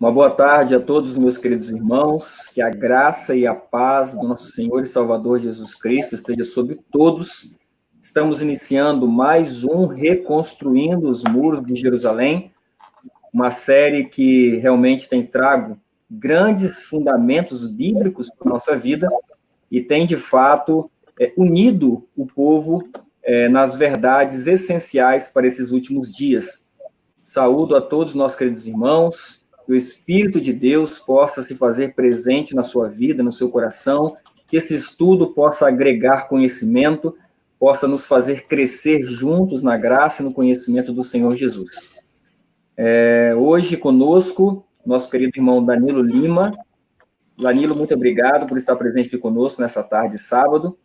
Uma boa tarde a todos os meus queridos irmãos, que a graça e a paz do nosso Senhor e Salvador Jesus Cristo esteja sobre todos. Estamos iniciando mais um Reconstruindo os Muros de Jerusalém, uma série que realmente tem trago grandes fundamentos bíblicos para a nossa vida e tem, de fato, unido o povo nas verdades essenciais para esses últimos dias. Saúdo a todos os nossos queridos irmãos, que o Espírito de Deus possa se fazer presente na sua vida, no seu coração, que esse estudo possa agregar conhecimento, possa nos fazer crescer juntos na graça e no conhecimento do Senhor Jesus. Hoje conosco, nosso querido irmão Danilo Lima. Danilo, muito obrigado por estar presente aqui conosco nessa tarde de sábado.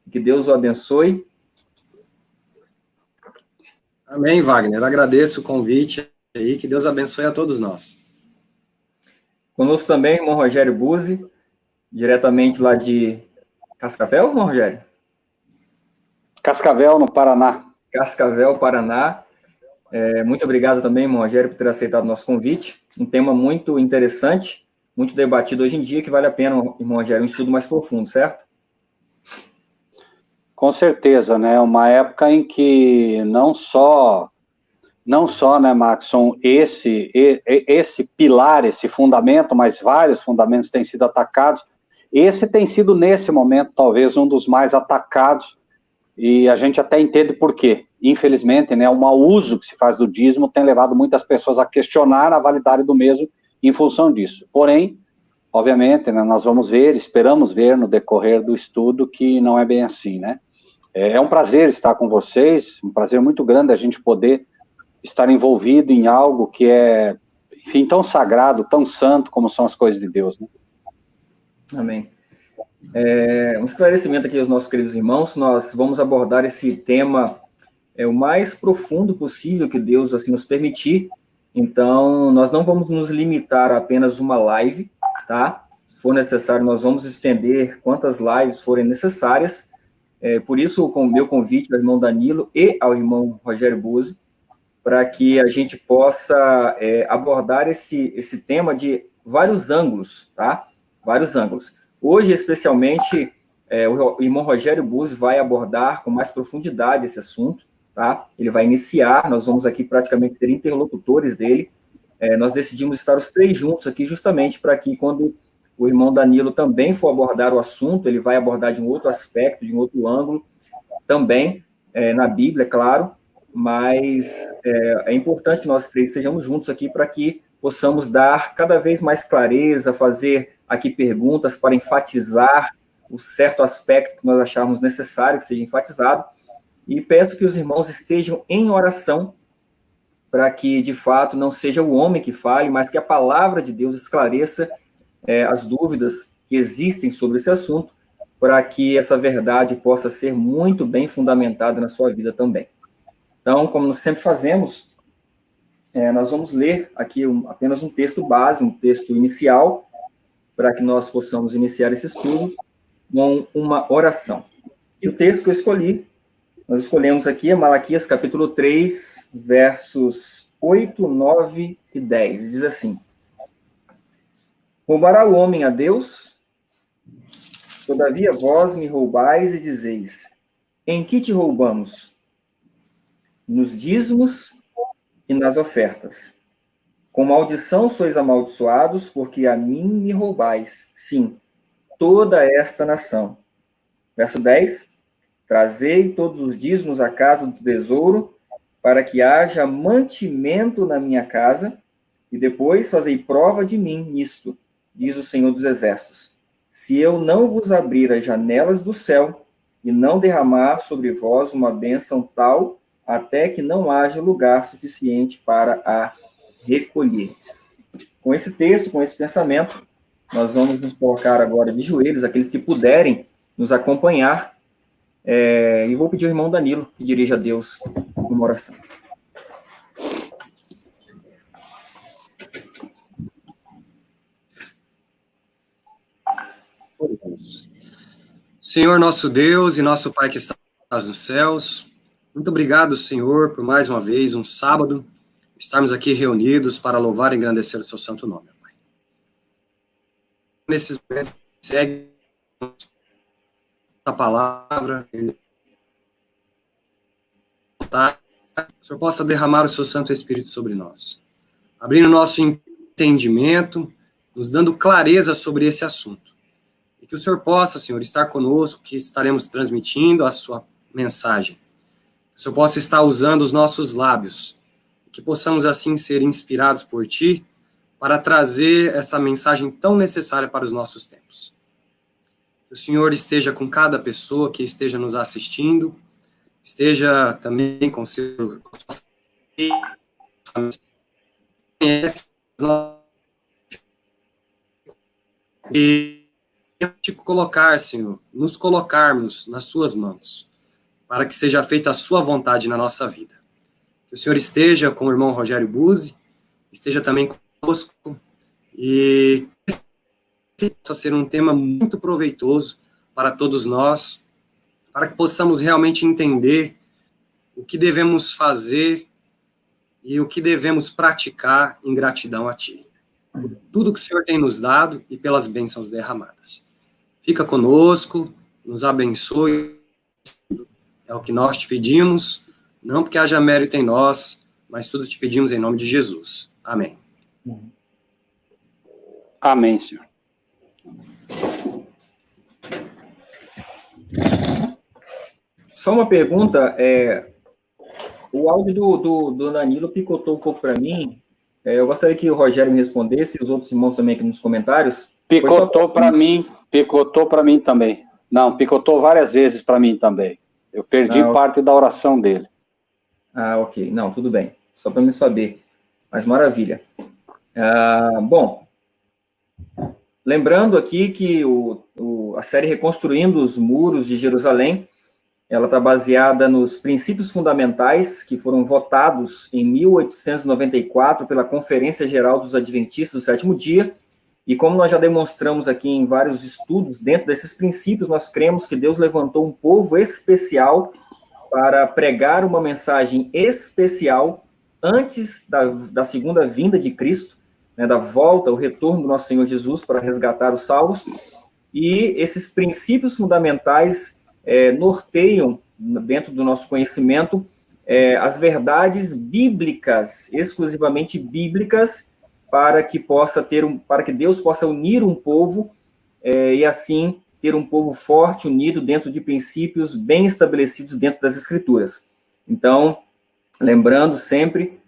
Que Deus o abençoe. Amém, Wagner. Agradeço o convite aí, que Deus abençoe a todos nós. Conosco também, irmão Rogério Buzzi, diretamente lá de Cascavel, irmão Rogério? Cascavel, no Paraná. Cascavel, Paraná. Muito obrigado também, irmão Rogério, por ter aceitado o nosso convite. Um tema muito interessante, muito debatido hoje em dia, que vale a pena, irmão Rogério, um estudo mais profundo, certo? Com certeza, né? Uma época em que não só, né, Maxson, esse pilar, esse fundamento, mas vários fundamentos têm sido atacados. Esse tem sido, nesse momento, talvez um dos mais atacados, e a gente até entende por quê. Infelizmente, né, o mau uso que se faz do dízimo tem levado muitas pessoas a questionar a validade do mesmo em função disso. Porém, obviamente, né, nós vamos ver, esperamos ver no decorrer do estudo que não é bem assim, né? É um prazer estar com vocês, um prazer muito grande a gente poder estar envolvido em algo que é, enfim, tão sagrado, tão santo como são as coisas de Deus, né? Amém. Um esclarecimento aqui aos nossos queridos irmãos, nós vamos abordar esse tema o mais profundo possível que Deus assim nos permitir. Então, nós não vamos nos limitar a apenas uma live, tá? Se for necessário, nós vamos estender quantas lives forem necessárias. Por isso, com o meu convite ao irmão Danilo e ao irmão Rogério Buzzi, para que a gente possa abordar esse tema de vários ângulos, tá? Vários ângulos. Hoje, especialmente, o irmão Rogério Buzzi vai abordar com mais profundidade esse assunto, tá? Ele vai iniciar, nós vamos aqui praticamente ser interlocutores dele. Nós decidimos estar os três juntos aqui justamente para que, quando o irmão Danilo também for abordar o assunto, ele vai abordar de um outro aspecto, de um outro ângulo, também na Bíblia, é claro, mas é importante que nós três estejamos juntos aqui para que possamos dar cada vez mais clareza, fazer aqui perguntas para enfatizar o certo aspecto que nós acharmos necessário que seja enfatizado, e peço que os irmãos estejam em oração para que, de fato, não seja o homem que fale, mas que a palavra de Deus esclareça as dúvidas que existem sobre esse assunto, para que essa verdade possa ser muito bem fundamentada na sua vida também. Então, como nós sempre fazemos, nós vamos ler aqui apenas um texto base, um texto inicial, para que nós possamos iniciar esse estudo com uma oração. E o texto que eu escolhi, nós escolhemos aqui Malaquias capítulo 3, versos 8, 9 e 10. Diz assim: Roubará o homem a Deus? Todavia vós me roubais e dizeis: em que te roubamos? Nos dízimos e nas ofertas. Com maldição sois amaldiçoados, porque a mim me roubais, sim, toda esta nação. Verso 10. Trazei todos os dízimos à casa do tesouro, para que haja mantimento na minha casa, e depois fazei prova de mim nisto, diz o Senhor dos Exércitos. Se eu não vos abrir as janelas do céu, e não derramar sobre vós uma bênção tal, até que não haja lugar suficiente para a recolher. Com esse texto, com esse pensamento, nós vamos nos colocar agora de joelhos, aqueles que puderem nos acompanhar, e vou pedir ao irmão Danilo que dirija a Deus uma oração. Senhor nosso Deus e nosso Pai que estás nos céus, muito obrigado, Senhor, por mais uma vez, um sábado, estarmos aqui reunidos para louvar e engrandecer o seu santo nome, Pai. nesses momentos, segue a palavra, tá? O Senhor possa derramar o seu Santo Espírito sobre nós, abrindo nosso entendimento, nos dando clareza sobre esse assunto. E que o Senhor possa, Senhor, estar conosco, que estaremos transmitindo a sua mensagem. Que o Senhor possa estar usando os nossos lábios, que possamos assim ser inspirados por Ti, para trazer essa mensagem tão necessária para os nossos tempos. Que o Senhor esteja com cada pessoa que esteja nos assistindo, esteja também com seu e te colocar, Senhor, nos colocarmos nas suas mãos, para que seja feita a sua vontade na nossa vida. Que o Senhor esteja com o irmão Rogério Buzzi, esteja também conosco, e possa ser um tema muito proveitoso para todos nós, para que possamos realmente entender o que devemos fazer e o que devemos praticar em gratidão a Ti. Por tudo que o Senhor tem nos dado e pelas bênçãos derramadas. Fica conosco, nos abençoe, é o que nós te pedimos, não porque haja mérito em nós, mas tudo te pedimos em nome de Jesus. Amém. Amém, Senhor. Só uma pergunta, o áudio do Danilo picotou um pouco para mim. Eu gostaria que o Rogério me respondesse, e os outros irmãos também aqui nos comentários. Picotou para mim também. Não, picotou várias vezes para mim também. Eu perdi parte da oração dele. Ah, ok. Não, tudo bem. Só para me saber. Mas maravilha. Bom, lembrando aqui que a série Reconstruindo os Muros de Jerusalém, ela está baseada nos princípios fundamentais que foram votados em 1894 pela Conferência Geral dos Adventistas do Sétimo Dia, e como nós já demonstramos aqui em vários estudos, dentro desses princípios nós cremos que Deus levantou um povo especial para pregar uma mensagem especial antes da segunda vinda de Cristo, né, da volta, o retorno do nosso Senhor Jesus para resgatar os salvos, e esses princípios fundamentais norteiam, dentro do nosso conhecimento, as verdades bíblicas, exclusivamente bíblicas, para que Deus possa unir um povo, e assim ter um povo forte, unido dentro de princípios bem estabelecidos dentro das Escrituras. Então, lembrando sempre,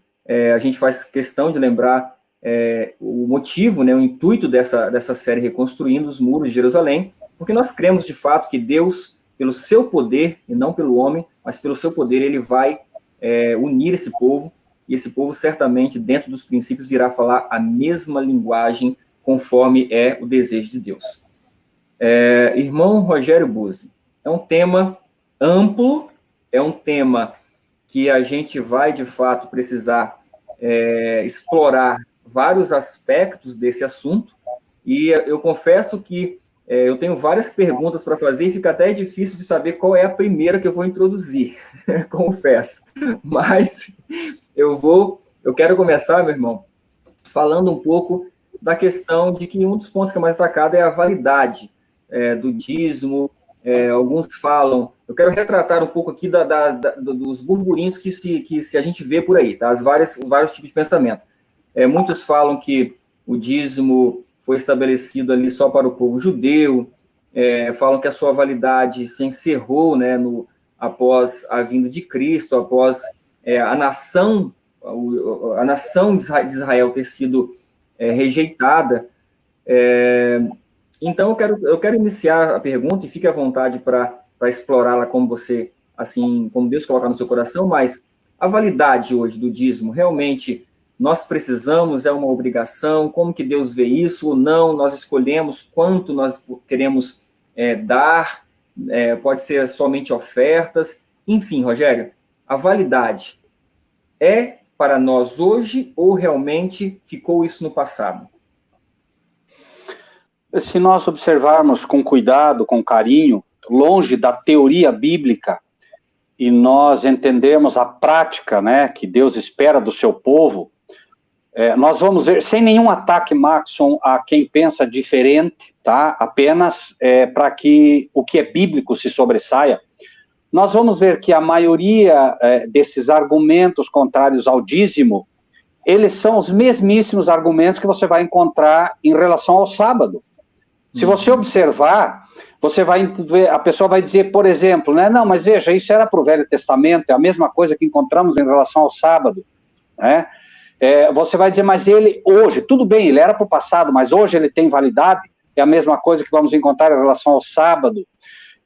a gente faz questão de lembrar o motivo, né, o intuito dessa série Reconstruindo os Muros de Jerusalém, porque nós cremos de fato que Deus, pelo seu poder, e não pelo homem, mas pelo seu poder, ele vai unir esse povo, e esse povo certamente, dentro dos princípios, irá falar a mesma linguagem, conforme é o desejo de Deus. Irmão Rogério Buzzi, é um tema amplo, é um tema que a gente vai, de fato, precisar explorar vários aspectos desse assunto, e eu confesso que eu tenho várias perguntas para fazer e fica até difícil de saber qual é a primeira que eu vou introduzir, confesso. Mas eu quero começar, meu irmão, falando um pouco da questão de que um dos pontos que é mais destacado é a validade do dízimo. Alguns falam, eu quero retratar um pouco aqui dos burburinhos que se a gente vê por aí, tá? Os vários tipos de pensamento. Muitos falam que o dízimo foi estabelecido ali só para o povo judeu, falam que a sua validade se encerrou, né, após a vinda de Cristo, após a nação de Israel ter sido rejeitada. Então, eu quero iniciar a pergunta, e fique à vontade para explorá-la como Deus colocar no seu coração, mas a validade hoje do dízimo, realmente nós precisamos, é uma obrigação? Como que Deus vê isso ou não? Nós escolhemos quanto nós queremos dar, pode ser somente ofertas, enfim, Rogério, a validade é para nós hoje ou realmente ficou isso no passado? Se nós observarmos com cuidado, com carinho, longe da teoria bíblica, e nós entendermos a prática, né, que Deus espera do seu povo, Nós vamos ver, sem nenhum ataque, Maxson, a quem pensa diferente, tá? Apenas para que o que é bíblico se sobressaia. Nós vamos ver que a maioria desses argumentos contrários ao dízimo, eles são os mesmíssimos argumentos que você vai encontrar em relação ao sábado. Se você observar, você vai ver, a pessoa vai dizer, por exemplo, né? Não, mas veja, isso era para o Velho Testamento, é a mesma coisa que encontramos em relação ao sábado, né? Você vai dizer, mas ele hoje, tudo bem, ele era para o passado, mas hoje ele tem validade, é a mesma coisa que vamos encontrar em relação ao sábado.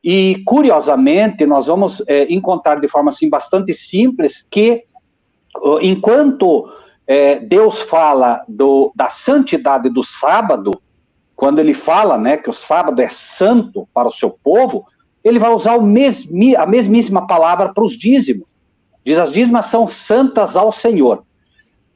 E, curiosamente, nós vamos encontrar de forma assim, bastante simples que, enquanto Deus fala da santidade do sábado, quando ele fala, né, que o sábado é santo para o seu povo, ele vai usar a mesmíssima palavra para os dízimos. Diz, as dízimas são santas ao Senhor.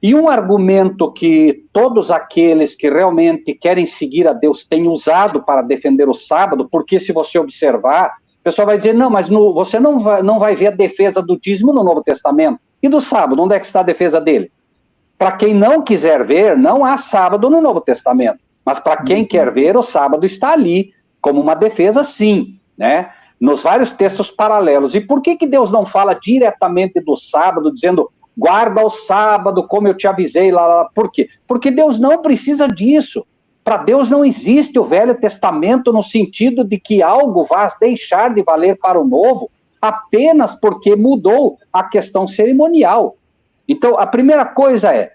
E um argumento que todos aqueles que realmente querem seguir a Deus têm usado para defender o sábado, porque se você observar, o pessoal vai dizer, não, mas você não vai ver a defesa do dízimo no Novo Testamento. E do sábado, onde é que está a defesa dele? Para quem não quiser ver, não há sábado no Novo Testamento. Mas para quem quer ver, o sábado está ali, como uma defesa, sim, né? Nos vários textos paralelos. E por que Deus não fala diretamente do sábado, dizendo, guarda o sábado, como eu te avisei lá? Por quê? Porque Deus não precisa disso. Para Deus não existe o Velho Testamento no sentido de que algo vá deixar de valer para o Novo apenas porque mudou a questão cerimonial. Então, a primeira coisa é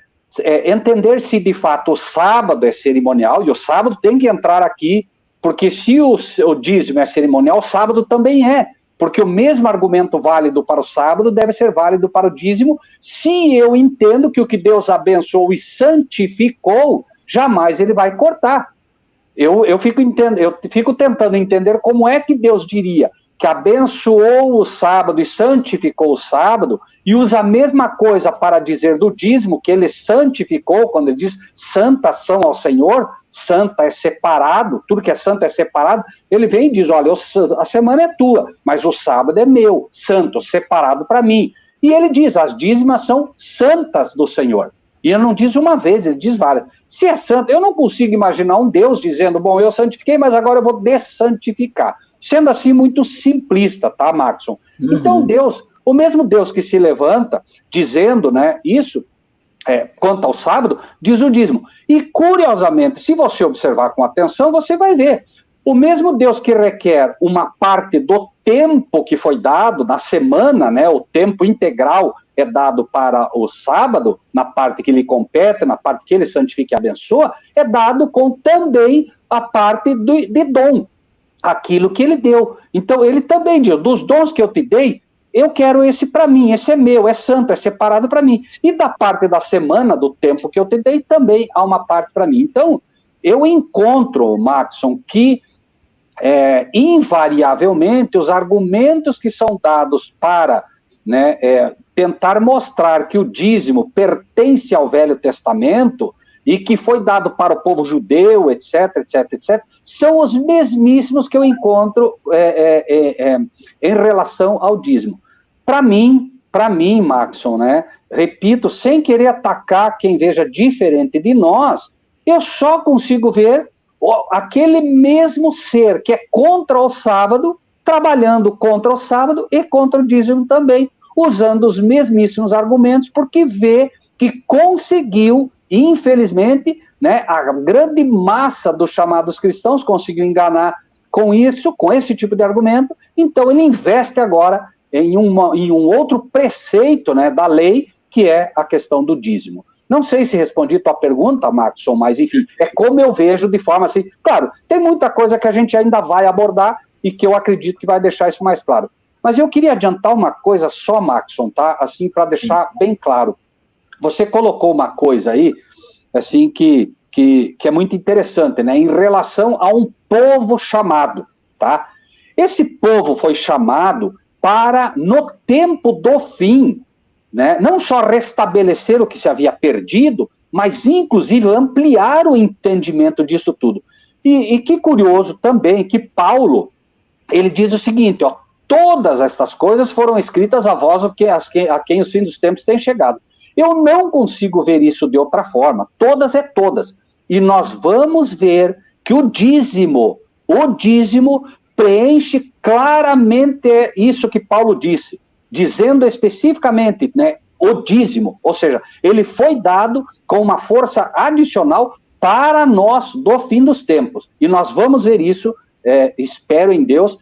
entender se de fato o sábado é cerimonial, e o sábado tem que entrar aqui, porque se o dízimo é cerimonial, o sábado também é. Porque o mesmo argumento válido para o sábado deve ser válido para o dízimo, se eu entendo que o que Deus abençoou e santificou, jamais ele vai cortar. Eu fico tentando entender como é que Deus diria que abençoou o sábado e santificou o sábado, e usa a mesma coisa para dizer do dízimo, que ele santificou, quando ele diz santas são ao Senhor, santa é separado, tudo que é santo é separado, ele vem e diz, olha, a semana é tua, mas o sábado é meu, santo, separado para mim. E ele diz, as dízimas são santas do Senhor. E ele não diz uma vez, ele diz várias. Se é santo, eu não consigo imaginar um Deus dizendo, bom, eu santifiquei, mas agora eu vou dessantificar. Sendo assim muito simplista, tá, Maxson? Uhum. Então Deus, o mesmo Deus que se levanta dizendo, né, isso, quanto ao sábado, diz o dízimo. E curiosamente, se você observar com atenção, você vai ver. O mesmo Deus que requer uma parte do tempo que foi dado na semana, né, o tempo integral é dado para o sábado, na parte que lhe compete, na parte que ele santifica e abençoa, é dado com também a parte de dom, aquilo que ele deu. Então ele também diz, dos dons que eu te dei, eu quero esse para mim, esse é meu, é santo, é separado para mim. E da parte da semana, do tempo que eu te dei, também há uma parte para mim. Então, eu encontro, Maxson, que invariavelmente os argumentos que são dados para, né, tentar mostrar que o dízimo pertence ao Velho Testamento e que foi dado para o povo judeu, etc., etc., etc., são os mesmíssimos que eu encontro em relação ao dízimo. Para mim, Maxson, né, repito, sem querer atacar quem veja diferente de nós, eu só consigo ver aquele mesmo ser que é contra o sábado, trabalhando contra o sábado e contra o dízimo também, usando os mesmíssimos argumentos, porque vê que conseguiu, infelizmente, né, a grande massa dos chamados cristãos conseguiu enganar com isso, com esse tipo de argumento. Então ele investe agora em um outro preceito, né, da lei, que é a questão do dízimo. Não sei se respondi tua pergunta, Maxson, mas enfim, é como eu vejo de forma assim. Claro, tem muita coisa que a gente ainda vai abordar e que eu acredito que vai deixar isso mais claro. Mas eu queria adiantar uma coisa só, Maxson, tá? Assim, para deixar bem claro. Você colocou uma coisa aí, assim, que é muito interessante, né? Em relação a um povo chamado, tá? Esse povo foi chamado para, no tempo do fim, né, não só restabelecer o que se havia perdido, mas inclusive ampliar o entendendo disso tudo. E que curioso também que Paulo, ele diz o seguinte, ó, todas estas coisas foram escritas a vós a quem os fins dos tempos têm chegado. Eu não consigo ver isso de outra forma. Todas é todas. E nós vamos ver que o dízimo preenche claramente isso que Paulo disse, dizendo especificamente, né, o dízimo, ou seja, ele foi dado com uma força adicional para nós do fim dos tempos. E nós vamos ver isso, espero em Deus,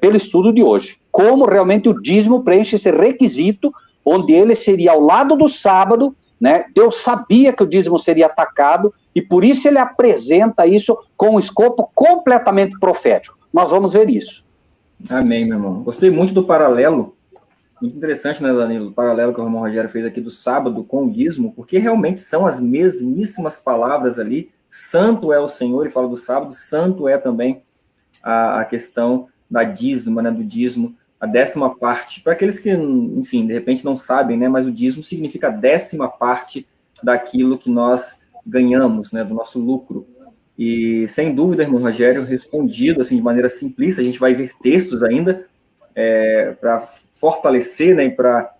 pelo estudo de hoje. Como realmente o dízimo preenche esse requisito, onde ele seria ao lado do sábado, né? Deus sabia que o dízimo seria atacado, e por isso ele apresenta isso com um escopo completamente profético. Nós vamos ver isso. Amém, meu irmão. Gostei muito do paralelo, muito interessante, né, Danilo? O paralelo que o irmão Rogério fez aqui do sábado com o dízimo, porque realmente são as mesmíssimas palavras ali. Santo é o Senhor, ele fala do sábado, santo é também a questão da dízima, né, do dízimo, a 10ª parte. Para aqueles que, enfim, de repente não sabem, né, mas o dízimo significa a 10ª parte daquilo que nós ganhamos, né, do nosso lucro. E, sem dúvida, irmão Rogério, respondido assim, de maneira simplista, a gente vai ver textos ainda para fortalecer, né, e para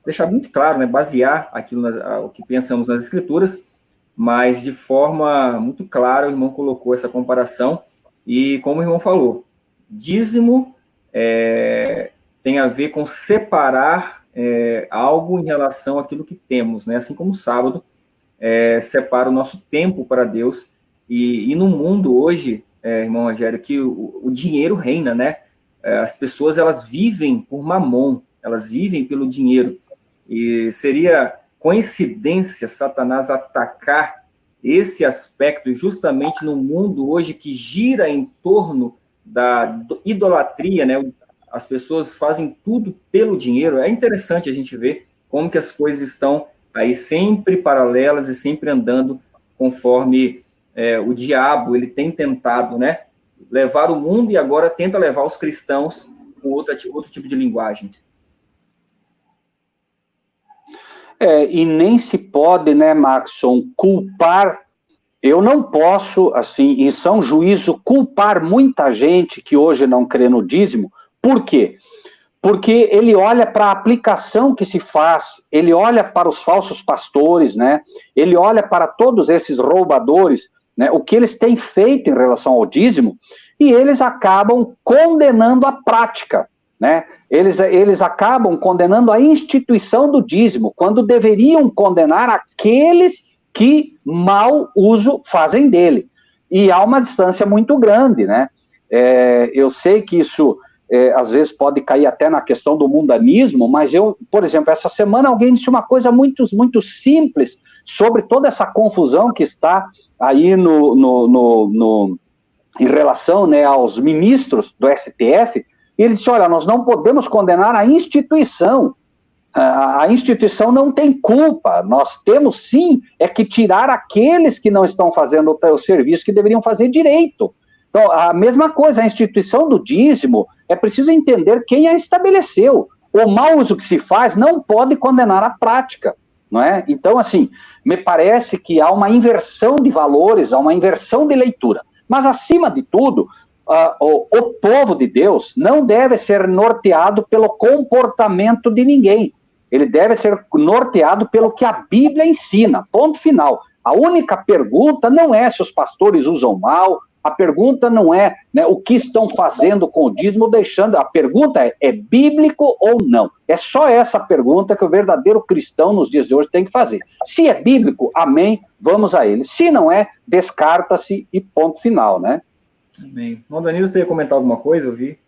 deixar muito claro, né, basear aquilo o que pensamos nas Escrituras, mas de forma muito clara o irmão colocou essa comparação, e como o irmão falou, dízimo tem a ver com separar algo em relação àquilo que temos, né, assim como o sábado separa o nosso tempo para Deus, e no mundo hoje, irmão Rogério, que o dinheiro reina, né? As pessoas, elas vivem por mamon, elas vivem pelo dinheiro, e seria coincidência Satanás atacar esse aspecto justamente no mundo hoje que gira em torno da idolatria, né? As pessoas fazem tudo pelo dinheiro. É interessante a gente ver como que as coisas estão aí sempre paralelas e sempre andando conforme o diabo, ele tem tentado, né, levar o mundo, e agora tenta levar os cristãos com outro tipo de linguagem. E nem se pode, né, Maxson, culpar. Eu não posso, assim, em são juízo, culpar muita gente que hoje não crê no dízimo. Por quê? Porque ele olha para a aplicação que se faz, ele olha para os falsos pastores, né? Ele olha para todos esses roubadores, né? O que eles têm feito em relação ao dízimo, e eles acabam condenando a prática, né? Eles acabam condenando a instituição do dízimo, quando deveriam condenar aqueles que mau uso fazem dele. E há uma distância muito grande, né? Eu sei que isso às vezes pode cair até na questão do mundanismo, mas por exemplo, essa semana alguém disse uma coisa muito, muito simples sobre toda essa confusão que está aí em relação, né, aos ministros do STF, e ele disse, olha, nós não podemos condenar a instituição. A instituição não tem culpa, nós temos sim que tirar aqueles que não estão fazendo o serviço que deveriam fazer direito. Então, a mesma coisa, a instituição do dízimo, é preciso entender quem a estabeleceu. O mau uso que se faz não pode condenar a prática, não é? Então, assim, me parece que há uma inversão de valores, há uma inversão de leitura. Mas, acima de tudo, o povo de Deus não deve ser norteado pelo comportamento de ninguém. Ele deve ser norteado pelo que a Bíblia ensina, ponto final. A única pergunta não é se os pastores usam mal, a pergunta não é, né, o que estão fazendo com o dízimo, deixando. A pergunta é bíblico ou não? É só essa pergunta que o verdadeiro cristão nos dias de hoje tem que fazer. Se é bíblico, amém, vamos a ele. Se não é, descarta-se e ponto final, né? Amém. Bom, Danilo, você ia comentar alguma coisa? Eu vi.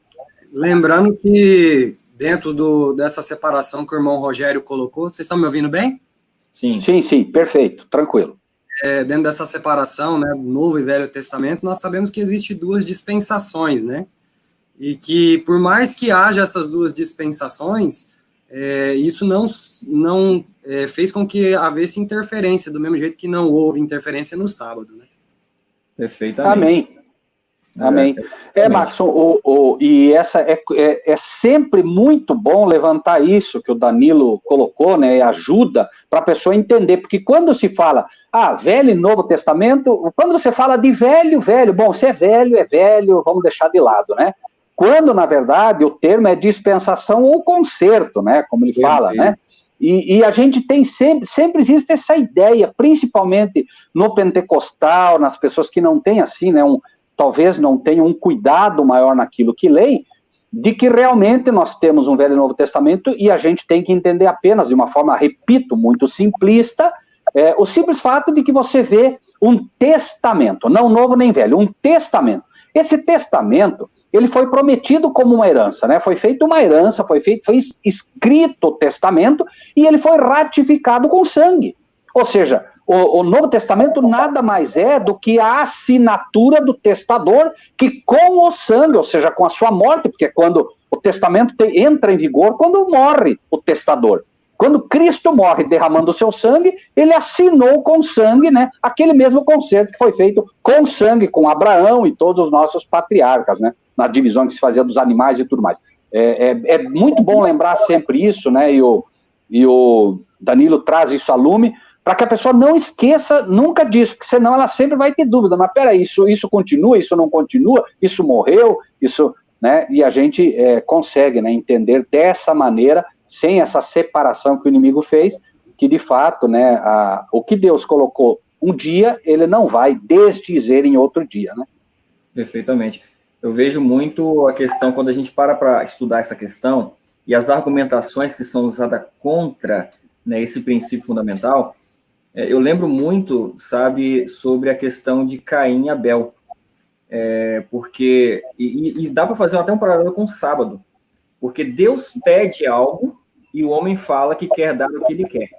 Lembrando que dentro dessa separação que o irmão Rogério colocou, vocês estão me ouvindo bem? Sim. Sim, perfeito, tranquilo. Dentro dessa separação, né, Novo e Velho Testamento, nós sabemos que existe 2 dispensações, né? E que, por mais que haja essas 2 dispensações, isso não fez com que havesse interferência, do mesmo jeito que não houve interferência no sábado, né? Perfeitamente. Amém. Maxson, e essa é sempre muito bom levantar isso que o Danilo colocou, né? Ajuda para a pessoa entender, porque quando se fala, Velho e Novo Testamento, quando você fala de velho, bom, se é velho, vamos deixar de lado, né? Quando, na verdade, o termo é dispensação ou conserto, né? Como ele fala, né? E a gente tem sempre existe essa ideia, principalmente no pentecostal, nas pessoas que não têm assim, né, talvez não tenham um cuidado maior naquilo que leem, de que realmente nós temos um Velho e Novo Testamento e a gente tem que entender apenas de uma forma, repito, muito simplista, o simples fato de que você vê um testamento, não novo nem velho, um testamento. Esse testamento, ele foi prometido como uma herança, né? Foi feita uma herança, foi escrito o testamento e ele foi ratificado com sangue. Ou seja, o Novo Testamento nada mais é do que a assinatura do testador que com o sangue, ou seja, com a sua morte, porque quando o testamento entra em vigor, quando morre o testador. Quando Cristo morre derramando o seu sangue, ele assinou com sangue, né, aquele mesmo concerto que foi feito com sangue, com Abraão e todos os nossos patriarcas, né, na divisão que se fazia dos animais e tudo mais. É muito bom lembrar sempre isso, né, e o Danilo traz isso a lume, para que a pessoa não esqueça nunca disso, porque senão ela sempre vai ter dúvida, mas peraí, isso continua, isso não continua, isso morreu, isso, né, e a gente consegue, né, entender dessa maneira, sem essa separação que o inimigo fez, que de fato, né, o que Deus colocou um dia, ele não vai desdizer em outro dia, né? Perfeitamente. Eu vejo muito a questão, quando a gente para estudar essa questão, e as argumentações que são usadas contra, né, esse princípio fundamental, eu lembro muito, sabe, sobre a questão de Caim e Abel, porque, e dá para fazer até um paralelo com o sábado, porque Deus pede algo e o homem fala que quer dar o que ele quer.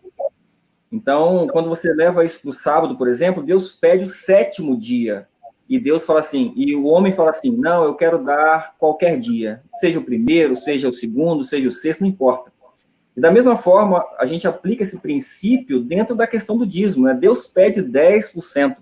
Então, quando você leva isso para o sábado, por exemplo, Deus pede o 7º dia. E Deus fala assim, e o homem fala assim, não, eu quero dar qualquer dia. Seja o primeiro, seja o segundo, seja o sexto, não importa. E da mesma forma, a gente aplica esse princípio dentro da questão do dízimo, né? Deus pede 10%.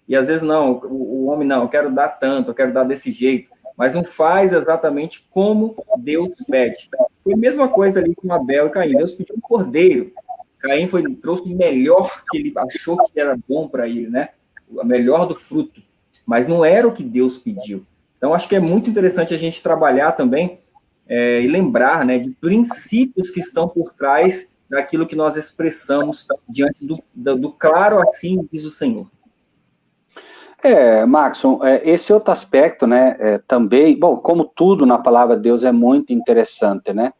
E às vezes não, o homem não, eu quero dar tanto, eu quero dar desse jeito. Mas não faz exatamente como Deus pede. Foi a mesma coisa ali com Abel e Caim. Deus pediu um cordeiro. Caim trouxe o melhor que ele achou que era bom para ele, né? O melhor do fruto. Mas não era o que Deus pediu. Então, acho que é muito interessante a gente trabalhar também e lembrar, né, de princípios que estão por trás daquilo que nós expressamos diante do claro assim diz o Senhor. Maxon, esse outro aspecto, né, também, bom, como tudo na palavra de Deus é muito interessante, né?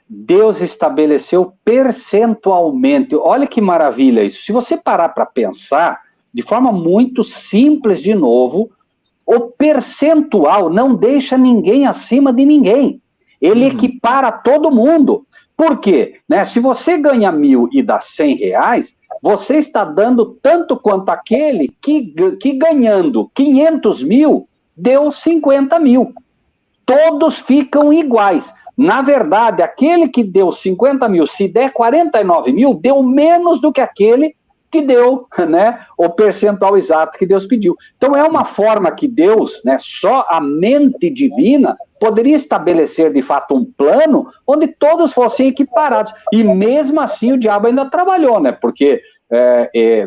Deus estabeleceu percentualmente, olha que maravilha isso. Se você parar para pensar, de forma muito simples de novo, o percentual não deixa ninguém acima de ninguém. Ele equipara todo mundo. Por quê? Né? Se você ganha 1.000 e dá R$100, você está dando tanto quanto aquele que ganhando 500 mil, deu 50 mil. Todos ficam iguais. Na verdade, aquele que deu 50 mil, se der 49 mil, deu menos do que aquele que deu, né, o percentual exato que Deus pediu. Então é uma forma que Deus, né, só a mente divina, poderia estabelecer de fato um plano onde todos fossem equiparados. E mesmo assim o diabo ainda trabalhou, né, porque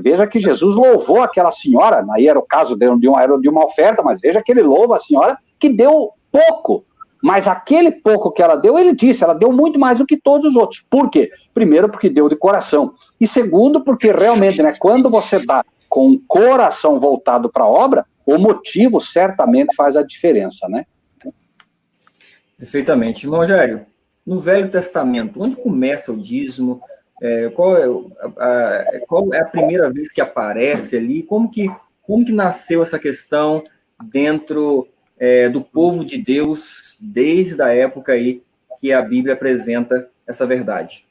veja que Jesus louvou aquela senhora, aí era o caso de uma oferta, mas veja que ele louva a senhora que deu pouco. Mas aquele pouco que ela deu, ele disse, ela deu muito mais do que todos os outros. Por quê? Primeiro, porque deu de coração. E segundo, porque realmente, né, quando você dá com o coração voltado para a obra, o motivo certamente faz a diferença, né? Perfeitamente. Irmão Rogério, no Velho Testamento, onde começa o dízimo? Qual é a primeira vez que aparece ali? Como que nasceu essa questão dentro do povo de Deus, desde a época aí que a Bíblia apresenta essa verdade?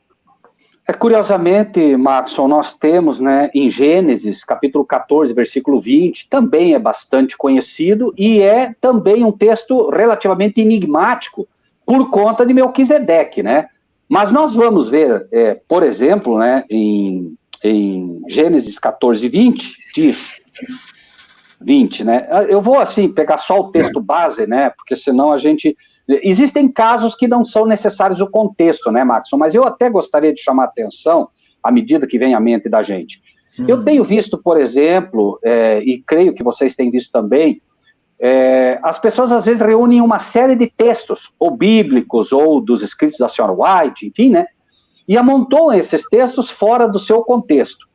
Curiosamente, Maxon, nós temos, né, em Gênesis, capítulo 14, versículo 20, também é bastante conhecido e é também um texto relativamente enigmático por conta de Melquisedeque, né? Mas nós vamos ver, por exemplo, né, em Gênesis 14, 20, diz... 20, né? Eu vou, assim, pegar só o texto base, né? Porque senão a gente... Existem casos que não são necessários o contexto, né, Maxon? Mas eu até gostaria de chamar a atenção à medida que vem à mente da gente. Eu tenho visto, por exemplo, e creio que vocês têm visto também, as pessoas às vezes reúnem uma série de textos, ou bíblicos, ou dos escritos da senhora White, enfim, né? e amontoam esses textos fora do seu contexto.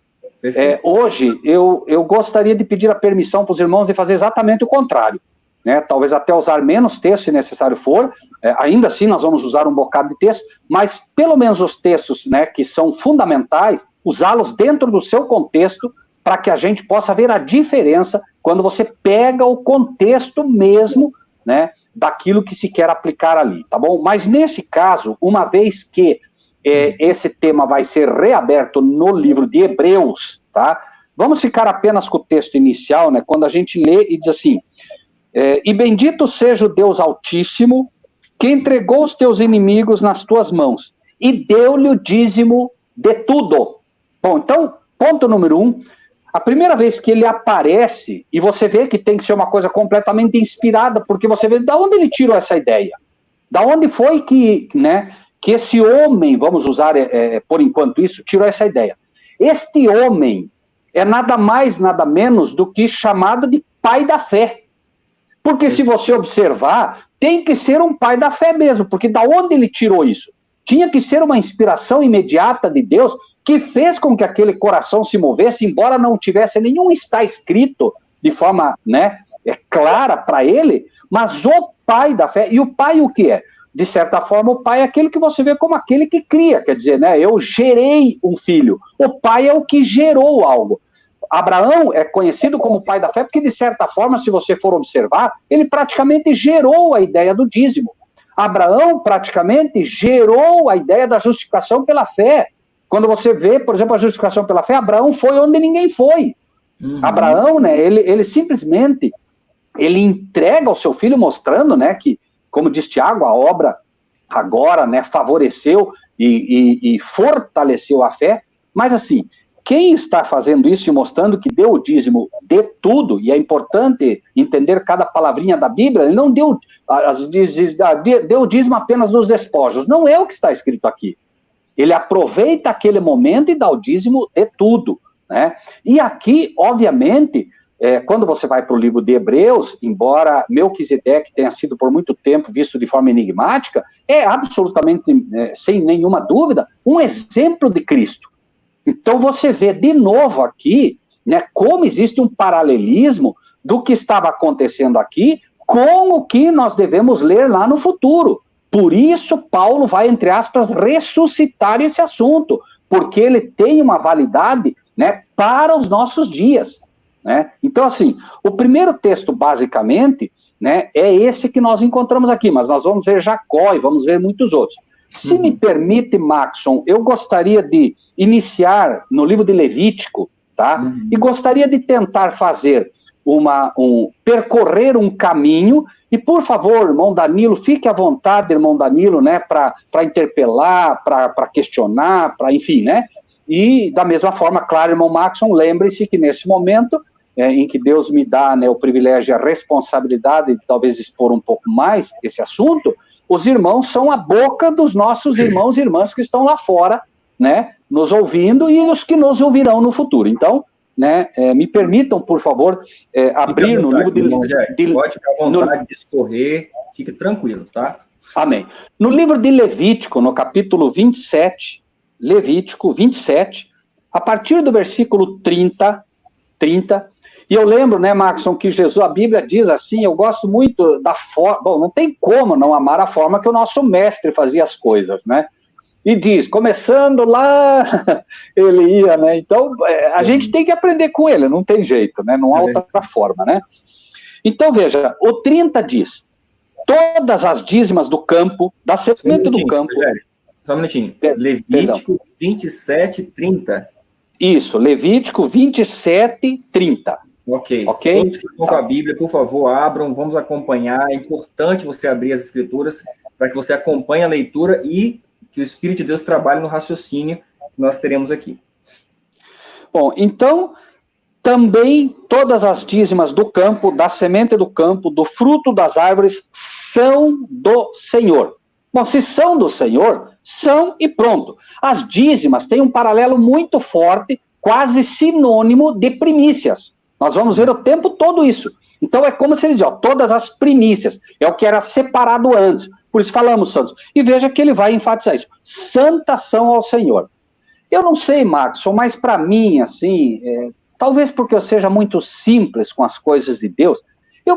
Hoje, eu gostaria de pedir a permissão para os irmãos de fazer exatamente o contrário, né? Talvez até usar menos texto, se necessário for, ainda assim nós vamos usar um bocado de texto, mas pelo menos os textos, né, que são fundamentais, usá-los dentro do seu contexto, para que a gente possa ver a diferença quando você pega o contexto mesmo, né, daquilo que se quer aplicar ali, tá bom? Mas nesse caso, uma vez que esse tema vai ser reaberto no livro de Hebreus, tá? Vamos ficar apenas com o texto inicial, né? Quando a gente lê e diz assim, e bendito seja o Deus Altíssimo, que entregou os teus inimigos nas tuas mãos, e deu-lhe o dízimo de tudo. Bom, então, ponto número 1, a primeira vez que ele aparece, e você vê que tem que ser uma coisa completamente inspirada, porque você vê de onde ele tirou essa ideia. Da onde foi que, né, que esse homem, vamos usar por enquanto isso, tirou essa ideia. Este homem é nada mais, nada menos do que chamado de pai da fé. Porque se você observar, tem que ser um pai da fé mesmo, porque da onde ele tirou isso? Tinha que ser uma inspiração imediata de Deus, que fez com que aquele coração se movesse, embora não tivesse nenhum está escrito de forma, né, clara para ele, mas o pai da fé, e o pai o que é? De certa forma, o pai é aquele que você vê como aquele que cria, quer dizer, né, eu gerei um filho, o pai é o que gerou algo. Abraão é conhecido como pai da fé porque, de certa forma, se você for observar, ele praticamente gerou a ideia do dízimo. Abraão praticamente gerou a ideia da justificação pela fé. Quando você vê, por exemplo, a justificação pela fé, Abraão foi onde ninguém foi. Abraão, né, ele simplesmente, ele entrega ao seu filho mostrando, né, que, como diz Tiago, a obra agora, né, favoreceu e fortaleceu a fé, mas assim, quem está fazendo isso e mostrando que deu o dízimo de tudo, e é importante entender cada palavrinha da Bíblia, ele não deu o dízimo apenas dos despojos, não é o que está escrito aqui. Ele aproveita aquele momento e dá o dízimo de tudo, né? E aqui, obviamente, quando você vai para o livro de Hebreus, embora Melquisedeque tenha sido por muito tempo visto de forma enigmática, é absolutamente, sem nenhuma dúvida, um exemplo de Cristo. Então você vê de novo aqui, né, como existe um paralelismo do que estava acontecendo aqui com o que nós devemos ler lá no futuro. Por isso Paulo vai, entre aspas, ressuscitar esse assunto, porque ele tem uma validade, né, para os nossos dias, né? Então, assim, o primeiro texto, basicamente, né, é esse que nós encontramos aqui, mas nós vamos ver Jacó e vamos ver muitos outros. Se me permite, Maxson, eu gostaria de iniciar no livro de Levítico, tá? E gostaria de tentar fazer percorrer um caminho, e por favor, irmão Danilo, fique à vontade, irmão Danilo, né, para interpelar, para questionar, para enfim, né? E da mesma forma, claro, irmão Maxson, lembre-se que nesse momento em que Deus me dá, né, o privilégio e a responsabilidade de talvez expor um pouco mais esse assunto, os irmãos são a boca dos nossos irmãos e irmãs que estão lá fora, né, nos ouvindo e os que nos ouvirão no futuro. Então, né, me permitam, por favor, abrir no livro de... Pode ficar à vontade de discorrer, fique tranquilo, tá? Amém. No livro de Levítico, no capítulo 27, Levítico 27, a partir do versículo 30, e eu lembro, né, Maxson, que Jesus, a Bíblia diz assim, eu gosto muito da forma, bom, não tem como não amar a forma que o nosso mestre fazia as coisas, né? E diz, começando lá, ele ia, né? Então, a gente tem que aprender com ele, não tem jeito, né? Não há outra forma, né? Então, veja, o 30 diz, todas as dízimas do campo, da semente do campo... Só um minutinho. Levítico 27, 30. Isso, Levítico 27, 30. Ok. Todos que estão com a Bíblia, por favor, abram, vamos acompanhar. É importante você abrir as escrituras para que você acompanhe a leitura e que o Espírito de Deus trabalhe no raciocínio que nós teremos aqui. Bom, então, também todas as dízimas do campo, da semente do campo, do fruto das árvores, são do Senhor. Bom, se são do Senhor, são e pronto. As dízimas têm um paralelo muito forte, quase sinônimo de primícias. Nós vamos ver o tempo todo isso. Então é como se ele diz, ó, todas as primícias, é o que era separado antes. Por isso falamos santos. E veja que ele vai enfatizar isso. Santas são ao Senhor. Eu não sei, Maxson, mas para mim, assim, talvez porque eu seja muito simples com as coisas de Deus,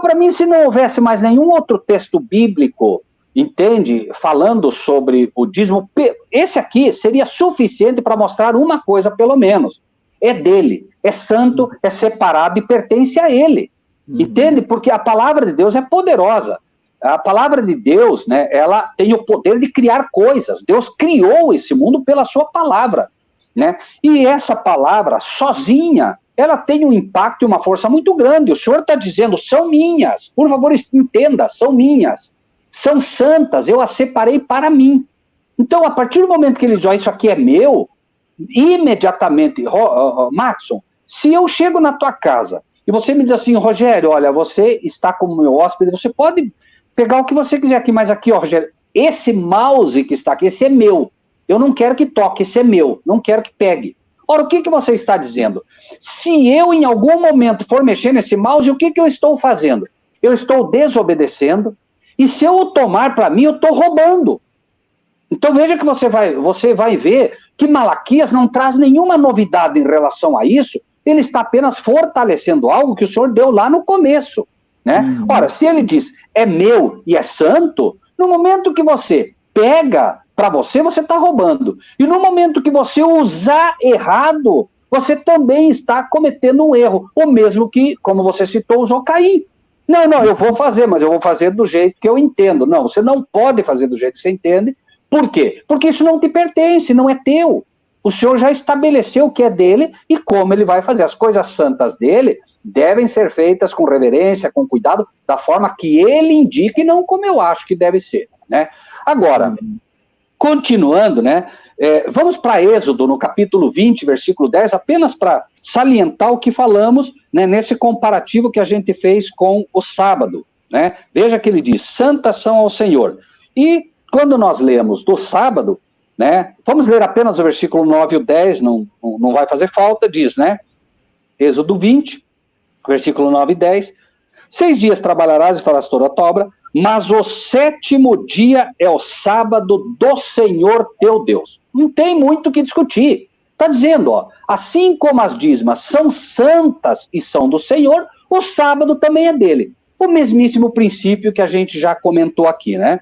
para mim, se não houvesse mais nenhum outro texto bíblico, entende, falando sobre o dízimo, esse aqui seria suficiente para mostrar uma coisa, pelo menos. É dele, é santo, é separado e pertence a ele. Entende? Porque a palavra de Deus é poderosa. A palavra de Deus, né, ela tem o poder de criar coisas. Deus criou esse mundo pela sua palavra, né? E essa palavra, sozinha, ela tem um impacto e uma força muito grande. O Senhor está dizendo, são minhas. Por favor, entenda, são minhas. São santas, eu as separei para mim. Então, a partir do momento que ele diz, isso aqui é meu, imediatamente, Maxson, se eu chego na tua casa e você me diz assim, Rogério, olha, você está como meu hóspede, você pode pegar o que você quiser aqui, mas aqui, Rogério, esse mouse que está aqui, esse é meu. Eu não quero que toque, esse é meu, não quero que pegue. Ora, o que você está dizendo? Se eu, em algum momento, for mexer nesse mouse, o que eu estou fazendo? Eu estou desobedecendo, e se eu o tomar para mim, eu estou roubando. Então veja que você vai ver que Malaquias não traz nenhuma novidade em relação a isso, ele está apenas fortalecendo algo que o Senhor deu lá no começo, né? Ora, se ele diz, é meu e é santo, no momento que você pega para você está roubando. E no momento que você usar errado, você também está cometendo um erro. O mesmo que, como você citou, usou Caim. Não, eu vou fazer, mas eu vou fazer do jeito que eu entendo. Não, você não pode fazer do jeito que você entende. Por quê? Porque isso não te pertence, não é teu. O Senhor já estabeleceu o que é dele e como ele vai fazer. As coisas santas dele devem ser feitas com reverência, com cuidado, da forma que ele indica e não como eu acho que deve ser, né? Agora, continuando, né? Vamos para Êxodo, no capítulo 20, versículo 10, apenas para salientar o que falamos, né, nesse comparativo que a gente fez com o sábado, né? Veja que ele diz, santas são ao Senhor. E quando nós lemos do sábado, né, vamos ler apenas o versículo 9 e o 10, não vai fazer falta, diz, né? Êxodo 20, versículo 9 e 10, 6 dias trabalharás e farás toda a tua obra, mas o 7º dia é o sábado do Senhor teu Deus. Não tem muito o que discutir. Está dizendo, assim como as dízimas são santas e são do Senhor, o sábado também é dele. O mesmíssimo princípio que a gente já comentou aqui, né?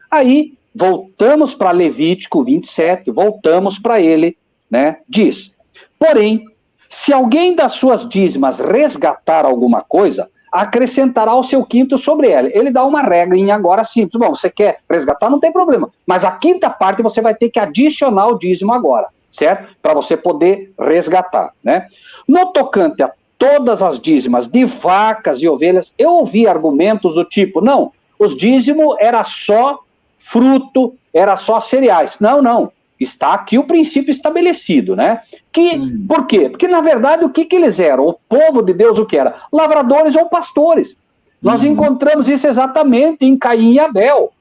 Aí, voltamos para Levítico 27, voltamos para ele, né? Diz, porém, se alguém das suas dízimas resgatar alguma coisa, acrescentará o seu quinto sobre ela. Ele dá uma regrinha agora simples. Bom, você quer resgatar, não tem problema. Mas a quinta parte você vai ter que adicionar o dízimo agora, certo? Para você poder resgatar, né? No tocante a todas as dízimas de vacas e ovelhas, eu ouvi argumentos do tipo, não, os dízimos era só fruto, era só cereais. Não. Está aqui o princípio estabelecido, né? Por quê? Porque, na verdade, o que eles eram? O povo de Deus, o que era? Lavradores ou pastores. Nós encontramos isso exatamente em Caim e Abel.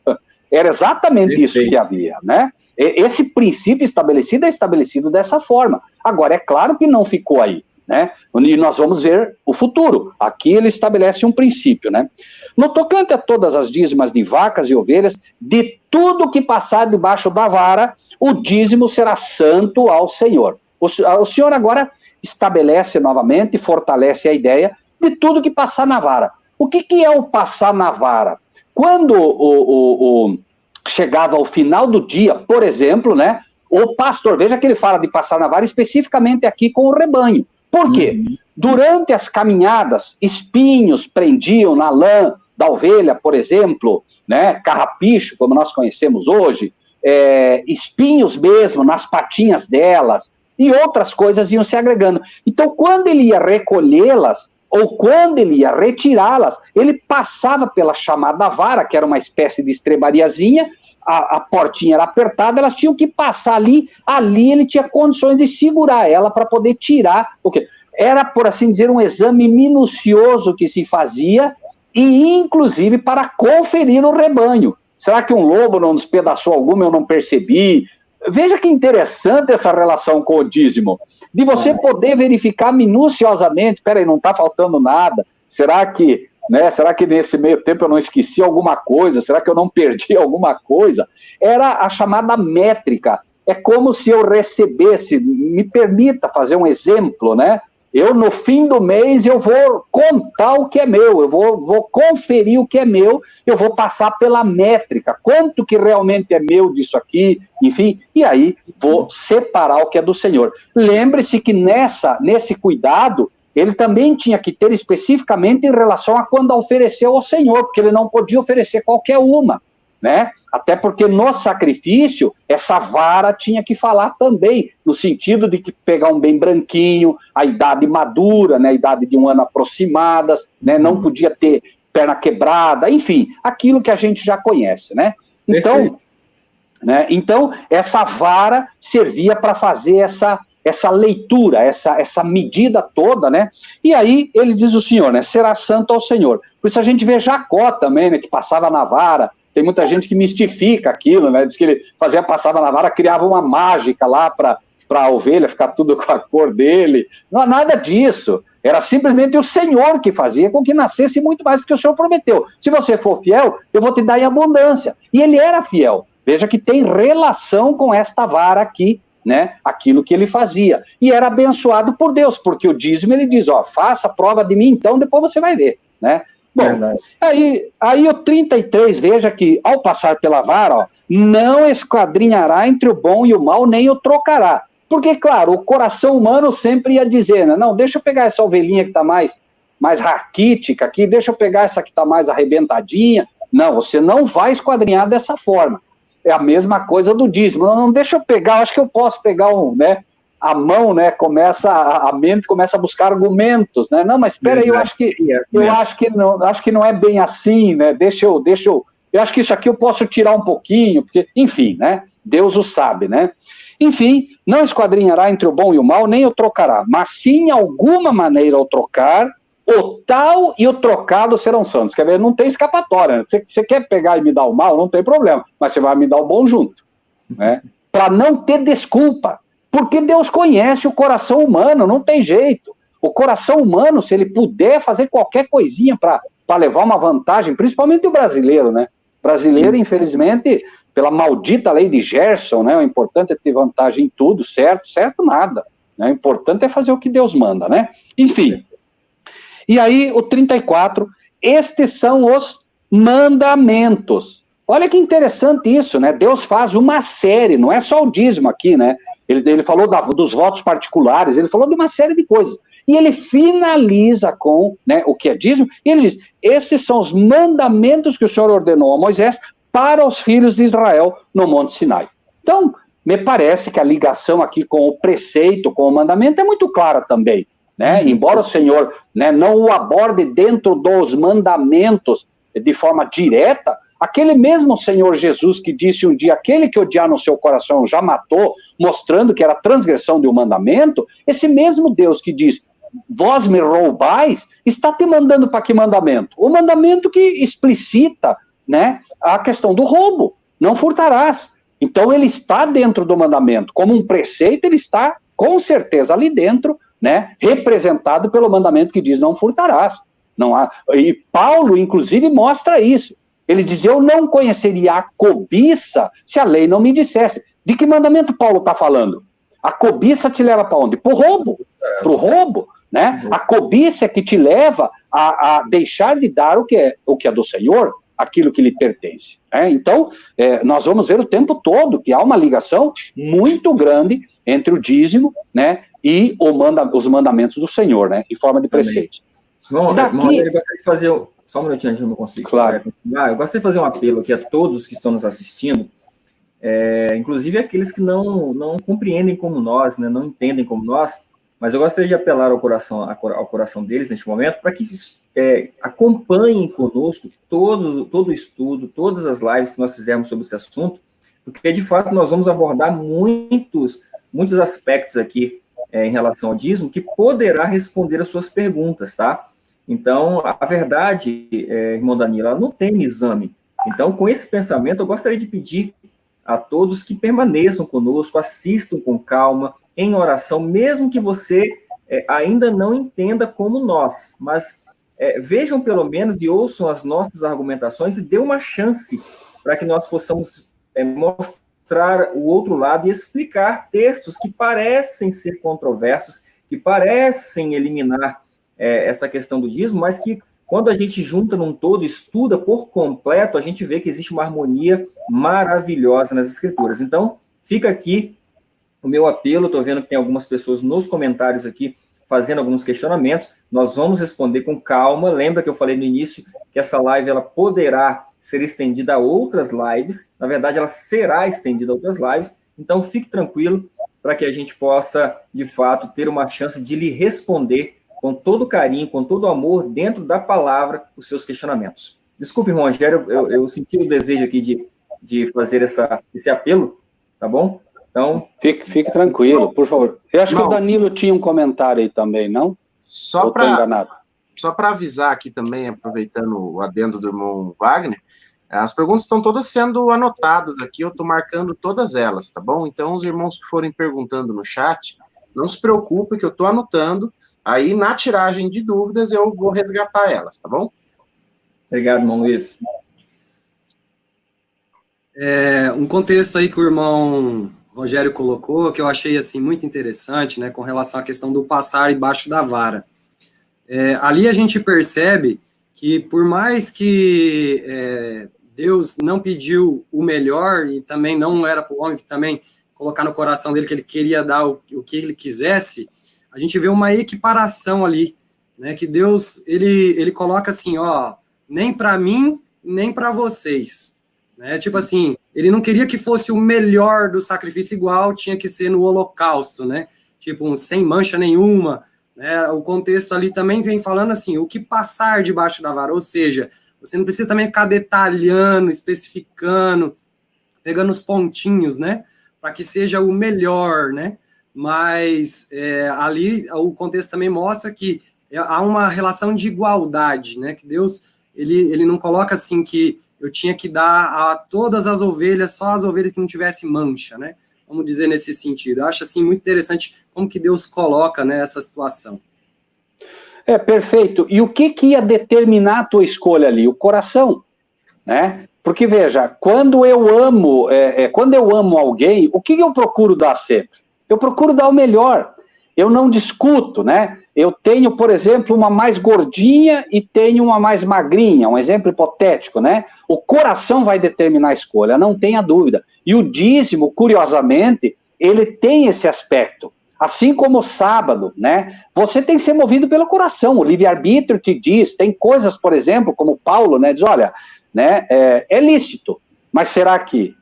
Era exatamente isso que havia, né? Esse princípio estabelecido é estabelecido dessa forma. Agora, é claro que não ficou aí, né? E nós vamos ver o futuro. Aqui ele estabelece um princípio, né? No tocante a todas as dízimas de vacas e ovelhas, de tudo que passar debaixo da vara, o dízimo será santo ao Senhor. O Senhor agora estabelece novamente, fortalece a ideia de tudo que passar na vara. O que é o passar na vara? Quando chegava ao final do dia, por exemplo, né, o pastor, veja que ele fala de passar na vara especificamente aqui com o rebanho. Por quê? Durante as caminhadas, espinhos prendiam na lã da ovelha, por exemplo, né, carrapicho, como nós conhecemos hoje, espinhos mesmo nas patinhas delas, e outras coisas iam se agregando. Então, quando ele ia recolhê-las, ou quando ele ia retirá-las, ele passava pela chamada vara, que era uma espécie de estrebariazinha, a portinha era apertada, elas tinham que passar ali ele tinha condições de segurar ela para poder tirar, porque era, por assim dizer, um exame minucioso que se fazia, e inclusive para conferir o rebanho. Será que um lobo não despedaçou alguma, eu não percebi? Veja que interessante essa relação com o dízimo, de você poder verificar minuciosamente, peraí, não está faltando nada, será que né? Será que nesse meio tempo eu não esqueci alguma coisa? Será que eu não perdi alguma coisa? Era a chamada métrica. É como se eu recebesse, me permita fazer um exemplo, né? Eu, no fim do mês, eu vou contar o que é meu, eu vou conferir o que é meu, eu vou passar pela métrica, quanto que realmente é meu disso aqui, enfim, e aí vou separar o que é do Senhor. Lembre-se que nesse cuidado, ele também tinha que ter especificamente em relação a quando ofereceu ao Senhor, porque ele não podia oferecer qualquer uma, né? Até porque no sacrifício, essa vara tinha que falar também, no sentido de que pegar um bem branquinho, a idade madura, né, a idade de 1 ano aproximadas, né, não podia ter perna quebrada, enfim, aquilo que a gente já conhece, né? Então, essa vara servia para fazer essa leitura, essa medida toda, né? E aí ele diz o Senhor, né? Será santo ao Senhor. Por isso a gente vê Jacó também, né? Que passava na vara. Tem muita gente que mistifica aquilo, né? Diz que ele passava na vara, criava uma mágica lá para a ovelha ficar tudo com a cor dele. Não há nada disso. Era simplesmente o Senhor que fazia com que nascesse muito mais, porque o Senhor prometeu. Se você for fiel, eu vou te dar em abundância. E ele era fiel. Veja que tem relação com esta vara aqui, né? Aquilo que ele fazia. E era abençoado por Deus, porque o dízimo ele diz, ó, faça prova de mim, então depois você vai ver, né? Bom, aí o 33, veja que ao passar pela vara, ó, não esquadrinhará entre o bom e o mal, nem o trocará. Porque, claro, o coração humano sempre ia dizer, né? Não, deixa eu pegar essa ovelhinha que está mais raquítica aqui, deixa eu pegar essa que está mais arrebentadinha. Não, você não vai esquadrinhar dessa forma. É a mesma coisa do dízimo. Não, deixa eu pegar, acho que eu posso pegar né? A mão, né, a mente começa a buscar argumentos, né? Não, mas espera aí, eu acho que não é bem assim, né? Eu acho que isso aqui eu posso tirar um pouquinho, porque, enfim, né? Deus o sabe, né? Enfim, não esquadrinhará entre o bom e o mal, nem o trocará, mas sim, alguma maneira o trocar, o tal e o trocado serão santos. Quer ver? Não tem escapatória, né? Você quer pegar e me dar o mal, não tem problema, mas você vai me dar o bom junto, né? Para não ter desculpa. Porque Deus conhece o coração humano, não tem jeito. O coração humano, se ele puder fazer qualquer coisinha para levar uma vantagem, principalmente o brasileiro, né? O brasileiro, infelizmente, pela maldita lei de Gerson, né? O importante é ter vantagem em tudo, certo nada. Né? O importante é fazer o que Deus manda, né? Enfim. E aí, o 34, estes são os mandamentos. Olha que interessante isso, né? Deus faz uma série, não é só o dízimo aqui, né? Ele falou dos votos particulares, ele falou de uma série de coisas. E ele finaliza com, né, o que é dízimo, e ele diz, esses são os mandamentos que o Senhor ordenou a Moisés para os filhos de Israel no Monte Sinai. Então, me parece que a ligação aqui com o preceito, com o mandamento, é muito clara também. Né? Embora o Senhor, né, não o aborde dentro dos mandamentos de forma direta, aquele mesmo Senhor Jesus que disse um dia, aquele que odiar no seu coração já matou, mostrando que era transgressão de um mandamento, esse mesmo Deus que diz, vós me roubais, está te mandando para que mandamento? O mandamento que explicita, né, a questão do roubo, não furtarás. Então ele está dentro do mandamento, como um preceito ele está com certeza ali dentro, né, representado pelo mandamento que diz não furtarás. Não há... E Paulo, inclusive, mostra isso. Ele diz, eu não conheceria a cobiça se a lei não me dissesse. De que mandamento Paulo está falando? A cobiça te leva para onde? Para o roubo. Para o roubo, né? A cobiça é que te leva a deixar de dar o que é do Senhor, aquilo que lhe pertence. Né? Então, nós vamos ver o tempo todo que há uma ligação muito grande entre o dízimo, né, e os mandamentos do Senhor, né, em forma de preceitos. Bom, eu gostaria de fazer... Só um minutinho, antes de eu não consigo. Claro. Eu gostaria de fazer um apelo aqui a todos que estão nos assistindo, inclusive aqueles que não compreendem como nós, né, não entendem como nós, mas eu gostaria de apelar ao coração deles neste momento, para que acompanhem conosco todo o estudo, todas as lives que nós fizemos sobre esse assunto, porque, de fato, nós vamos abordar muitos aspectos aqui em relação ao dízimo que poderá responder as suas perguntas, tá? Então, a verdade, irmão Danilo, ela não tem exame. Então, com esse pensamento, eu gostaria de pedir a todos que permaneçam conosco, assistam com calma, em oração, mesmo que você ainda não entenda como nós, mas vejam pelo menos e ouçam as nossas argumentações e dê uma chance para que nós possamos mostrar o outro lado e explicar textos que parecem ser controversos, que parecem eliminar essa questão do dízimo, mas que quando a gente junta num todo, estuda por completo, a gente vê que existe uma harmonia maravilhosa nas Escrituras. Então, fica aqui o meu apelo. Estou vendo que tem algumas pessoas nos comentários aqui fazendo alguns questionamentos. Nós vamos responder com calma. Lembra que eu falei no início que essa live ela poderá ser estendida a outras lives. Na verdade, ela será estendida a outras lives. Então, fique tranquilo para que a gente possa, de fato, ter uma chance de lhe responder com todo carinho, com todo amor, dentro da palavra, os seus questionamentos. Desculpe, irmão Rogério, eu senti o desejo aqui de fazer esse apelo, tá bom? Então... Fique tranquilo, por favor. Eu acho que o Danilo tinha um comentário aí também, não? Só para avisar aqui também, aproveitando o adendo do irmão Wagner, as perguntas estão todas sendo anotadas aqui, eu estou marcando todas elas, tá bom? Então, os irmãos que forem perguntando no chat, não se preocupem que eu estou anotando. Aí, na tiragem de dúvidas, eu vou resgatar elas, tá bom? Obrigado, irmão Luiz. Um contexto aí que o irmão Rogério colocou, que eu achei, assim, muito interessante, né, com relação à questão do passar embaixo da vara. Ali a gente percebe que, por mais que Deus não pediu o melhor, e também não era para o homem também colocar no coração dele que ele queria dar o que ele quisesse, a gente vê uma equiparação ali, né, que Deus, ele coloca assim, ó, nem para mim, nem para vocês, né, tipo assim, ele não queria que fosse o melhor do sacrifício igual, tinha que ser no holocausto, né, tipo, sem mancha nenhuma, né, o contexto ali também vem falando assim, o que passar debaixo da vara, ou seja, você não precisa também ficar detalhando, especificando, pegando os pontinhos, né, para que seja o melhor, né, mas ali o contexto também mostra que há uma relação de igualdade, né, que Deus, ele não coloca assim que eu tinha que dar a todas as ovelhas, só as ovelhas que não tivessem mancha, né, vamos dizer nesse sentido. Eu acho, assim, muito interessante como que Deus coloca, né, essa situação. Perfeito. E o que ia determinar a tua escolha ali? O coração, né? Porque, veja, quando eu amo alguém, o que eu procuro dar sempre? Eu procuro dar o melhor. Eu não discuto, né? Eu tenho, por exemplo, uma mais gordinha e tenho uma mais magrinha, um exemplo hipotético, né? O coração vai determinar a escolha, não tenha dúvida. E o dízimo, curiosamente, ele tem esse aspecto. Assim como o sábado, né? Você tem que ser movido pelo coração. O livre-arbítrio te diz, tem coisas, por exemplo, como Paulo, né? Diz, olha, né? É lícito, mas será que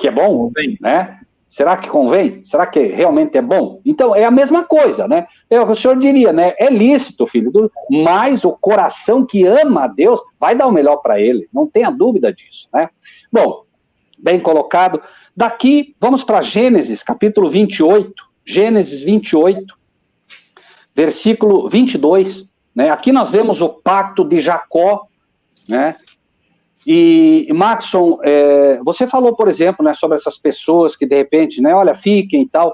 é bom, né? Será que convém? Será que realmente é bom? Então, é a mesma coisa, né? O senhor diria, né? É lícito, filho, mas o coração que ama a Deus vai dar o melhor para ele, não tenha dúvida disso, né? Bom, bem colocado. Daqui, vamos para Gênesis, capítulo 28, Gênesis 28, versículo 22, né? Aqui nós vemos o pacto de Jacó, né? E, Maxson, você falou, por exemplo, né, sobre essas pessoas que, de repente, né, olha, fiquem e tal.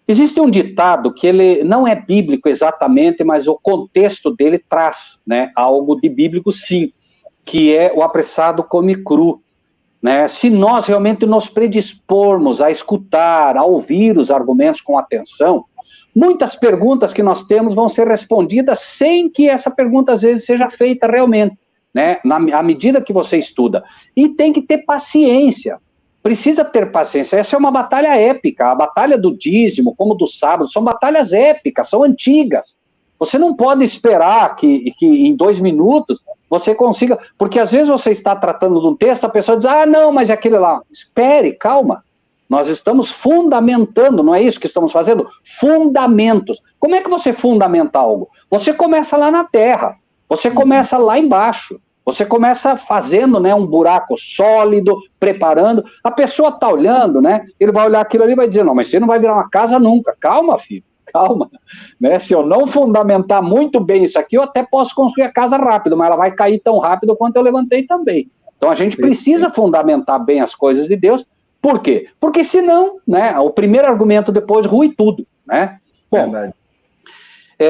Existe um ditado que ele não é bíblico exatamente, mas o contexto dele traz, né, algo de bíblico, sim, que é o apressado come cru. Né? Se nós realmente nos predispormos a escutar, a ouvir os argumentos com atenção, muitas perguntas que nós temos vão ser respondidas sem que essa pergunta, às vezes, seja feita realmente. Né, à medida que você estuda. E tem que ter paciência, precisa ter paciência. Essa é uma batalha épica, a batalha do dízimo, como do sábado, são batalhas épicas, são antigas. Você não pode esperar que em 2 minutos você consiga, porque às vezes você está tratando de um texto, a pessoa diz, não, mas é aquele lá. Espere, calma. Nós estamos fundamentando, não é isso que estamos fazendo? Fundamentos. Como é que você fundamenta algo? Você começa lá na terra. Você começa lá embaixo, você começa fazendo, né, um buraco sólido, preparando, a pessoa está olhando, né, ele vai olhar aquilo ali e vai dizer, não, mas você não vai virar uma casa nunca, calma, filho, calma, né, se eu não fundamentar muito bem isso aqui, eu até posso construir a casa rápido, mas ela vai cair tão rápido quanto eu levantei também. Então a gente precisa fundamentar bem as coisas de Deus, por quê? Porque senão, né, o primeiro argumento depois rui tudo, né. Bom,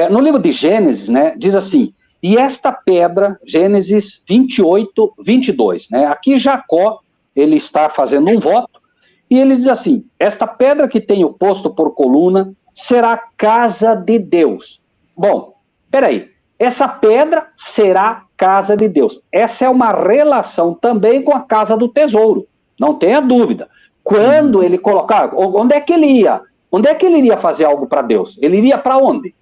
no livro de Gênesis, né, diz assim, E esta pedra, Gênesis 28, 22, né? Aqui Jacó, ele está fazendo um voto, e ele diz assim, esta pedra que tenho posto por coluna será casa de Deus. Bom, peraí, essa pedra será casa de Deus. Essa é uma relação também com a casa do tesouro, não tenha dúvida. Quando ele colocar, onde é que ele ia? Onde é que ele iria fazer algo para Deus? Ele iria para onde?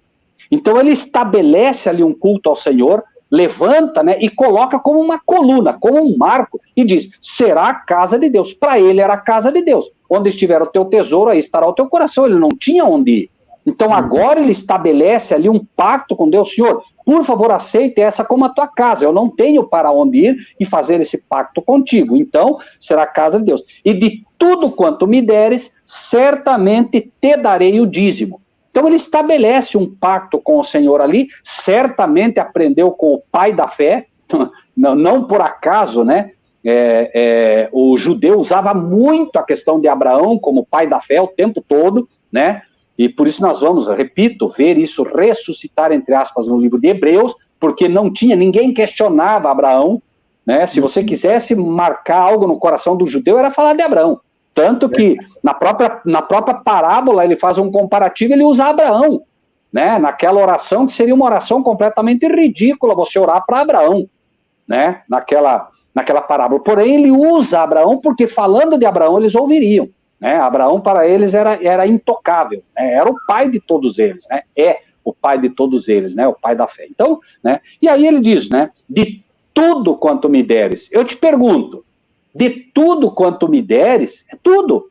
Então ele estabelece ali um culto ao Senhor, levanta, né, e coloca como uma coluna, como um marco, e diz, será a casa de Deus. Para ele era a casa de Deus. Onde estiver o teu tesouro, aí estará o teu coração. Ele não tinha onde ir. Então agora ele estabelece ali um pacto com Deus. Senhor, por favor, aceite essa como a tua casa. Eu não tenho para onde ir e fazer esse pacto contigo. Então será a casa de Deus. E de tudo quanto me deres, certamente te darei o dízimo. Então ele estabelece um pacto com o Senhor ali, certamente aprendeu com o pai da fé, não por acaso, né? O judeu usava muito a questão de Abraão como pai da fé o tempo todo, né? E por isso nós vamos, repito, ver isso ressuscitar, entre aspas, no livro de Hebreus, porque não tinha, ninguém questionava Abraão, né? Se você quisesse marcar algo no coração do judeu, era falar de Abraão. Tanto que na própria parábola ele faz um comparativo, ele usa Abraão, né? Naquela oração que seria uma oração completamente ridícula você orar para Abraão, né? Naquela parábola. Porém ele usa Abraão porque falando de Abraão eles ouviriam, né? Abraão para eles era intocável, né? Era o pai de todos eles, né? É o pai de todos eles, né? O pai da fé. Então, né? E aí ele diz, né? De tudo quanto me deres. Eu te pergunto, de tudo quanto me deres, é tudo.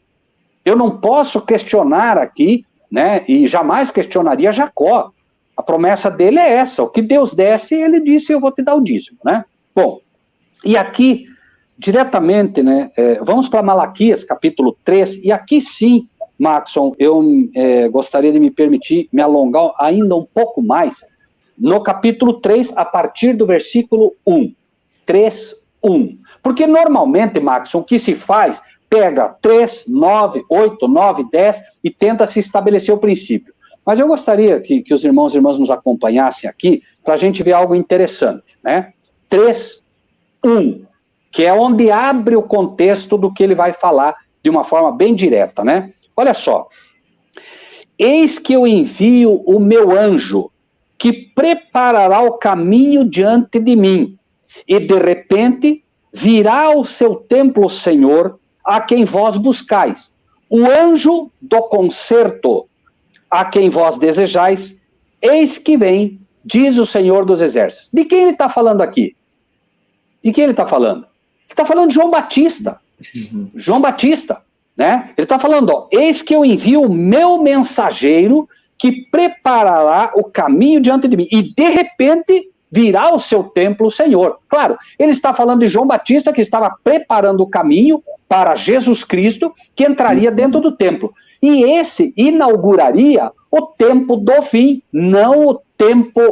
Eu não posso questionar aqui, né? E jamais questionaria Jacó. A promessa dele é essa. O que Deus desse, ele disse, eu vou te dar o dízimo, né? Bom, e aqui, diretamente, né? Vamos para Malaquias, capítulo 3. E aqui sim, Maxson, eu gostaria de me permitir me alongar ainda um pouco mais. No capítulo 3, a partir do versículo 1. 3, 1. Porque normalmente, Maxson, o que se faz, pega 3, 9, 8, 9, 10 e tenta se estabelecer o princípio. Mas eu gostaria que os irmãos e irmãs nos acompanhassem aqui para a gente ver algo interessante, né? 3, 1, que é onde abre o contexto do que ele vai falar de uma forma bem direta, né? Olha só. Eis que eu envio o meu anjo, que preparará o caminho diante de mim, e de repente virá ao seu templo o Senhor, a quem vós buscais, o anjo do concerto, a quem vós desejais, eis que vem, diz o Senhor dos Exércitos. De quem ele está falando aqui? De quem ele está falando? Ele está falando de João Batista. João Batista, né? Ele está falando, ó, eis que eu envio o meu mensageiro, que preparará o caminho diante de mim. E de repente virá ao seu templo o Senhor. Claro, ele está falando de João Batista, que estava preparando o caminho para Jesus Cristo, que entraria dentro do templo. E esse inauguraria o tempo do fim, não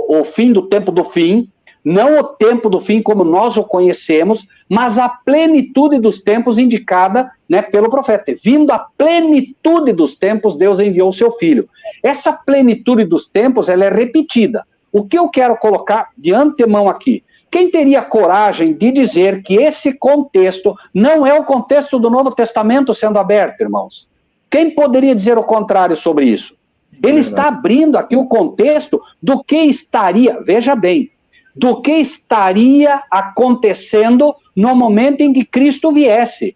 o fim do tempo do fim, não o tempo do fim como nós o conhecemos, mas a plenitude dos tempos indicada, né, pelo profeta. Vindo a plenitude dos tempos, Deus enviou o seu Filho. Essa plenitude dos tempos, ela é repetida. O que eu quero colocar de antemão aqui? Quem teria coragem de dizer que esse contexto não é o contexto do Novo Testamento sendo aberto, irmãos? Quem poderia dizer o contrário sobre isso? Ele está abrindo aqui o contexto do que estaria, veja bem, do que estaria acontecendo no momento em que Cristo viesse.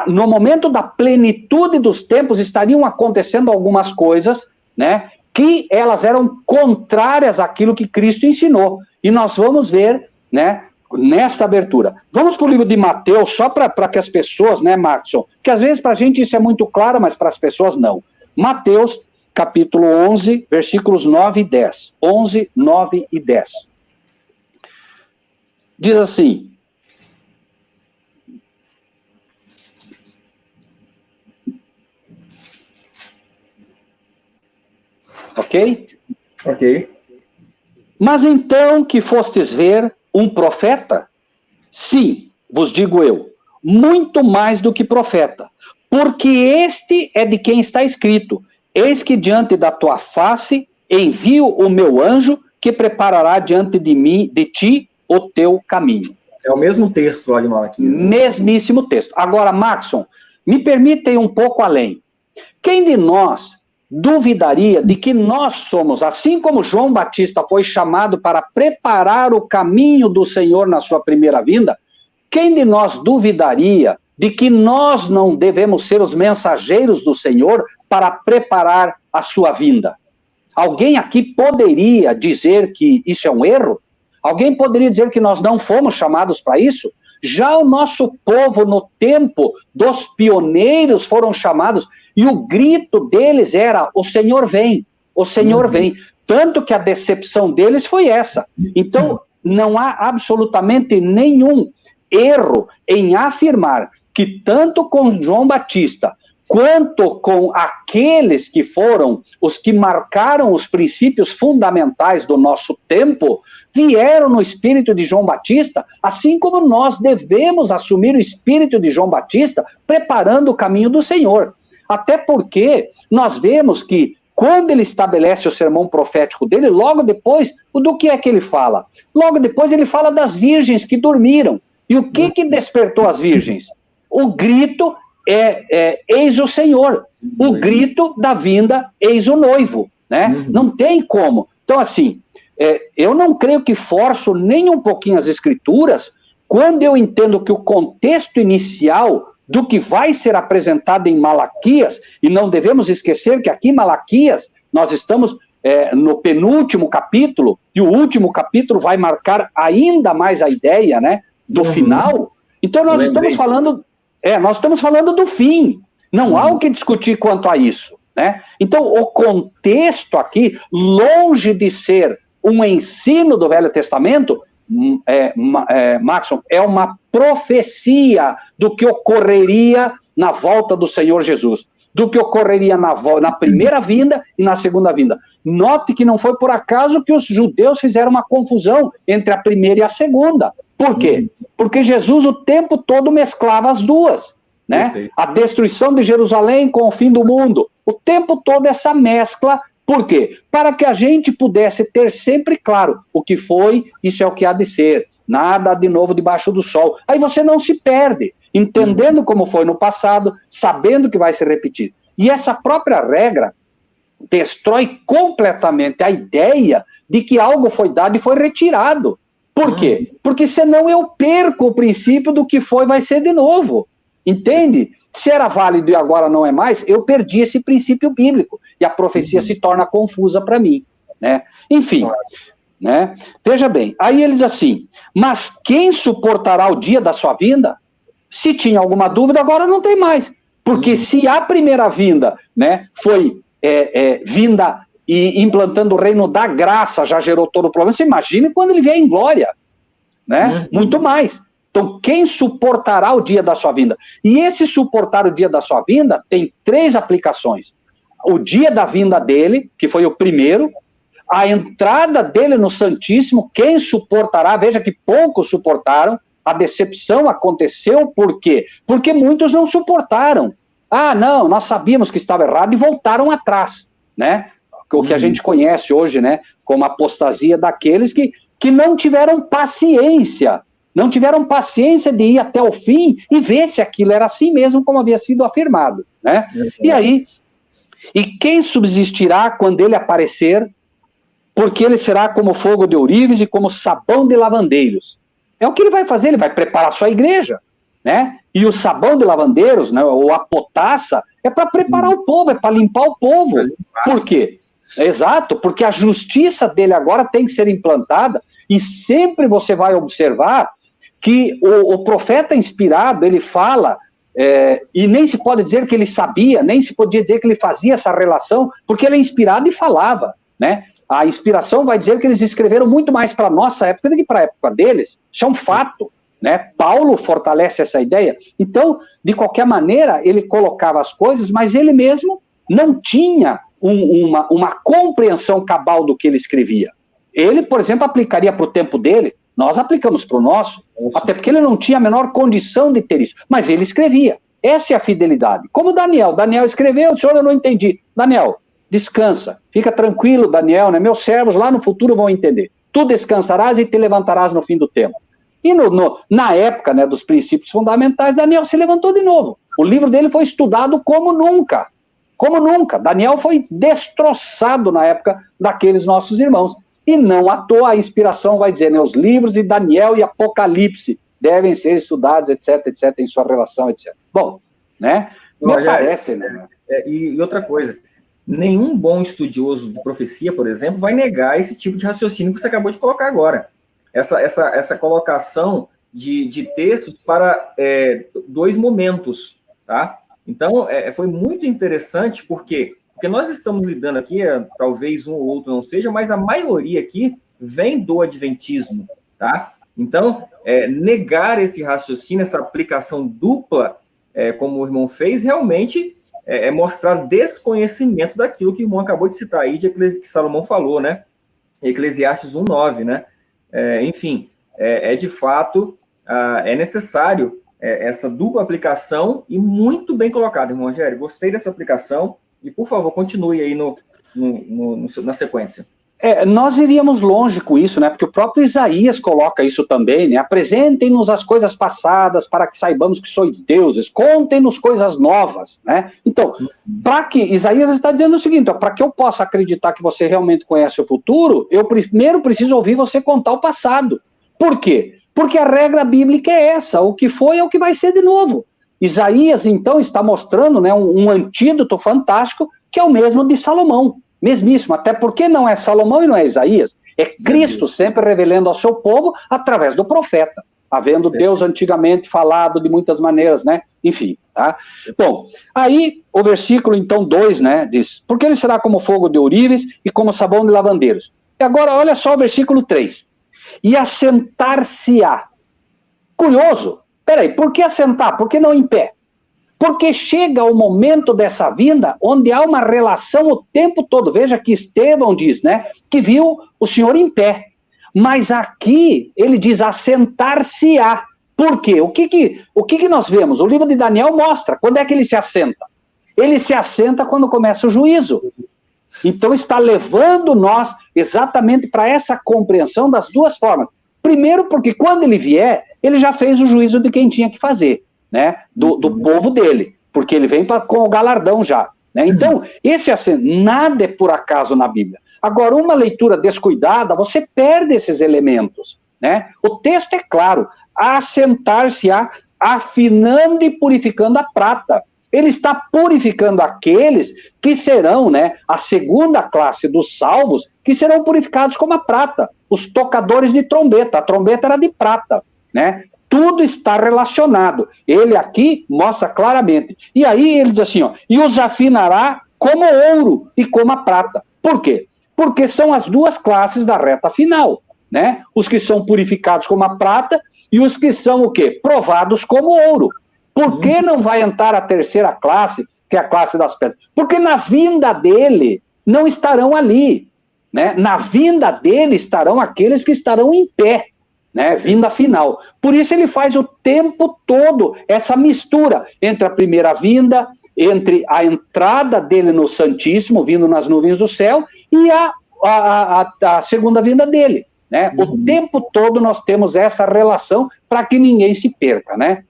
No momento da plenitude dos tempos estariam acontecendo algumas coisas, né, que elas eram contrárias àquilo que Cristo ensinou. E nós vamos ver, né, nesta abertura. Vamos para o livro de Mateus, só para que as pessoas, né, Maxson, que às vezes para a gente isso é muito claro, mas para as pessoas não. Mateus, capítulo 11, versículos 9 e 10. 11, 9 e 10. Diz assim: ok? Ok. Mas então que fostes ver um profeta? Sim, vos digo eu, muito mais do que profeta, porque este é de quem está escrito: eis que diante da tua face envio o meu anjo, que preparará diante de ti o teu caminho. É o mesmo texto lá de Malaquias. Mesmíssimo texto. Agora, Maxson, me permitem um pouco além. Quem de nós duvidaria de que nós somos, assim como João Batista foi chamado para preparar o caminho do Senhor na sua primeira vinda, quem de nós duvidaria de que nós não devemos ser os mensageiros do Senhor para preparar a sua vinda? Alguém aqui poderia dizer que isso é um erro? Alguém poderia dizer que nós não fomos chamados para isso? Já o nosso povo, no tempo dos pioneiros, foram chamados, e o grito deles era: o Senhor vem, o Senhor vem. Tanto que a decepção deles foi essa. Então, não há absolutamente nenhum erro em afirmar que tanto com João Batista, quanto com aqueles que foram os que marcaram os princípios fundamentais do nosso tempo, vieram no espírito de João Batista, assim como nós devemos assumir o espírito de João Batista, preparando o caminho do Senhor. Até porque nós vemos que, quando ele estabelece o sermão profético dele, logo depois, do que é que ele fala? Logo depois ele fala das virgens que dormiram. E o que despertou as virgens? O grito eis o Senhor. O grito da vinda, eis o noivo. Né? Não tem como. Então, assim, eu não creio que forço nem um pouquinho as escrituras quando eu entendo que o contexto inicial do que vai ser apresentado em Malaquias, e não devemos esquecer que aqui em Malaquias nós estamos no penúltimo capítulo, e o último capítulo vai marcar ainda mais a ideia, né, do final. Então nós estamos falando do fim. Não há o que discutir quanto a isso, né? Então o contexto aqui, longe de ser um ensino do Velho Testamento, Maxson, é uma profecia do que ocorreria na volta do Senhor Jesus, do que ocorreria na primeira vinda e na segunda vinda. Note que não foi por acaso que os judeus fizeram uma confusão entre a primeira e a segunda. Por quê? Porque Jesus o tempo todo mesclava as duas, né? A destruição de Jerusalém com o fim do mundo. O tempo todo essa mescla. Por quê? Para que a gente pudesse ter sempre claro o que foi, isso é o que há de ser. Nada de novo debaixo do sol. Aí você não se perde, entendendo como foi no passado, sabendo que vai se repetir. E essa própria regra destrói completamente a ideia de que algo foi dado e foi retirado. Por quê? Porque senão eu perco o princípio do que foi vai ser de novo. Entende? Se era válido e agora não é mais, eu perdi esse princípio bíblico. E a profecia se torna confusa para mim. Né? Enfim, né? Veja bem, aí eles assim, mas quem suportará o dia da sua vinda? Se tinha alguma dúvida, agora não tem mais. Porque se a primeira vinda, né, foi vinda e implantando o reino da graça, já gerou todo o problema, você imagine quando ele vier em glória. Né? Muito mais. Então, quem suportará o dia da sua vinda? E esse suportar o dia da sua vinda tem 3 aplicações. O dia da vinda dele, que foi o primeiro, a entrada dele no Santíssimo, quem suportará? Veja que poucos suportaram, a decepção aconteceu, por quê? Porque muitos não suportaram. Ah, não, nós sabíamos que estava errado e voltaram atrás, né? O que a gente conhece hoje, né, como apostasia daqueles que não tiveram paciência. Não tiveram paciência de ir até o fim e ver se aquilo era assim mesmo como havia sido afirmado, né? E aí, e quem subsistirá quando ele aparecer? Porque ele será como fogo de ourives e como sabão de lavandeiros. É o que ele vai fazer, ele vai preparar a sua igreja, né? E o sabão de lavandeiros, né, ou a potassa, é para preparar o povo, é para limpar o povo. Por quê? Exato, porque a justiça dele agora tem que ser implantada, e sempre você vai observar que o profeta inspirado, ele fala, e nem se pode dizer que ele sabia, nem se podia dizer que ele fazia essa relação, porque ele é inspirado e falava, né? A inspiração vai dizer que eles escreveram muito mais para a nossa época do que para a época deles. Isso é um fato, né? Paulo fortalece essa ideia. Então, de qualquer maneira, ele colocava as coisas, mas ele mesmo não tinha uma compreensão cabal do que ele escrevia. Ele, por exemplo, aplicaria para o tempo dele, nós aplicamos para o nosso, até porque ele não tinha a menor condição de ter isso, mas ele escrevia. Essa é a fidelidade. Como Daniel escreveu, senhor, eu não entendi. Daniel, Descansa. Fica tranquilo, Daniel, né? Meus servos lá no futuro vão entender. Tu descansarás e te levantarás no fim do tempo. E na época, né, dos princípios fundamentais, Daniel se levantou de novo. O livro dele foi estudado como nunca. Como nunca. Daniel foi destroçado na época daqueles nossos irmãos. E não à toa a inspiração vai dizer, né, os livros de Daniel e Apocalipse devem ser estudados, etc, etc, em sua relação, etc. Bom, né? Me parece, né? E outra coisa, nenhum bom estudioso de profecia, por exemplo, vai negar esse tipo de raciocínio que você acabou de colocar agora. Essa colocação de textos para dois momentos, tá? Então, foi muito interessante, porque nós estamos lidando aqui, talvez um ou outro não seja, mas a maioria aqui vem do adventismo, tá? Então, negar esse raciocínio, essa aplicação dupla, como o irmão fez, realmente mostrar desconhecimento daquilo que o irmão acabou de citar aí, que Salomão falou, né? Eclesiastes 1:9, né? Enfim, de fato, é necessário essa dupla aplicação e muito bem colocado, irmão Rogério. Gostei dessa aplicação e, por favor, continue aí na sequência. Nós iríamos longe com isso, né? Porque o próprio Isaías coloca isso também, né? Apresentem-nos as coisas passadas para que saibamos que sois deuses, contem-nos coisas novas, né? Então, Isaías está dizendo o seguinte, para que eu possa acreditar que você realmente conhece o futuro, eu primeiro preciso ouvir você contar o passado. Por quê? Porque a regra bíblica é essa, o que foi é o que vai ser de novo. Isaías, então, está mostrando, né, um antídoto fantástico, que é o mesmo de Salomão. Mesmíssimo, até porque não é Salomão e não é Isaías, é Cristo sempre revelando ao seu povo através do profeta, havendo Deus antigamente falado de muitas maneiras, né? Enfim, tá? Bom, aí o versículo, então, 2, né, diz, porque ele será como fogo de ourives e como sabão de lavandeiros. E agora, olha só o versículo 3. E assentar-se-á. Curioso, peraí, por que assentar? Por que não em pé? Porque chega o momento dessa vinda onde há uma relação o tempo todo. Veja que Estevão diz, né, que viu o Senhor em pé. Mas aqui ele diz assentar-se-á. Por quê? O que nós vemos? O livro de Daniel mostra. Quando é que ele se assenta? Ele se assenta quando começa o juízo. Então está levando nós exatamente para essa compreensão das duas formas. Primeiro porque quando ele vier, ele já fez o juízo de quem tinha que fazer. Né, do povo dele, porque ele vem com o galardão já. Né? Então, nada é por acaso na Bíblia. Agora, uma leitura descuidada, você perde esses elementos. Né? O texto é claro, assentar-se-á, afinando e purificando a prata. Ele está purificando aqueles que serão, né, a segunda classe dos salvos, que serão purificados como a prata, os tocadores de trombeta. A trombeta era de prata, né? Tudo está relacionado. Ele aqui mostra claramente. E aí ele diz assim, ó, e os afinará como ouro e como a prata. Por quê? Porque são as duas classes da reta final, né? Os que são purificados como a prata e os que são o quê? Provados como ouro. Por que não vai entrar a terceira classe, que é a classe das pedras? Porque na vinda dele não estarão ali, né? Na vinda dele estarão aqueles que estarão em pé. Né, vinda final. Por isso ele faz o tempo todo essa mistura entre a primeira vinda, entre a entrada dele no Santíssimo, vindo nas nuvens do céu, e a segunda vinda dele. Né? O tempo todo nós temos essa relação para que ninguém se perca. Né?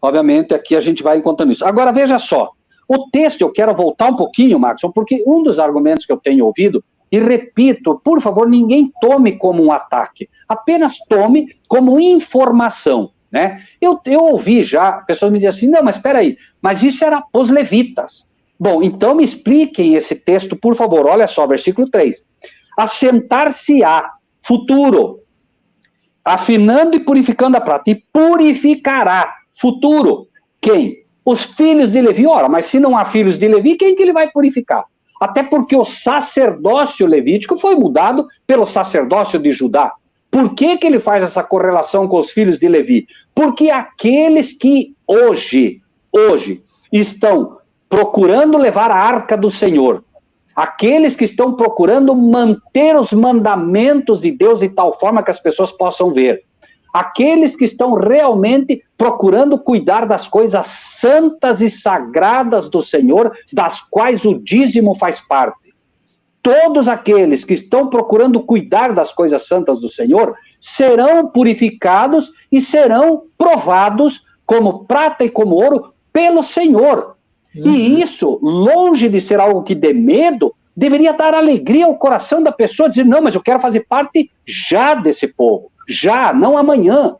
Obviamente, aqui a gente vai encontrando isso. Agora, veja só, o texto, eu quero voltar um pouquinho, Maxson, porque um dos argumentos que eu tenho ouvido, e repito, por favor, ninguém tome como um ataque, apenas tome como informação, né? Eu ouvi já, pessoas me dizem assim, não, mas espera aí, mas isso era os levitas. Bom, então me expliquem esse texto, por favor, olha só, versículo 3. Assentar-se-á, futuro, afinando e purificando a prata, e purificará, futuro, quem? Os filhos de Levi. Ora, mas se não há filhos de Levi, quem que ele vai purificar? Até porque o sacerdócio levítico foi mudado pelo sacerdócio de Judá. Por que ele faz essa correlação com os filhos de Levi? Porque aqueles que hoje estão procurando levar a arca do Senhor, aqueles que estão procurando manter os mandamentos de Deus de tal forma que as pessoas possam ver, aqueles que estão realmente procurando cuidar das coisas santas e sagradas do Senhor, das quais o dízimo faz parte. Todos aqueles que estão procurando cuidar das coisas santas do Senhor serão purificados e serão provados como prata e como ouro pelo Senhor. E isso, longe de ser algo que dê medo, deveria dar alegria ao coração da pessoa, dizer, não, mas eu quero fazer parte já desse povo, já, não amanhã.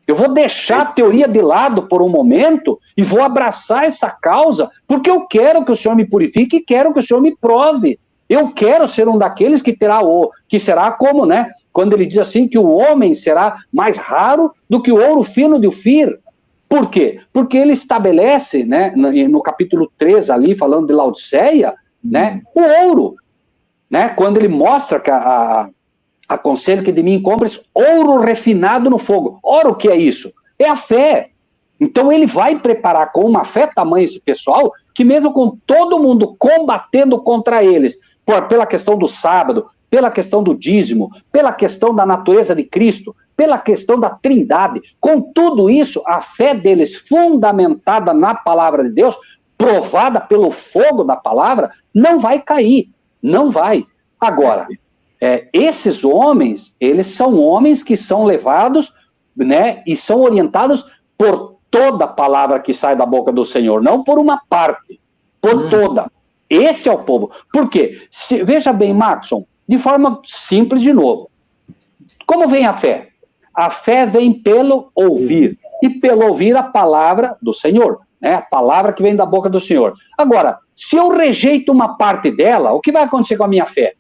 Eu vou deixar a teoria de lado por um momento e vou abraçar essa causa, porque eu quero que o Senhor me purifique e quero que o Senhor me prove. Eu quero ser um daqueles que será como, né? Quando ele diz assim que o homem será mais raro do que o ouro fino de Ofir. Por quê? Porque ele estabelece, né, no capítulo 3 ali, falando de Laodiceia, né, o ouro. Né, quando ele mostra que aconselho que de mim compres ouro refinado no fogo. Ora, o que é isso? É a fé. Então ele vai preparar com uma fé tamanha esse pessoal, que mesmo com todo mundo combatendo contra eles, pela questão do sábado, pela questão do dízimo, pela questão da natureza de Cristo, pela questão da trindade, com tudo isso, a fé deles fundamentada na palavra de Deus, provada pelo fogo da palavra, não vai cair, não vai. Agora, esses homens, eles são homens que são levados, né, e são orientados por toda a palavra que sai da boca do Senhor, não por uma parte, por toda. Esse é o povo. Por quê? Veja bem, Maxson, de forma simples de novo. Como vem a fé? A fé vem pelo ouvir, e pelo ouvir a palavra do Senhor, né? A palavra que vem da boca do Senhor. Agora, se eu rejeito uma parte dela, o que vai acontecer com a minha fé?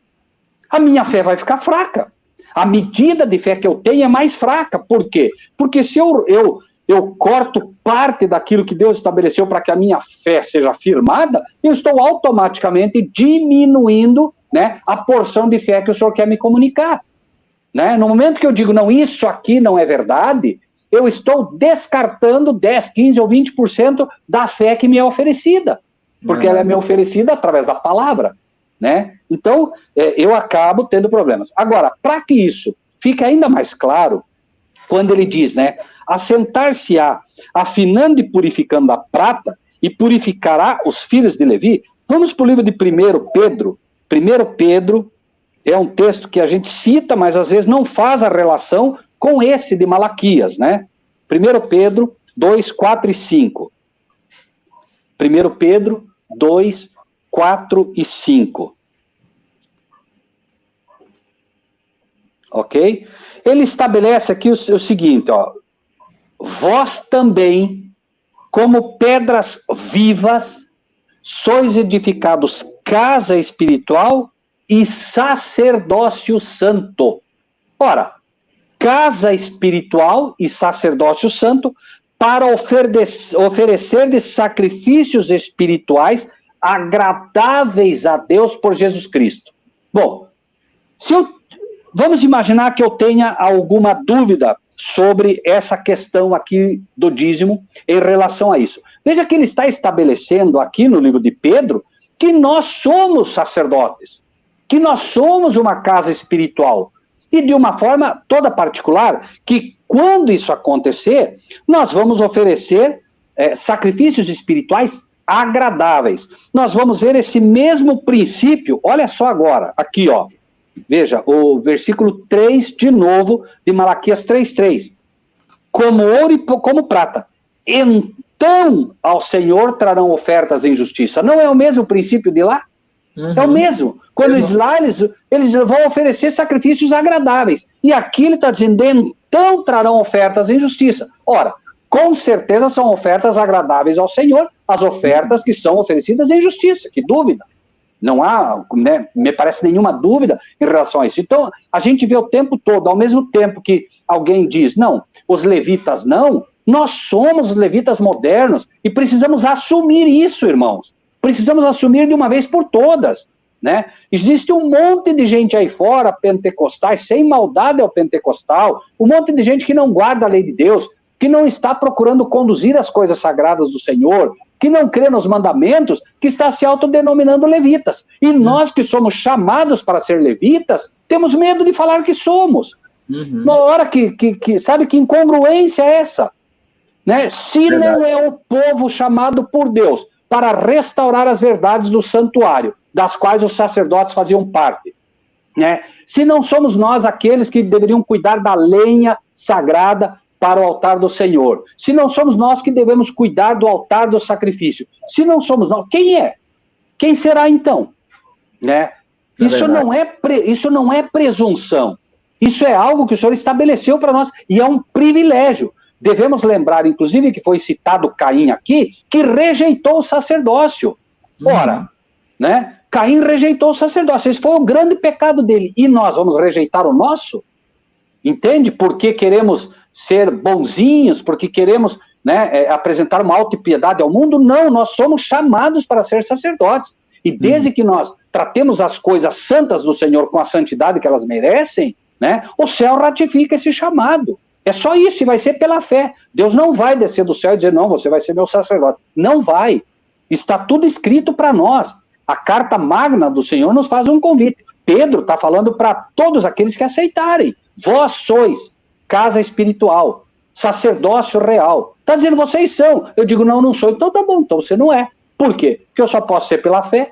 A minha fé vai ficar fraca. A medida de fé que eu tenho é mais fraca. Por quê? Porque se eu corto parte daquilo que Deus estabeleceu para que a minha fé seja firmada, eu estou automaticamente diminuindo, né, a porção de fé que o Senhor quer me comunicar. Né? No momento que eu digo, não, isso aqui não é verdade, eu estou descartando 10, 15 ou 20% da fé que me é oferecida, porque ela é me oferecida através da palavra. Né? Então, eu acabo tendo problemas. Agora, para que isso fique ainda mais claro, quando ele diz, né, assentar-se-á, afinando e purificando a prata, e purificará os filhos de Levi. Vamos para o livro de 1 Pedro. 1 Pedro é um texto que a gente cita, mas às vezes não faz a relação com esse de Malaquias, né? 1 Pedro 2, 4 e 5. 1 Pedro 2, 4 e 5. Ok? Ele estabelece aqui o seguinte, ó. Vós também, como pedras vivas, sois edificados casa espiritual e sacerdócio santo. Ora, casa espiritual e sacerdócio santo para oferecer sacrifícios espirituais agradáveis a Deus por Jesus Cristo. Bom, vamos imaginar que eu tenha alguma dúvida sobre essa questão aqui do dízimo em relação a isso. Veja que ele está estabelecendo aqui no livro de Pedro que nós somos sacerdotes, que nós somos uma casa espiritual, e de uma forma toda particular, que quando isso acontecer, nós vamos oferecer sacrifícios espirituais agradáveis. Nós vamos ver esse mesmo princípio, olha só agora, aqui ó, veja, o versículo 3 de novo, de Malaquias 3:3. Como ouro e como prata, então ao Senhor trarão ofertas em justiça. Não é o mesmo princípio de lá? É o mesmo. Quando eles vão oferecer sacrifícios agradáveis. E aqui ele está dizendo, então trarão ofertas em justiça. Ora, com certeza são ofertas agradáveis ao Senhor, as ofertas que são oferecidas em justiça, que dúvida. Não há, né, me parece nenhuma dúvida em relação a isso. Então, a gente vê o tempo todo, ao mesmo tempo que alguém diz, não, os levitas não, nós somos os levitas modernos e precisamos assumir isso, irmãos. Precisamos assumir de uma vez por todas, né? Existe um monte de gente aí fora, pentecostais, sem maldade ao pentecostal, um monte de gente que não guarda a lei de Deus, que não está procurando conduzir as coisas sagradas do Senhor, que não crê nos mandamentos, que está se autodenominando levitas. E nós que somos chamados para ser levitas, temos medo de falar que somos. Na hora que sabe que incongruência é essa? Né? Se não é o povo chamado por Deus para restaurar as verdades do santuário, das quais os sacerdotes faziam parte, né? Se não somos nós aqueles que deveriam cuidar da lenha sagrada para o altar do Senhor, se não somos nós que devemos cuidar do altar do sacrifício, se não somos nós, quem é? Quem será então? Né? Isso não é presunção, isso é algo que o Senhor estabeleceu para nós, e é um privilégio. Devemos lembrar, inclusive, que foi citado Caim aqui, que rejeitou o sacerdócio. Ora, né? Caim rejeitou o sacerdócio, esse foi o grande pecado dele, e nós vamos rejeitar o nosso? Entende? Porque queremos ser bonzinhos, porque queremos, né, apresentar uma autopiedade ao mundo? Não, nós somos chamados para ser sacerdotes, e desde que nós tratemos as coisas santas do Senhor com a santidade que elas merecem, né, o céu ratifica esse chamado. É só isso, e vai ser pela fé. Deus não vai descer do céu e dizer, não, você vai ser meu sacerdote. Não vai. Está tudo escrito para nós. A carta magna do Senhor nos faz um convite. Pedro está falando para todos aqueles que aceitarem. Vós sois casa espiritual, sacerdócio real. Está dizendo, vocês são. Eu digo, não sou. Então tá bom, então você não é. Por quê? Porque eu só posso ser pela fé.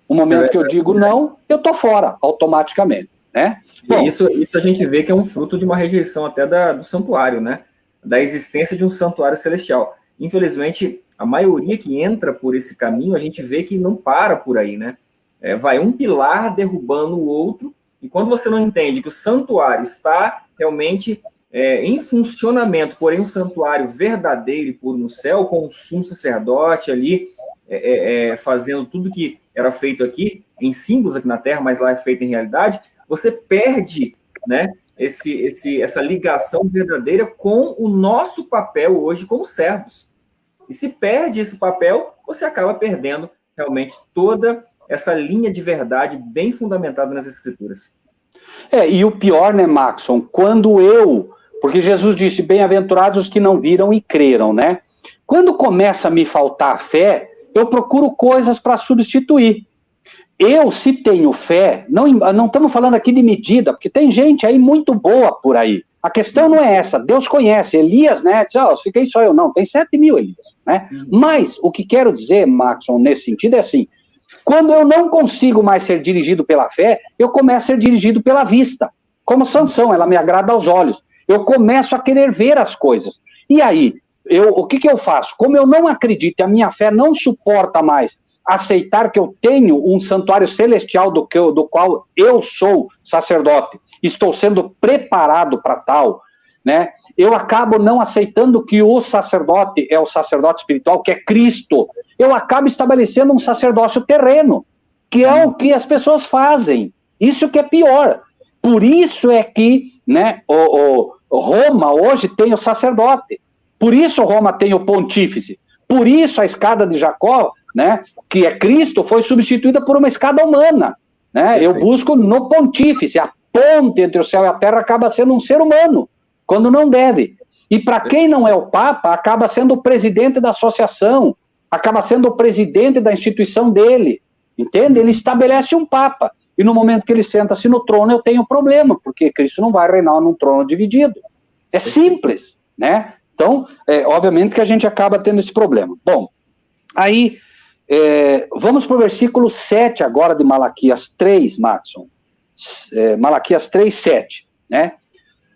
No momento que eu digo não, eu estou fora, automaticamente. Né? Bom, isso a gente vê que é um fruto de uma rejeição até do santuário, né? Da existência de um santuário celestial. Infelizmente, a maioria que entra por esse caminho, a gente vê que não para por aí, né? Vai um pilar derrubando o outro, e quando você não entende que o santuário está realmente em funcionamento, porém um santuário verdadeiro e puro no céu, com um sumo sacerdote ali, fazendo tudo que era feito aqui, em símbolos aqui na Terra, mas lá é feito em realidade, você perde, né, essa ligação verdadeira com o nosso papel hoje como servos. E se perde esse papel, você acaba perdendo realmente toda essa linha de verdade bem fundamentada nas Escrituras. E o pior, né, Maxon, porque Jesus disse, bem-aventurados os que não viram e creram, né? Quando começa a me faltar fé, eu procuro coisas para substituir. Se tenho fé, não estamos falando aqui de medida, porque tem gente aí muito boa por aí. A questão não é essa, Deus conhece. Elias, né, diz, fiquei só eu. Não, tem 7.000 Elias, né? Mas o que quero dizer, Maxon, nesse sentido é assim, quando eu não consigo mais ser dirigido pela fé, eu começo a ser dirigido pela vista. Como Sansão, ela me agrada aos olhos. Eu começo a querer ver as coisas. E aí, o que eu faço? Como eu não acredito, a minha fé não suporta mais aceitar que eu tenho um santuário celestial do qual eu sou sacerdote, estou sendo preparado para tal, né? Eu acabo não aceitando que o sacerdote é o sacerdote espiritual, que é Cristo. Eu acabo estabelecendo um sacerdócio terreno, que é o que as pessoas fazem. Isso que é pior. Por isso é que, né, Roma hoje tem o sacerdote. Por isso Roma tem o pontífice. Por isso a escada de Jacó, né, que é Cristo, foi substituída por uma escada humana. Né? Eu busco no pontífice. A ponte entre o céu e a terra acaba sendo um ser humano, quando não deve. E para quem não é o Papa, acaba sendo o presidente da associação, acaba sendo o presidente da instituição dele. Entende? Ele estabelece um Papa. E no momento que ele senta-se no trono, eu tenho problema, porque Cristo não vai reinar num trono dividido. É simples, né? Então, obviamente que a gente acaba tendo esse problema. Bom, aí, vamos para o versículo 7 agora de Malaquias 3, Maxon. Malaquias 3, 7, né?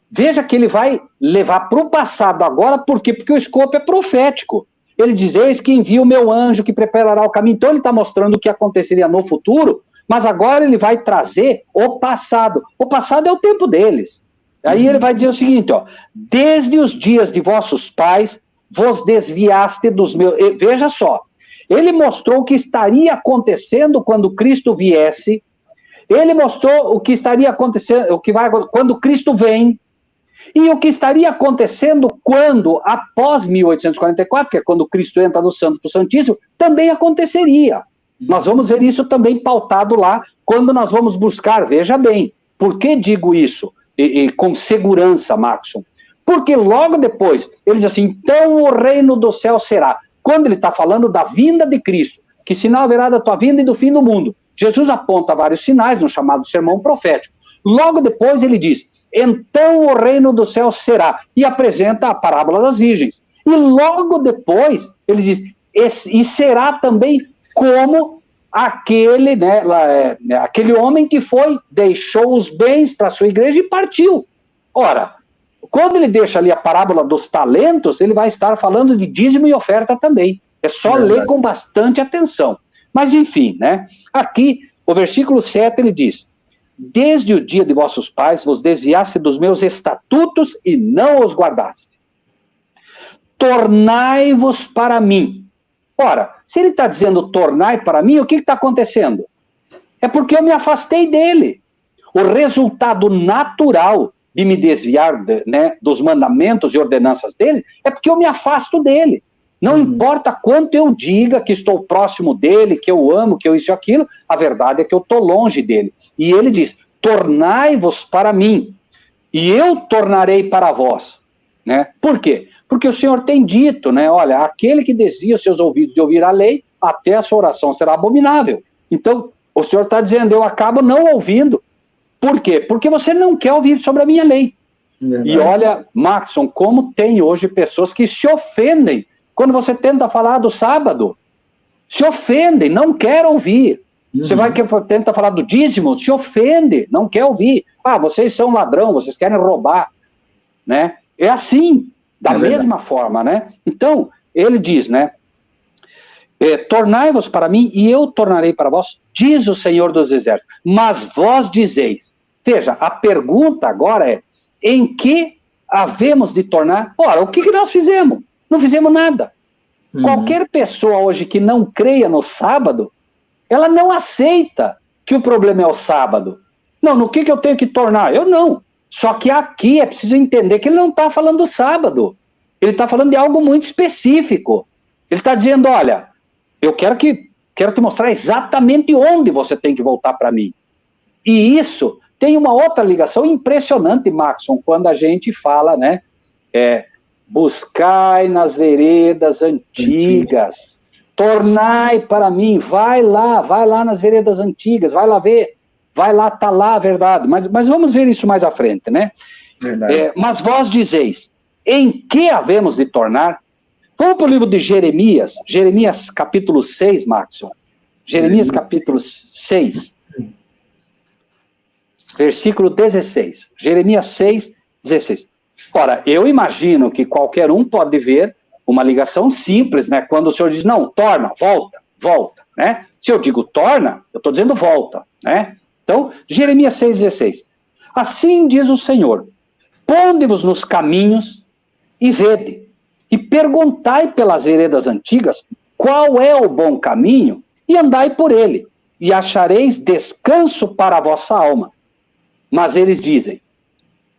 Veja que ele vai levar para o passado agora, por quê? Porque o escopo é profético. Ele diz, eis que envia o meu anjo que preparará o caminho. Então ele está mostrando o que aconteceria no futuro, mas agora ele vai trazer o passado. O passado é o tempo deles. Aí ele vai dizer o seguinte, desde os dias de vossos pais, vos desviaste dos meus... Veja só, ele mostrou o que estaria acontecendo quando Cristo viesse, ele mostrou o que estaria acontecendo, quando Cristo vem, e o que estaria acontecendo quando, após 1844, que é quando Cristo entra do Santo para o Santíssimo, também aconteceria. Nós vamos ver isso também pautado lá, quando nós vamos buscar, veja bem, por que digo isso? E com segurança, Maxon. Porque logo depois, ele diz assim, então o reino do céu será. Quando ele está falando da vinda de Cristo, que sinal haverá da tua vinda e do fim do mundo. Jesus aponta vários sinais no chamado sermão profético. Logo depois ele diz, então o reino do céu será. E apresenta a parábola das virgens. E logo depois, ele diz, e será também como aquele, né, aquele homem que deixou os bens para a sua igreja e partiu. Ora, quando ele deixa ali a parábola dos talentos, ele vai estar falando de dízimo e oferta também. É só ler com bastante atenção. Mas enfim, né? Aqui, o versículo 7, ele diz, desde o dia de vossos pais vos desviaste dos meus estatutos e não os guardaste. Tornai-vos para mim. Ora, se ele está dizendo tornai para mim, o que está acontecendo? É porque eu me afastei dele. O resultado natural de me desviar, né, dos mandamentos e ordenanças dele é porque eu me afasto dele. Não importa quanto eu diga que estou próximo dele, que eu amo, que eu isso e aquilo, a verdade é que eu estou longe dele. E ele diz, tornai-vos para mim, e eu tornarei para vós. Né? Por quê? Porque o Senhor tem dito, né, olha, aquele que desvia os seus ouvidos de ouvir a lei, até a sua oração será abominável. Então, o Senhor está dizendo, eu acabo não ouvindo. Por quê? Porque você não quer ouvir sobre a minha lei. Verdade. E olha, Maxson, como tem hoje pessoas que se ofendem quando você tenta falar do sábado. Se ofendem, não quer ouvir. Você tenta falar do dízimo, se ofende, não quer ouvir. Ah, vocês são ladrão, vocês querem roubar. Né? É assim, da mesma forma, né? Então, ele diz, né? Tornai-vos para mim e eu tornarei para vós, diz o Senhor dos Exércitos. Mas vós dizeis. Veja, a pergunta agora é, em que havemos de tornar? Ora, o que nós fizemos? Não fizemos nada. Qualquer pessoa hoje que não creia no sábado, ela não aceita que o problema é o sábado. Não, no que eu tenho que tornar? Eu não. Só que aqui é preciso entender que ele não está falando do sábado. Ele está falando de algo muito específico. Ele está dizendo, olha, eu quero te mostrar exatamente onde você tem que voltar para mim. E isso tem uma outra ligação impressionante, Maxson, quando a gente fala, né, buscai nas veredas antigas, tornai para mim, vai lá nas veredas antigas, vai lá ver, vai lá, está lá a verdade, mas vamos ver isso mais à frente, né? Mas vós dizeis, em que havemos de tornar? Vamos para o livro de Jeremias capítulo 6, Maxson, Jeremias capítulo 6, versículo 16, Jeremias 6, 16. Ora, eu imagino que qualquer um pode ver uma ligação simples, né? Quando o Senhor diz, não, torna, volta, né? Se eu digo torna, eu estou dizendo volta, né? Então, Jeremias 6,16. Assim diz o Senhor, ponde-vos nos caminhos e vede, e perguntai pelas veredas antigas qual é o bom caminho, e andai por ele, e achareis descanso para a vossa alma. Mas eles dizem,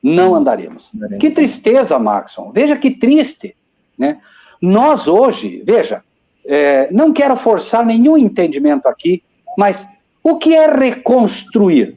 não andaremos. Que tristeza, Maxson. Veja que triste, né? Nós hoje, veja, não quero forçar nenhum entendimento aqui, mas o que é reconstruir?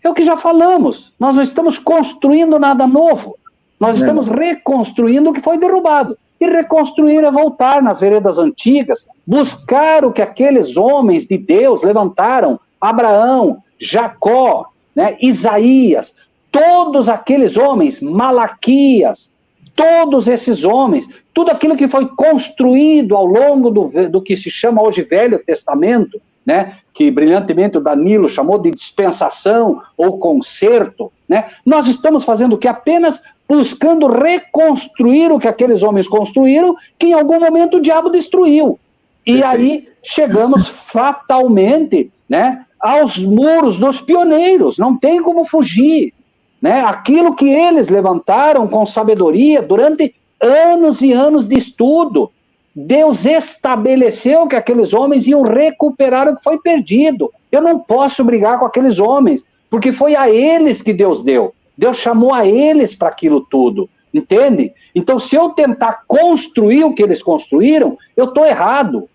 É o que já falamos. Nós não estamos construindo nada novo. Nós estamos reconstruindo o que foi derrubado. E reconstruir é voltar nas veredas antigas, buscar o que aqueles homens de Deus levantaram, Abraão, Jacó, né, Isaías, todos aqueles homens, Malaquias, todos esses homens, tudo aquilo que foi construído ao longo do que se chama hoje Velho Testamento, né, que brilhantemente o Danilo chamou de dispensação ou conserto, né, nós estamos fazendo o que? Apenas buscando reconstruir o que aqueles homens construíram, que em algum momento o diabo destruiu. E aí chegamos fatalmente, né, aos muros dos pioneiros, não tem como fugir. Né? Aquilo que eles levantaram com sabedoria durante anos e anos de estudo, Deus estabeleceu que aqueles homens iam recuperar o que foi perdido. Eu não posso brigar com aqueles homens, porque foi a eles que Deus deu. Deus chamou a eles para aquilo tudo, entende? Então, se eu tentar construir o que eles construíram, eu estou errado.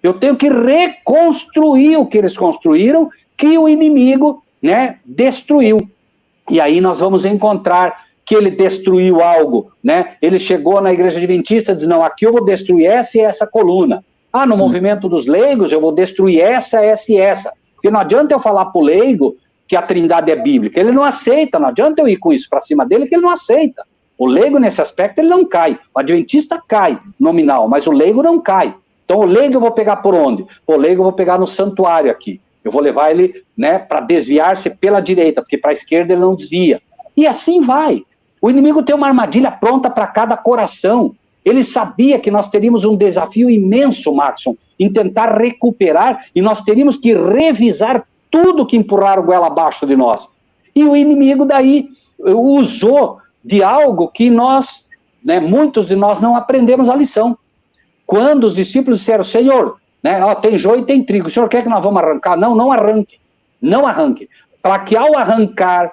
Eu tenho que reconstruir o que eles construíram, que o inimigo, né, destruiu. E aí nós vamos encontrar que ele destruiu algo, né? Ele chegou na igreja adventista e diz, não, aqui eu vou destruir essa e essa coluna. Ah, no movimento dos leigos eu vou destruir essa e essa. Porque não adianta eu falar para o leigo que a Trindade é bíblica. Ele não aceita, não adianta eu ir com isso para cima dele, que ele não aceita. O leigo, nesse aspecto, ele não cai. O adventista cai, nominal, mas o leigo não cai. Então, o leigo eu vou pegar por onde? O leigo eu vou pegar no santuário aqui. Eu vou levar ele, né, para desviar-se pela direita, porque para a esquerda ele não desvia. E assim vai. O inimigo tem uma armadilha pronta para cada coração. Ele sabia que nós teríamos um desafio imenso, Maxson, em tentar recuperar, e nós teríamos que revisar tudo que empurraram goela abaixo de nós. E o inimigo daí usou de algo que nós, né, muitos de nós não aprendemos a lição. Quando os discípulos disseram, Senhor, né, ó, tem joio e tem trigo, o Senhor quer que nós vamos arrancar? Não, não arranque. Não arranque. Para que ao arrancar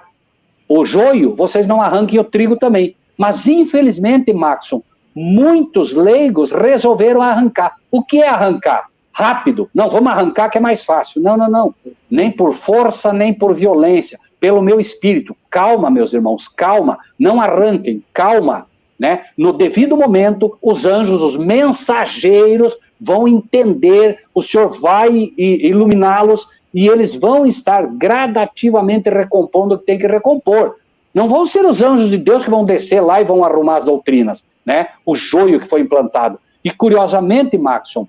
o joio, vocês não arranquem o trigo também. Mas, infelizmente, Maxson, muitos leigos resolveram arrancar. O que é arrancar? Rápido. Não, vamos arrancar que é mais fácil. Não, não, não. Nem por força, nem por violência. Pelo meu espírito. Calma, meus irmãos, calma. Não arranquem, calma. Né? No devido momento, os anjos, os mensageiros, vão entender, o Senhor vai iluminá-los e eles vão estar gradativamente recompondo o que tem que recompor. Não vão ser os anjos de Deus que vão descer lá e vão arrumar as doutrinas, né? O joio que foi implantado. E curiosamente, Maxson,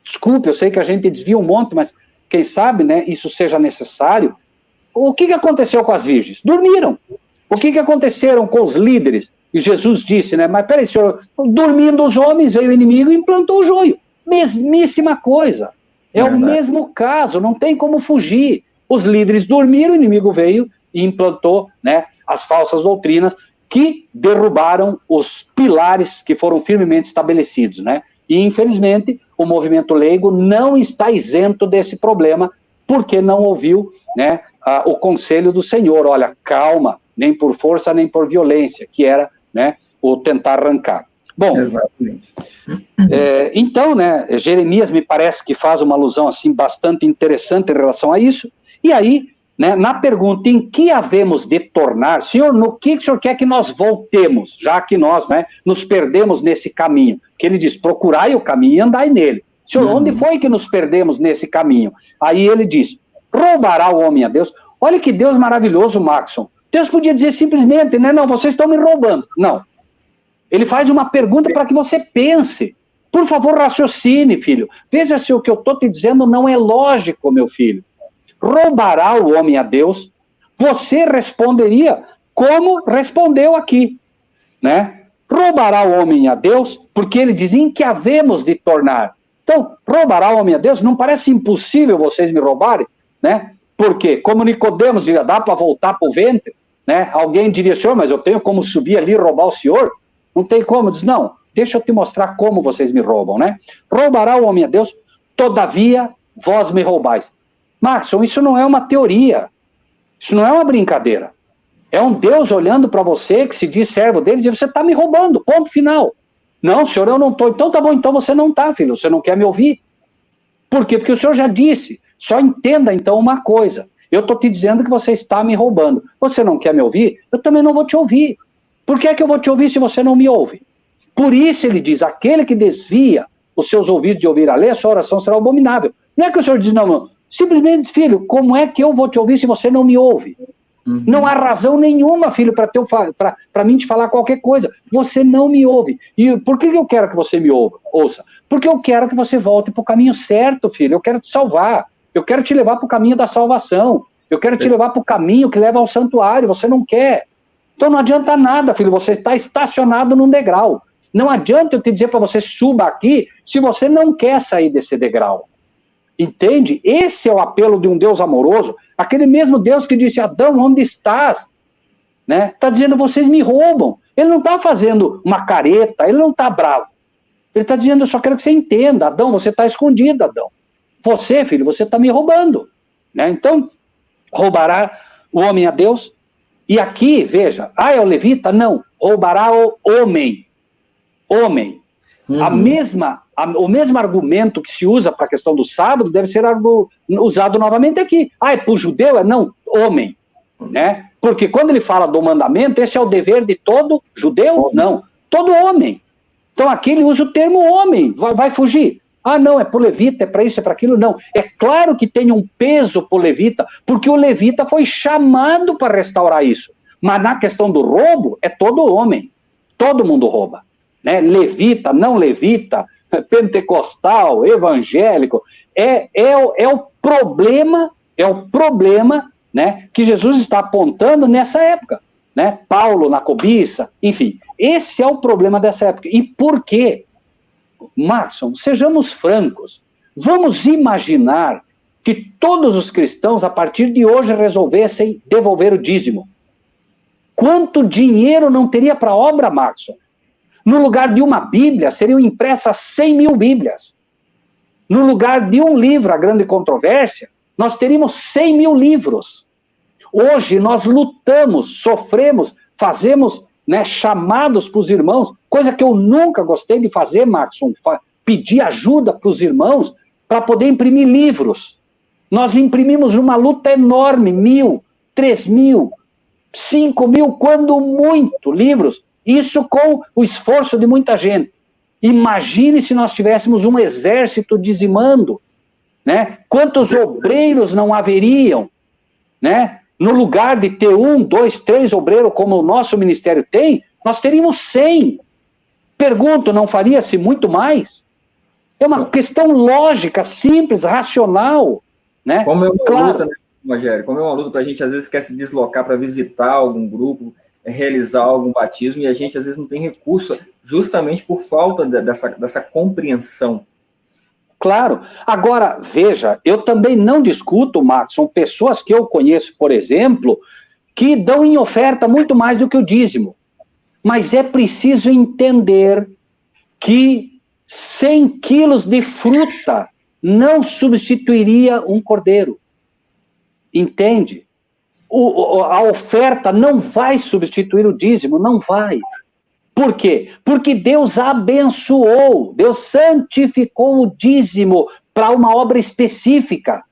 desculpe, eu sei que a gente desvia um monte, mas quem sabe, né, isso seja necessário. O que aconteceu com as virgens? Dormiram. O que aconteceram com os líderes? E Jesus disse, né, mas peraí, Senhor, dormindo os homens, veio o inimigo e implantou o joio. Mesmíssima coisa. É o mesmo caso, não tem como fugir. Os líderes dormiram, o inimigo veio e implantou, né, as falsas doutrinas que derrubaram os pilares que foram firmemente estabelecidos, né? E, infelizmente, o movimento leigo não está isento desse problema, porque não ouviu, né, o conselho do Senhor. Olha, calma, nem por força, nem por violência, que era, né, o tentar arrancar. Bom, exatamente. Então, né, Jeremias me parece que faz uma alusão assim bastante interessante em relação a isso. E aí, né, na pergunta em que havemos de tornar, Senhor, no que o Senhor quer que nós voltemos, já que nós, né, nos perdemos nesse caminho? Que ele diz, procurai o caminho e andai nele. Senhor, onde foi que nos perdemos nesse caminho? Aí ele diz, roubará o homem a Deus? Olha que Deus maravilhoso, Maxson. Deus podia dizer simplesmente, né, não, vocês estão me roubando. Não. Ele faz uma pergunta para que você pense. Por favor, raciocine, filho. Veja se o que eu estou te dizendo não é lógico, meu filho. Roubará o homem a Deus? Você responderia como respondeu aqui, né? Roubará o homem a Deus? Porque ele diz, em que havemos de tornar? Então, roubará o homem a Deus? Não parece impossível vocês me roubarem, né? Porque, como Nicodemos diria, dá para voltar para o ventre, né? Alguém diria, Senhor, mas eu tenho como subir ali e roubar o Senhor? Não tem como. Diz, não, deixa eu te mostrar como vocês me roubam, né? Roubará o homem a Deus, todavia vós me roubais. Maxson, isso não é uma teoria, isso não é uma brincadeira. É um Deus olhando para você, que se diz servo dele, e diz, você está me roubando, ponto final. Não, Senhor, eu não estou. Então tá bom, então você não está, filho, você não quer me ouvir. Por quê? Porque o Senhor já disse. Só entenda então uma coisa, eu estou te dizendo que você está me roubando. Você não quer me ouvir? Eu também não vou te ouvir. Por que é que eu vou te ouvir se você não me ouve? Por isso ele diz, aquele que desvia os seus ouvidos de ouvir a lei, a sua oração será abominável. Não é que o Senhor diz, não, simplesmente diz, filho, como é que eu vou te ouvir se você não me ouve? Uhum. Não há razão nenhuma, filho, para mim te falar qualquer coisa. Você não me ouve. E por que eu quero que você me ouça? Porque eu quero que você volte para o caminho certo, filho. Eu quero te salvar. Eu quero te levar para o caminho da salvação. Eu quero te levar para o caminho que leva ao santuário. Você não quer. Então não adianta nada, filho. Você está estacionado num degrau. Não adianta eu te dizer para você suba aqui se você não quer sair desse degrau. Entende? Esse é o apelo de um Deus amoroso. Aquele mesmo Deus que disse, Adão, onde estás? Né? Está dizendo, vocês me roubam. Ele não está fazendo uma careta, ele não está bravo. Ele está dizendo, eu só quero que você entenda. Adão, você está escondido, Adão. Você, filho, você está me roubando. Né? Então, roubará o homem a Deus. E aqui, veja, é o levita? Não, roubará o homem. Homem. Uhum. O mesmo argumento que se usa para a questão do sábado deve ser usado novamente aqui. É para o judeu? Não, homem. Né? Porque quando ele fala do mandamento, esse é o dever de todo judeu? Não, todo homem. Então aqui ele usa o termo homem. Vai fugir? não, é para o levita, é para isso, é para aquilo. Não, é claro que tem um peso para o levita, porque o levita foi chamado para restaurar isso. Mas na questão do roubo, é todo homem. Todo mundo rouba. Né? Levita, não levita, pentecostal, evangélico. É o problema, né, que Jesus está apontando nessa época. Né? Paulo na cobiça, enfim. Esse é o problema dessa época. E por quê? Maxson, sejamos francos. Vamos imaginar que todos os cristãos, a partir de hoje, resolvessem devolver o dízimo. Quanto dinheiro não teria para a obra, Maxson? No lugar de uma Bíblia, seriam impressas 100 mil Bíblias. No lugar de um livro, A Grande Controvérsia, nós teríamos 100 mil livros. Hoje nós lutamos, sofremos, fazemos, né, chamados para os irmãos, coisa que eu nunca gostei de fazer, Maxson, pedir ajuda para os irmãos para poder imprimir livros. Nós imprimimos uma luta enorme, 1.000, 3.000, 5.000, quando muito, livros. Isso com o esforço de muita gente. Imagine se nós tivéssemos um exército dizimando, né? Quantos obreiros não haveriam, né? No lugar de ter 1, 2, 3 obreiros, como o nosso ministério tem, nós teríamos 100. Pergunto, não faria-se muito mais? É uma questão lógica, simples, racional. Né? Como é uma luta, né, Rogério? Como é uma luta para a gente, às vezes, quer se deslocar para visitar algum grupo, realizar algum batismo, e a gente, às vezes, não tem recurso, justamente por falta dessa compreensão. Claro. Agora, veja, eu também não discuto, Max, são pessoas que eu conheço, por exemplo, que dão em oferta muito mais do que o dízimo. Mas é preciso entender que 100 quilos de fruta não substituiria um cordeiro. Entende? A oferta não vai substituir o dízimo, não vai. Por quê? Porque Deus abençoou, Deus santificou o dízimo para uma obra específica.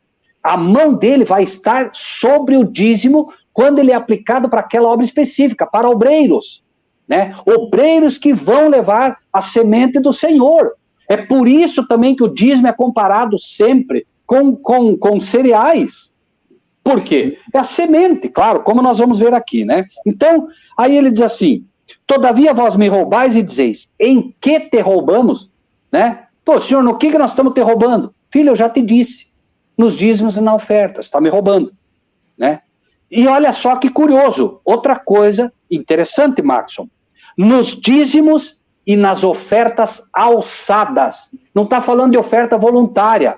A mão dele vai estar sobre o dízimo quando ele é aplicado para aquela obra específica, para obreiros. Né? Obreiros que vão levar a semente do Senhor. É por isso também que o dízimo é comparado sempre com cereais. Por quê? É a semente, claro, como nós vamos ver aqui, né? Então, aí ele diz assim: todavia vós me roubais e dizeis, em que te roubamos? Né? Pô, senhor, no que nós estamos te roubando? Filho, eu já te disse, nos dízimos e na oferta, está me roubando. Né? E olha só que curioso, outra coisa interessante, Maxson, nos dízimos e nas ofertas alçadas, não está falando de oferta voluntária,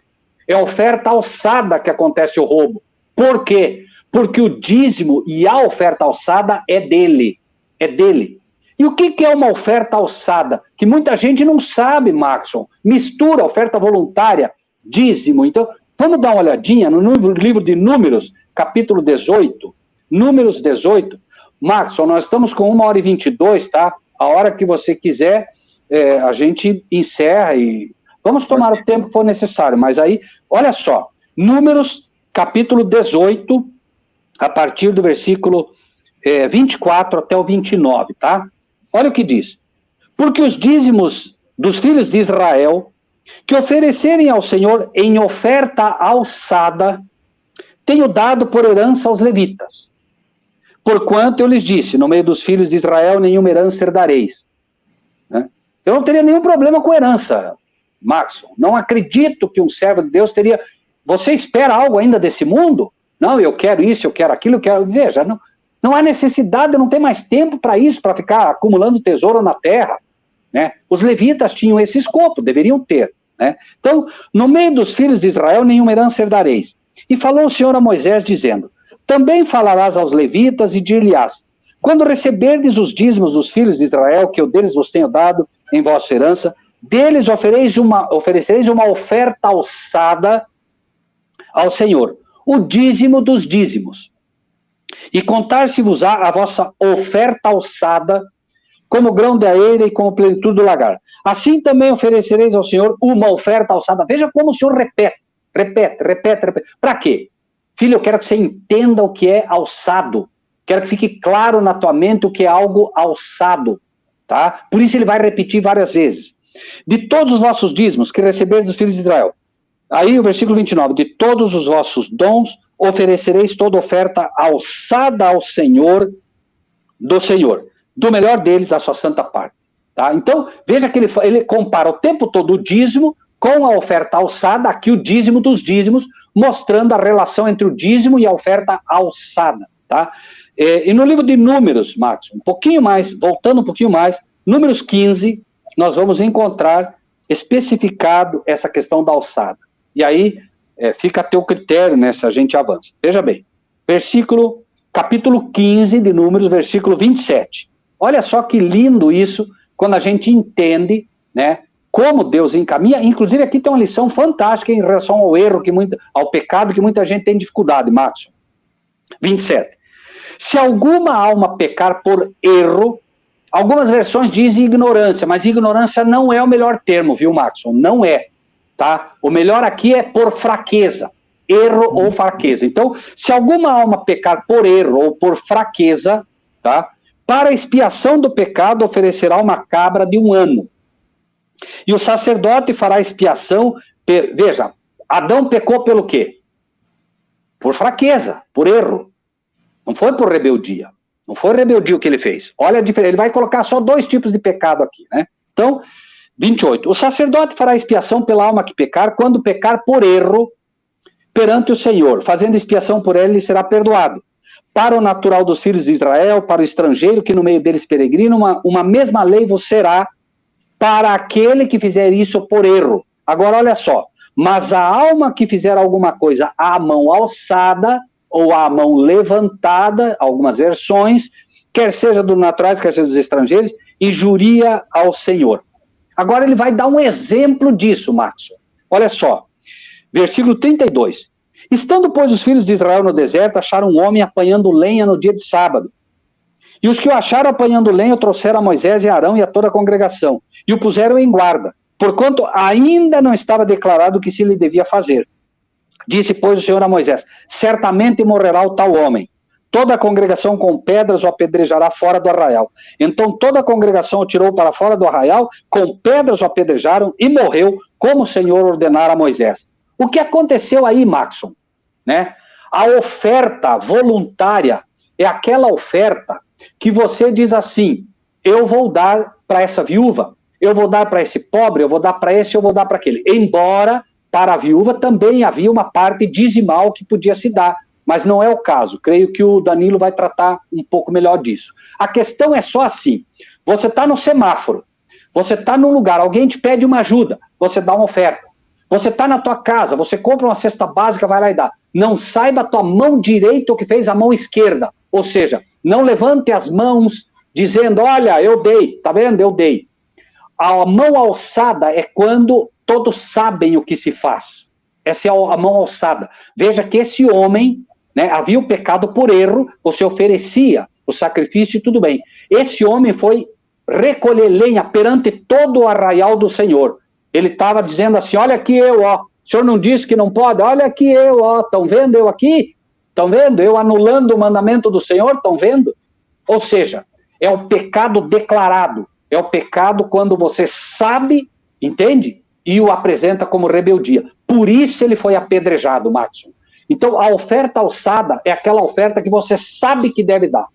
é oferta alçada que acontece o roubo. Por quê? Porque o dízimo e a oferta alçada é dele. É dele. E o que é uma oferta alçada? Que muita gente não sabe, Maxson. Mistura oferta voluntária, dízimo. Então, vamos dar uma olhadinha no livro de Números, capítulo 18. Números 18. Maxson, nós estamos com 1h22, tá? A hora que você quiser, a gente encerra e vamos tomar o tempo que for necessário. Mas aí, olha só. Números, capítulo 18, a partir do versículo 24 até o 29, tá? Olha o que diz. Porque os dízimos dos filhos de Israel, que oferecerem ao Senhor em oferta alçada, tenho dado por herança aos levitas. Porquanto eu lhes disse, no meio dos filhos de Israel, nenhuma herança herdareis. Né? Eu não teria nenhum problema com herança, Maxson. Não acredito que um servo de Deus teria... Você espera algo ainda desse mundo? Não, eu quero isso, eu quero aquilo, eu quero... Veja, não há necessidade, não tem mais tempo para isso, para ficar acumulando tesouro na terra. Né? Os levitas tinham esse escopo, deveriam ter. Né? Então, no meio dos filhos de Israel, nenhuma herança herdareis. E falou o Senhor a Moisés, dizendo, também falarás aos levitas e dir-lhes-ás, quando receberdes os dízimos dos filhos de Israel, que eu deles vos tenho dado em vossa herança, deles oferecereis uma oferta alçada ao Senhor, o dízimo dos dízimos, e contar-se-vos-á a vossa oferta alçada, como grão da eira e como plenitude do lagar. Assim também oferecereis ao Senhor uma oferta alçada. Veja como o Senhor repete. Para quê? Filho, eu quero que você entenda o que é alçado. Quero que fique claro na tua mente o que é algo alçado. Tá? Por isso ele vai repetir várias vezes. De todos os vossos dízimos que recebereis dos filhos de Israel. Aí o versículo 29, de todos os vossos dons oferecereis toda oferta alçada ao Senhor, do melhor deles a sua santa parte. Tá? Então, veja que ele compara o tempo todo o dízimo com a oferta alçada, aqui o dízimo dos dízimos, mostrando a relação entre o dízimo e a oferta alçada. Tá? E no livro de Números, Marcos, um pouquinho mais, voltando um pouquinho mais, Números 15, nós vamos encontrar especificado essa questão da alçada. E aí, fica a teu critério, né, se a gente avança. Veja bem, capítulo 15 de Números, versículo 27. Olha só que lindo isso, quando a gente entende, né, como Deus encaminha. Inclusive, aqui tem uma lição fantástica em relação ao erro, ao pecado que muita gente tem dificuldade, Marcos. 27. Se alguma alma pecar por erro, algumas versões dizem ignorância, mas ignorância não é o melhor termo, viu, Maxon? Não é, tá? O melhor aqui é por fraqueza, erro ou fraqueza. Então, se alguma alma pecar por erro ou por fraqueza, tá? Para a expiação do pecado oferecerá uma cabra de 1 ano. E o sacerdote fará expiação, veja, Adão pecou pelo quê? Por fraqueza, por erro. Não foi por rebeldia. Não foi rebeldia o que ele fez. Olha a diferença. Ele vai colocar só 2 tipos de pecado aqui, né? Então, 28. O sacerdote fará expiação pela alma que pecar, quando pecar por erro perante o Senhor. Fazendo expiação por ela, ele será perdoado. Para o natural dos filhos de Israel, para o estrangeiro que no meio deles peregrina, uma mesma lei vos será para aquele que fizer isso por erro. Agora, olha só. Mas a alma que fizer alguma coisa à mão alçada, ou à mão levantada, algumas versões, quer seja dos naturais, quer seja dos estrangeiros, injuria ao Senhor. Agora ele vai dar um exemplo disso, Marcos. Olha só, versículo 32. Estando, pois, os filhos de Israel no deserto, acharam um homem apanhando lenha no dia de sábado. E os que o acharam apanhando lenha, o trouxeram a Moisés e a Arão e a toda a congregação, e o puseram em guarda, porquanto ainda não estava declarado o que se lhe devia fazer. Disse, pois, o Senhor a Moisés, certamente morrerá o tal homem. Toda a congregação com pedras o apedrejará fora do arraial. Então toda a congregação o tirou para fora do arraial, com pedras o apedrejaram e morreu, como o Senhor ordenara a Moisés. O que aconteceu aí, Maxon? Né? A oferta voluntária é aquela oferta que você diz assim, eu vou dar para essa viúva, eu vou dar para esse pobre, eu vou dar para esse, eu vou dar para aquele. Embora para a viúva também havia uma parte dizimal que podia se dar, mas não é o caso. Creio que o Danilo vai tratar um pouco melhor disso. A questão é só assim, você está no semáforo, você está num lugar, alguém te pede uma ajuda, você dá uma oferta. Você está na tua casa, você compra uma cesta básica, vai lá e dá. Não saiba a tua mão direita o que fez a mão esquerda. Ou seja, não levante as mãos dizendo, olha, eu dei, tá vendo? Eu dei. A mão alçada é quando todos sabem o que se faz. Essa é a mão alçada. Veja que esse homem, né, havia o pecado por erro, você oferecia o sacrifício e tudo bem. Esse homem foi recolher lenha perante todo o arraial do Senhor. Ele estava dizendo assim, olha aqui eu, ó, o senhor não disse que não pode? Olha aqui eu, ó, estão vendo eu aqui? Estão vendo? Eu anulando o mandamento do Senhor, estão vendo? Ou seja, é o pecado declarado, é o pecado quando você sabe, entende? E o apresenta como rebeldia. Por isso ele foi apedrejado, Matson. Então, a oferta alçada é aquela oferta que você sabe que deve dar,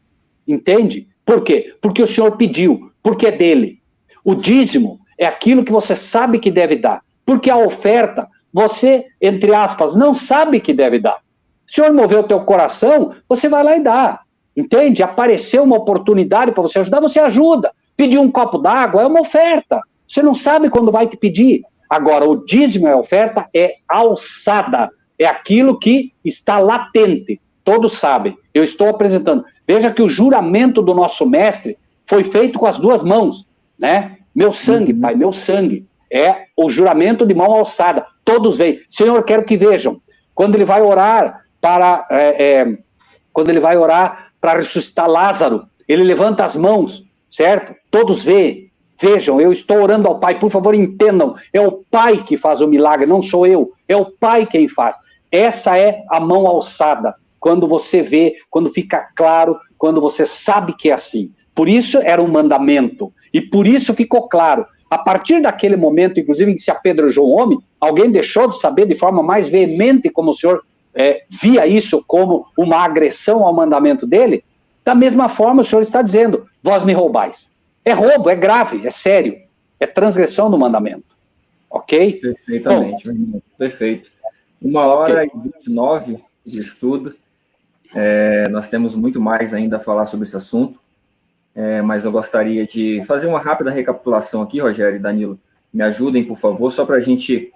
entende? Por quê? Porque o Senhor pediu, porque é dele. O dízimo é aquilo que você sabe que deve dar. Porque a oferta, você, entre aspas, não sabe que deve dar. Se o Senhor moveu o teu coração, você vai lá e dá. Entende? Apareceu uma oportunidade para você ajudar, você ajuda. Pedir um copo d'água é uma oferta. Você não sabe quando vai te pedir. Agora, o dízimo, a oferta, é alçada. É aquilo que está latente. Todos sabem. Eu estou apresentando. Veja que o juramento do nosso mestre foi feito com as 2 mãos, né? Meu sangue, Pai, meu sangue. É o juramento de mão alçada. Todos veem. Senhor, quero que vejam. Quando ele vai orar para ressuscitar Lázaro, ele levanta as mãos, certo? Todos veem. Vejam, eu estou orando ao Pai. Por favor, entendam. É o Pai que faz o milagre, não sou eu. É o Pai quem faz. Essa é a mão alçada. Quando você vê, quando fica claro, quando você sabe que é assim. Por isso era um mandamento. E por isso ficou claro. A partir daquele momento, inclusive, em que se apedrejou um homem, alguém deixou de saber de forma mais veemente como o senhor via isso como uma agressão ao mandamento dele? Da mesma forma, o senhor está dizendo, vós me roubais. É roubo, é grave, é sério, é transgressão do mandamento. Ok? Perfeitamente, meu irmão. Perfeito. 1h29 de estudo. Nós temos muito mais ainda a falar sobre esse assunto, mas eu gostaria de fazer uma rápida recapitulação aqui, Rogério e Danilo. Me ajudem, por favor, só para a gente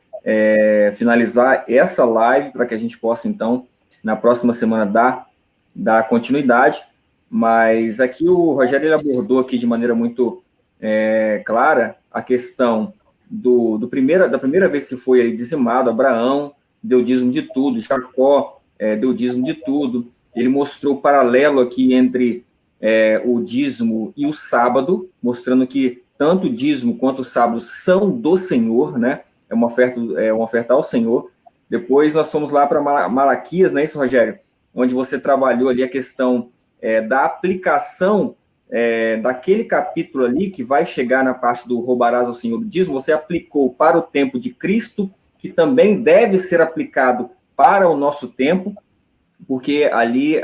finalizar essa live, para que a gente possa, então, na próxima semana, dar continuidade. Mas aqui o Rogério ele abordou aqui de maneira muito clara a questão da primeira vez que foi ele dizimado. Abraão deu dízimo de tudo, Jacó deu dízimo de tudo. Ele mostrou o paralelo aqui entre o dízimo e o sábado, mostrando que tanto o dízimo quanto o sábado são do Senhor, né? É uma oferta ao Senhor. Depois nós fomos lá para Malaquias, não é isso, Rogério? Onde você trabalhou ali a questão da aplicação daquele capítulo ali, que vai chegar na parte do roubarás ao Senhor do dízimo, você aplicou para o tempo de Cristo, que também deve ser aplicado para o nosso tempo, porque aí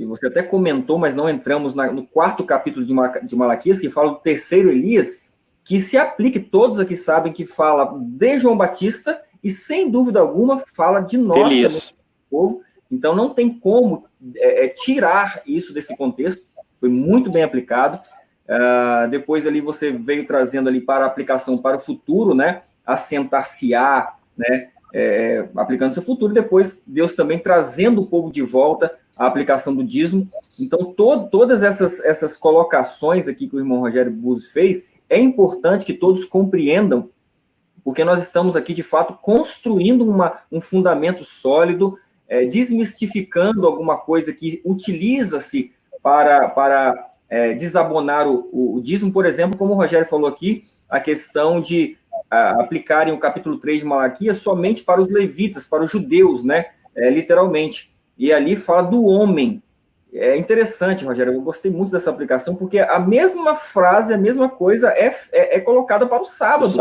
você até comentou, mas não entramos no 4º capítulo de Malaquias, que fala do terceiro Elias, que se aplique, todos aqui sabem que fala de João Batista, e sem dúvida alguma fala de nós, também, povo. Então não tem como tirar isso desse contexto, foi muito bem aplicado. Depois ali você veio trazendo ali para a aplicação para o futuro, né? Assentar-se-á, né? Aplicando seu futuro, depois Deus também trazendo o povo de volta à aplicação do dízimo. Então, todas essas colocações aqui que o irmão Rogério Buzzi fez, é importante que todos compreendam, porque nós estamos aqui, de fato, construindo um fundamento sólido, desmistificando alguma coisa que utiliza-se para desabonar o dízimo, por exemplo, como o Rogério falou aqui, a questão de aplicarem o capítulo 3 de Malaquias somente para os levitas, para os judeus, né? Literalmente. E ali fala do homem. É interessante, Rogério, eu gostei muito dessa aplicação, porque a mesma frase, a mesma coisa é colocada para o sábado.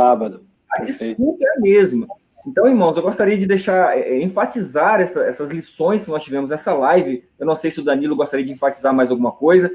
A desculpa é a mesma. Então, irmãos, eu gostaria de enfatizar essas lições que nós tivemos nessa live. Eu não sei se o Danilo gostaria de enfatizar mais alguma coisa,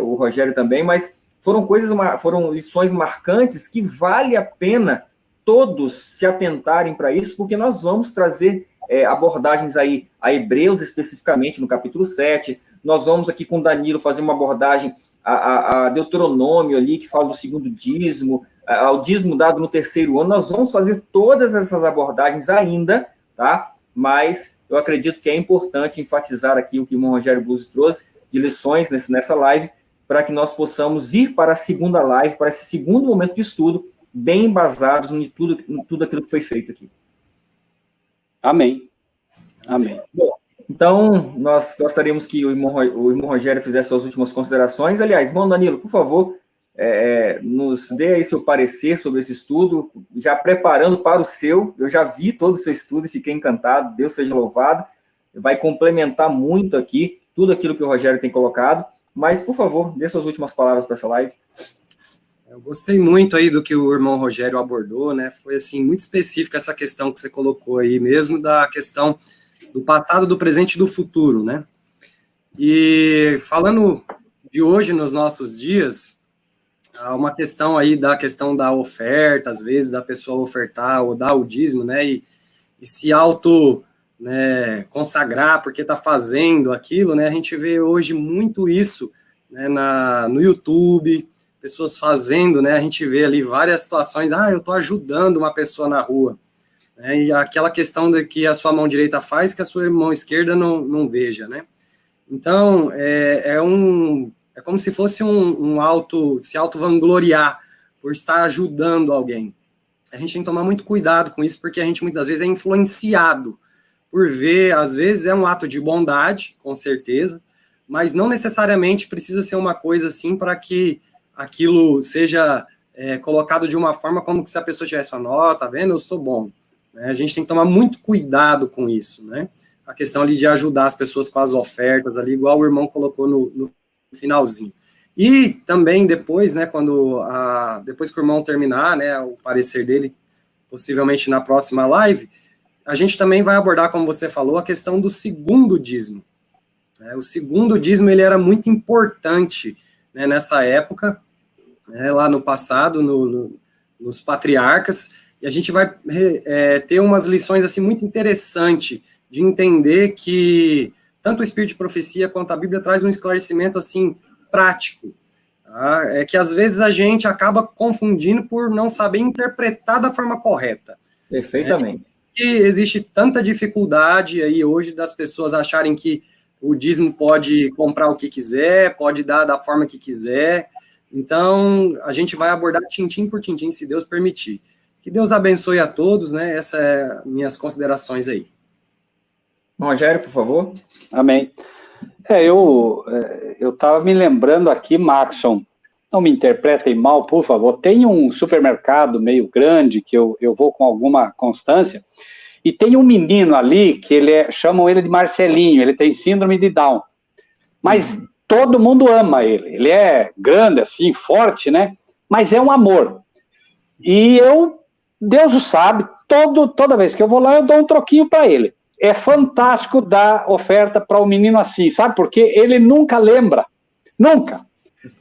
o Rogério também, mas foram lições marcantes que vale a pena todos se atentarem para isso, porque nós vamos trazer abordagens aí a Hebreus, especificamente no capítulo 7, nós vamos aqui com Danilo fazer uma abordagem a Deuteronômio ali, que fala do segundo dízimo, ao dízimo dado no terceiro ano. Nós vamos fazer todas essas abordagens ainda, tá? Mas eu acredito que é importante enfatizar aqui o que o irmão Rogério Buzzi trouxe de lições nessa live, para que nós possamos ir para a segunda live, para esse segundo momento de estudo, bem embasados em tudo aquilo que foi feito aqui. Amém. Amém. Bom, então, nós gostaríamos que o irmão Rogério fizesse suas últimas considerações. Aliás, irmão Danilo, por favor, nos dê aí seu parecer sobre esse estudo, já preparando para o seu. Eu já vi todo o seu estudo e fiquei encantado. Deus seja louvado. Vai complementar muito aqui tudo aquilo que o Rogério tem colocado. Mas, por favor, dê suas últimas palavras para essa live. Eu gostei muito aí do que o irmão Rogério abordou, né? Foi, assim, muito específica essa questão que você colocou aí mesmo, da questão do passado, do presente e do futuro, né? E falando de hoje, nos nossos dias, há uma questão aí da questão da oferta, às vezes, da pessoa ofertar ou dar o dízimo, né? E se consagrar porque está fazendo aquilo, né? A gente vê hoje muito isso, né, no YouTube, pessoas fazendo, né? A gente vê ali várias situações, eu estou ajudando uma pessoa na rua, né? E aquela questão de que a sua mão direita faz que a sua mão esquerda não veja, né? Então, é como se fosse se auto-vangloriar por estar ajudando alguém. A gente tem que tomar muito cuidado com isso, porque a gente muitas vezes é influenciado por ver, às vezes é um ato de bondade, com certeza, mas não necessariamente precisa ser uma coisa assim para que aquilo seja colocado de uma forma como se a pessoa tivesse falando, tá vendo, eu sou bom. A gente tem que tomar muito cuidado com isso, né? A questão ali de ajudar as pessoas com as ofertas ali, igual o irmão colocou no finalzinho. E também depois, né, depois que o irmão terminar, né, o parecer dele, possivelmente na próxima live, a gente também vai abordar, como você falou, a questão do segundo dízimo. O segundo dízimo, ele era muito importante, né, nessa época, né, lá no passado, nos patriarcas, e a gente vai ter umas lições assim, muito interessantes de entender que tanto o Espírito de Profecia quanto a Bíblia traz um esclarecimento assim, prático. Tá? É que às vezes a gente acaba confundindo por não saber interpretar da forma correta. Perfeitamente. E existe tanta dificuldade aí hoje das pessoas acharem que o dízimo pode comprar o que quiser, pode dar da forma que quiser. Então, a gente vai abordar tintim por tintim, se Deus permitir. Que Deus abençoe a todos, né? Essas são minhas considerações aí. Rogério, por favor. Amém. Eu estava me lembrando aqui, Maxson, não me interpretem mal, por favor, tem um supermercado meio grande que eu vou com alguma constância, e tem um menino ali que chamam ele de Marcelinho, ele tem síndrome de Down, mas todo mundo ama ele é grande, assim, forte, né, mas é um amor, e Deus o sabe, toda vez que eu vou lá, eu dou um troquinho para ele. É fantástico dar oferta para um menino assim, sabe? Porque ele nunca lembra, nunca.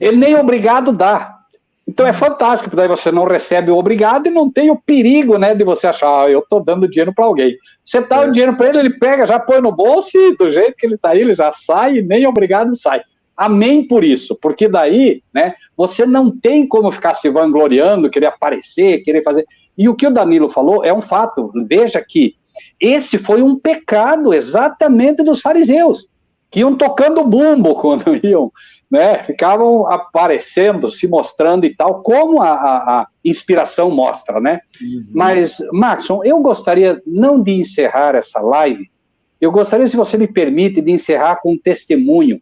Ele nem obrigado dá. Então é fantástico, porque daí você não recebe o obrigado e não tem o perigo, né, de você achar, eu estou dando dinheiro para alguém. Você dá o dinheiro para ele pega, já põe no bolso e do jeito que ele está aí, ele já sai e nem obrigado sai. Amém por isso, porque daí, né, você não tem como ficar se vangloriando, querer aparecer, querer fazer... E o que o Danilo falou é um fato. Veja que esse foi um pecado exatamente dos fariseus, que iam tocando bumbo quando iam, né, ficavam aparecendo, se mostrando e tal, como a inspiração mostra, né? Uhum. Mas, Maxson, eu gostaria não de encerrar essa live, eu gostaria, se você me permite, de encerrar com um testemunho.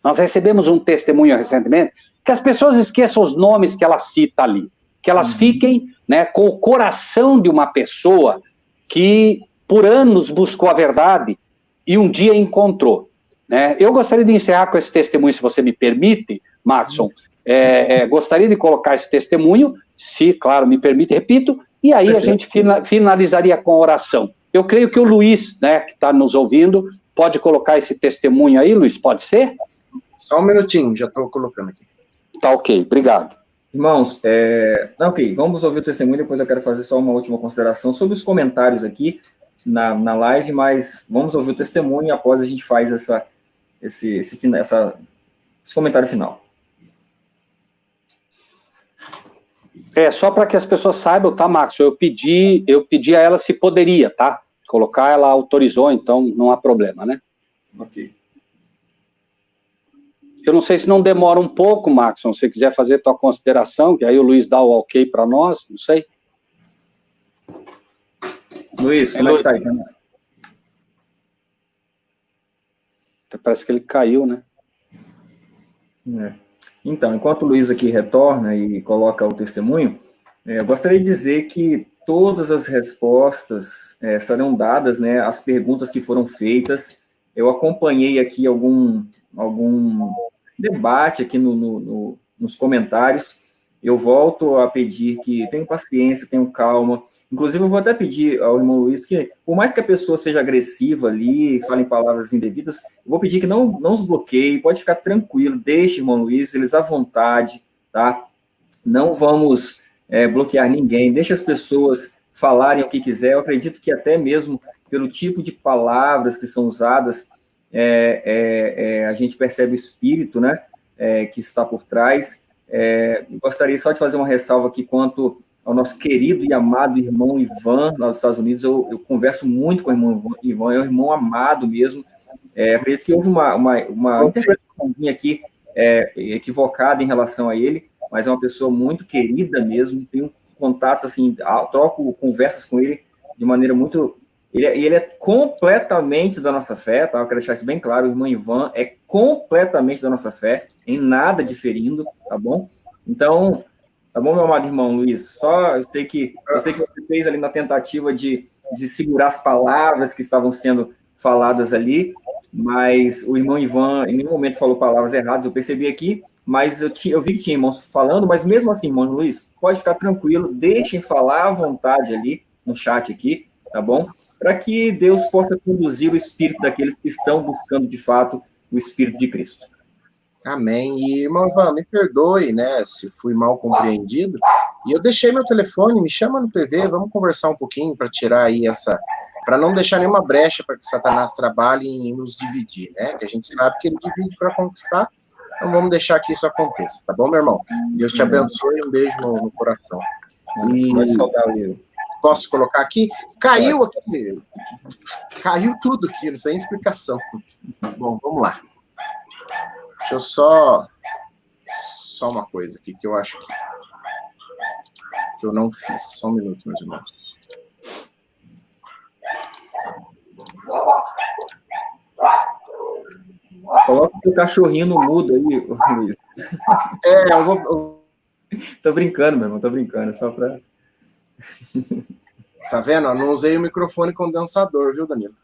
Nós recebemos um testemunho recentemente, que as pessoas esqueçam os nomes que ela cita ali, que elas fiquem, né, com o coração de uma pessoa que por anos buscou a verdade e um dia encontrou. Né? Eu gostaria de encerrar com esse testemunho, se você me permite, Maxson. Gostaria de colocar esse testemunho, se, claro, me permite, repito, e aí a gente finalizaria com a oração. Eu creio que o Luiz, né, que está nos ouvindo, pode colocar esse testemunho aí, Luiz, pode ser? Só um minutinho, já estou colocando aqui. Tá ok, obrigado. Irmãos, ok, vamos ouvir o testemunho, depois eu quero fazer só uma última consideração sobre os comentários aqui na live, mas vamos ouvir o testemunho e após a gente faz esse comentário final. Só para que as pessoas saibam, tá, Max? Eu pedi a ela se poderia, tá? Colocar, ela autorizou, então não há problema, né? Ok. Eu não sei se não demora um pouco, Maxson, se você quiser fazer tua consideração, que aí o Luiz dá o ok para nós, não sei. Luiz, como é que tá aí? Parece que ele caiu, né? Então, enquanto o Luiz aqui retorna e coloca o testemunho, eu gostaria de dizer que todas as respostas serão dadas, né, às perguntas que foram feitas. Eu acompanhei aqui algum debate aqui nos comentários. Eu volto a pedir que tenham paciência, tenham calma. Inclusive, eu vou até pedir ao irmão Luiz que, por mais que a pessoa seja agressiva ali, fale palavras indevidas, eu vou pedir que não os bloqueie, pode ficar tranquilo, deixe, irmão Luiz, eles à vontade, tá? Não vamos bloquear ninguém, deixe as pessoas falarem o que quiser. Eu acredito que até mesmo pelo tipo de palavras que são usadas, a gente percebe o espírito, né, que está por trás. Gostaria só de fazer uma ressalva aqui quanto ao nosso querido e amado irmão Ivan, lá dos Estados Unidos. Eu converso muito com o irmão Ivan, é um irmão amado mesmo. Acredito que houve uma interpretaçãozinha aqui equivocada em relação a ele, mas é uma pessoa muito querida mesmo, tenho contatos, assim, troco conversas com ele de maneira muito... Ele é completamente da nossa fé, tá? Eu quero deixar isso bem claro, o irmão Ivan é completamente da nossa fé, em nada diferindo, tá bom? Então, tá bom, meu amado irmão Luiz? Eu sei que você fez ali na tentativa de segurar as palavras que estavam sendo faladas ali, mas o irmão Ivan em nenhum momento falou palavras erradas, eu percebi aqui, mas eu vi que tinha irmãos falando, mas mesmo assim, irmão Luiz, pode ficar tranquilo, deixem falar à vontade ali no chat aqui, tá bom? Para que Deus possa conduzir o espírito daqueles que estão buscando, de fato, o Espírito de Cristo. Amém. E, irmão Ivan, me perdoe, né, se fui mal compreendido. E eu deixei meu telefone, me chama no PV, vamos conversar um pouquinho para tirar aí para não deixar nenhuma brecha para que Satanás trabalhe em nos dividir, né? Que a gente sabe que ele divide para conquistar. Então vamos deixar que isso aconteça, tá bom, meu irmão? Deus te abençoe, um beijo no coração. E posso colocar aqui? Caiu aqui, caiu tudo aqui, sem explicação. Bom, vamos lá. Deixa eu só uma coisa aqui que eu acho que eu não fiz. Só um minuto, meus irmãos. Coloca o cachorrinho no mudo aí, Luiz. Eu vou... Tô brincando, meu irmão, tô brincando, só pra... Tá vendo? Eu não usei o microfone condensador, viu, Danilo?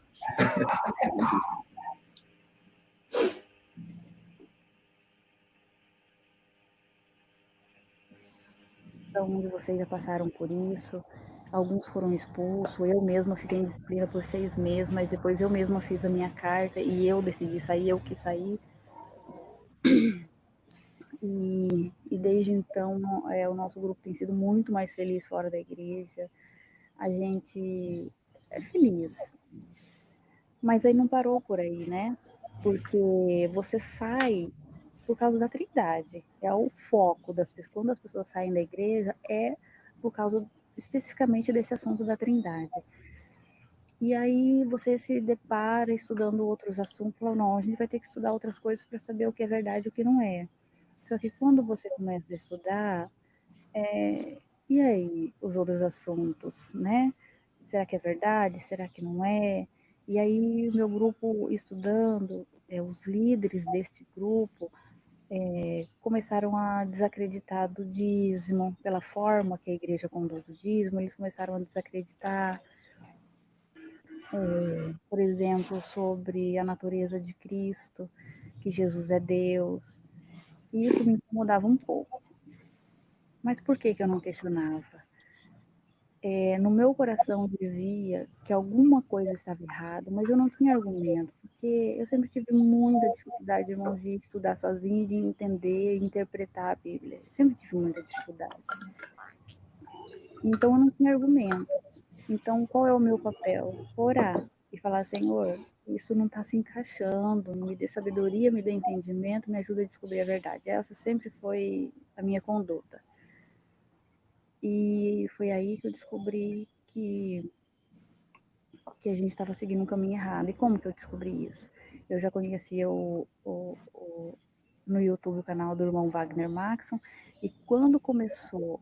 Onde vocês já passaram por isso, alguns foram expulsos, eu mesma fiquei em disciplina por 6 meses, mas depois eu mesma fiz a minha carta e eu decidi sair, eu quis sair. E desde então, o nosso grupo tem sido muito mais feliz fora da igreja, a gente é feliz. Mas aí não parou por aí, né? Porque você sai por causa da Trindade. É o foco das pessoas. Quando as pessoas saem da igreja, é por causa especificamente desse assunto da Trindade. E aí você se depara estudando outros assuntos, fala, não, a gente vai ter que estudar outras coisas para saber o que é verdade e o que não é. Só que quando você começa a estudar, e aí os outros assuntos, né? Será que é verdade? Será que não é? E aí o meu grupo estudando, os líderes deste grupo, começaram a desacreditar do dízimo, pela forma que a igreja conduz o dízimo, eles começaram a desacreditar, por exemplo, sobre a natureza de Cristo, que Jesus é Deus, e isso me incomodava um pouco. Mas por que eu não questionava? No meu coração dizia que alguma coisa estava errada, mas eu não tinha argumento, porque eu sempre tive muita dificuldade, irmãos, de estudar sozinha, de entender e interpretar a Bíblia. Eu sempre tive muita dificuldade. Então eu não tinha argumentos. Então qual é o meu papel? Orar e falar, Senhor, isso não está se encaixando, me dê sabedoria, me dê entendimento, me ajuda a descobrir a verdade. Essa sempre foi a minha conduta. E foi aí que eu descobri que a gente estava seguindo um caminho errado. E como que eu descobri isso? Eu já conhecia no YouTube o canal do irmão Wagner Maxson, e quando começou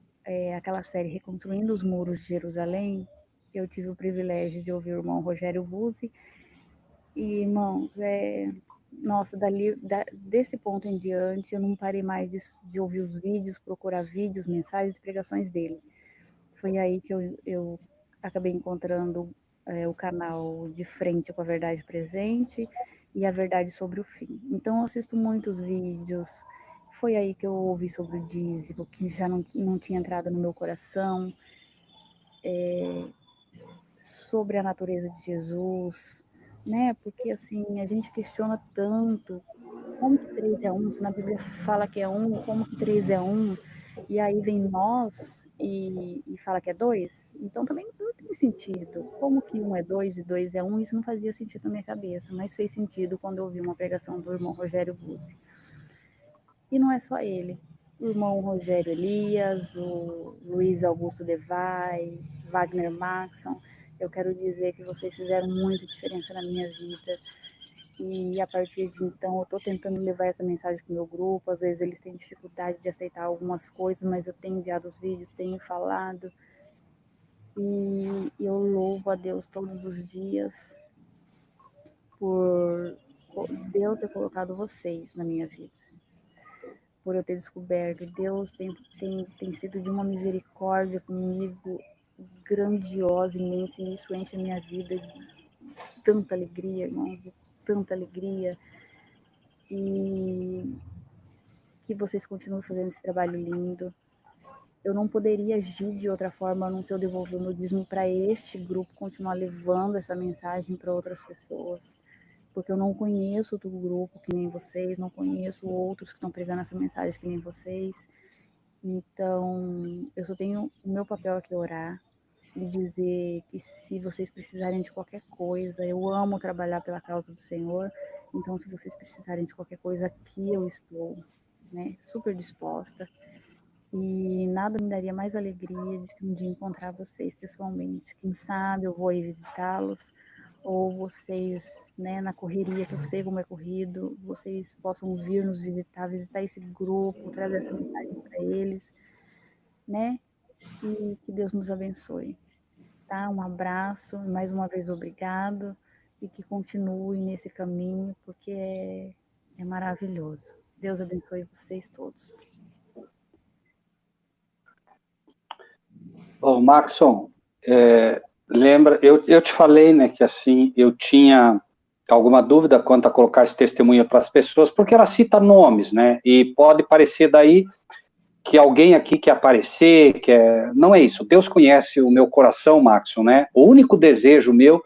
aquela série Reconstruindo os Muros de Jerusalém, eu tive o privilégio de ouvir o irmão Rogério Buzzi, e, irmãos, nossa, desse ponto em diante, eu não parei mais de ouvir os vídeos, procurar vídeos, mensagens, pregações dele. Foi aí que eu acabei encontrando o canal De Frente com a Verdade Presente e A Verdade sobre o Fim. Então, eu assisto muitos vídeos. Foi aí que eu ouvi sobre o dízimo, que já não tinha entrado no meu coração, sobre a natureza de Jesus, né? Porque, assim, a gente questiona tanto como que 3 é 1, se na Bíblia fala que é 1, como que 3 é 1, e aí vem nós e fala que é 2, então também não tem sentido. Como que 1 é 2 e 2 é 1, isso não fazia sentido na minha cabeça, mas fez sentido quando eu ouvi uma pregação do irmão Rogério Buzzi. E não é só ele, o irmão Rogério Elias, o Luiz Augusto Devay, Wagner Maxson, eu quero dizer que vocês fizeram muita diferença na minha vida. E a partir de então eu estou tentando levar essa mensagem para o meu grupo. Às vezes eles têm dificuldade de aceitar algumas coisas, mas eu tenho enviado os vídeos, tenho falado. E eu louvo a Deus todos os dias por Deus ter colocado vocês na minha vida. Por eu ter descoberto. Deus tem sido de uma misericórdia comigo grandiosa, imensa, e isso enche a minha vida de tanta alegria, irmãos, de tanta alegria. E que vocês continuem fazendo esse trabalho lindo. Eu não poderia agir de outra forma a não ser eu devolver o meu dízimo para este grupo, continuar levando essa mensagem para outras pessoas. Porque eu não conheço outro grupo que nem vocês, não conheço outros que estão pregando essa mensagem que nem vocês. Então, eu só tenho o meu papel aqui orar e dizer que se vocês precisarem de qualquer coisa, eu amo trabalhar pela causa do Senhor, então se vocês precisarem de qualquer coisa, aqui eu estou, né, super disposta. E nada me daria mais alegria de encontrar vocês pessoalmente. Quem sabe eu vou aí visitá-los, ou vocês, né, na correria, que eu sei como é corrido, vocês possam vir nos visitar esse grupo, trazer essa mensagem para eles, né? E que Deus nos abençoe. Tá? Um abraço, mais uma vez obrigado, e que continue nesse caminho, porque é maravilhoso. Deus abençoe vocês todos. Bom, Maxson, lembra, eu te falei, né, que assim, eu tinha alguma dúvida quanto a colocar esse testemunho para as pessoas, porque ela cita nomes, né, e pode parecer daí que alguém aqui quer aparecer, não é isso. Deus conhece o meu coração, Maxson, né? O único desejo meu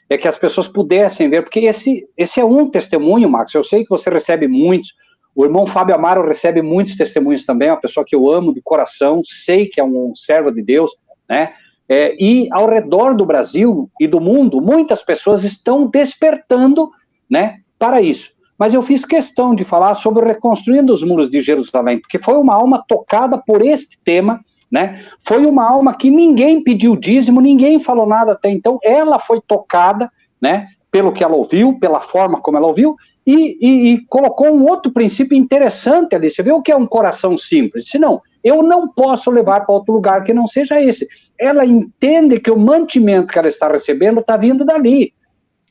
é que as pessoas pudessem ver, porque esse é um testemunho, Maxson. Eu sei que você recebe muitos, o irmão Fábio Amaro recebe muitos testemunhos também, é uma pessoa que eu amo de coração, sei que é um servo de Deus, né? E ao redor do Brasil e do mundo, muitas pessoas estão despertando, né, para isso. Mas eu fiz questão de falar sobre reconstruindo os muros de Jerusalém, porque foi uma alma tocada por este tema, né? Foi uma alma que ninguém pediu dízimo, ninguém falou nada até então, ela foi tocada, né, pelo que ela ouviu, pela forma como ela ouviu, e colocou um outro princípio interessante ali. Você vê o que é um coração simples? Se não, eu não posso levar para outro lugar que não seja esse. Ela entende que o mantimento que ela está recebendo está vindo dali.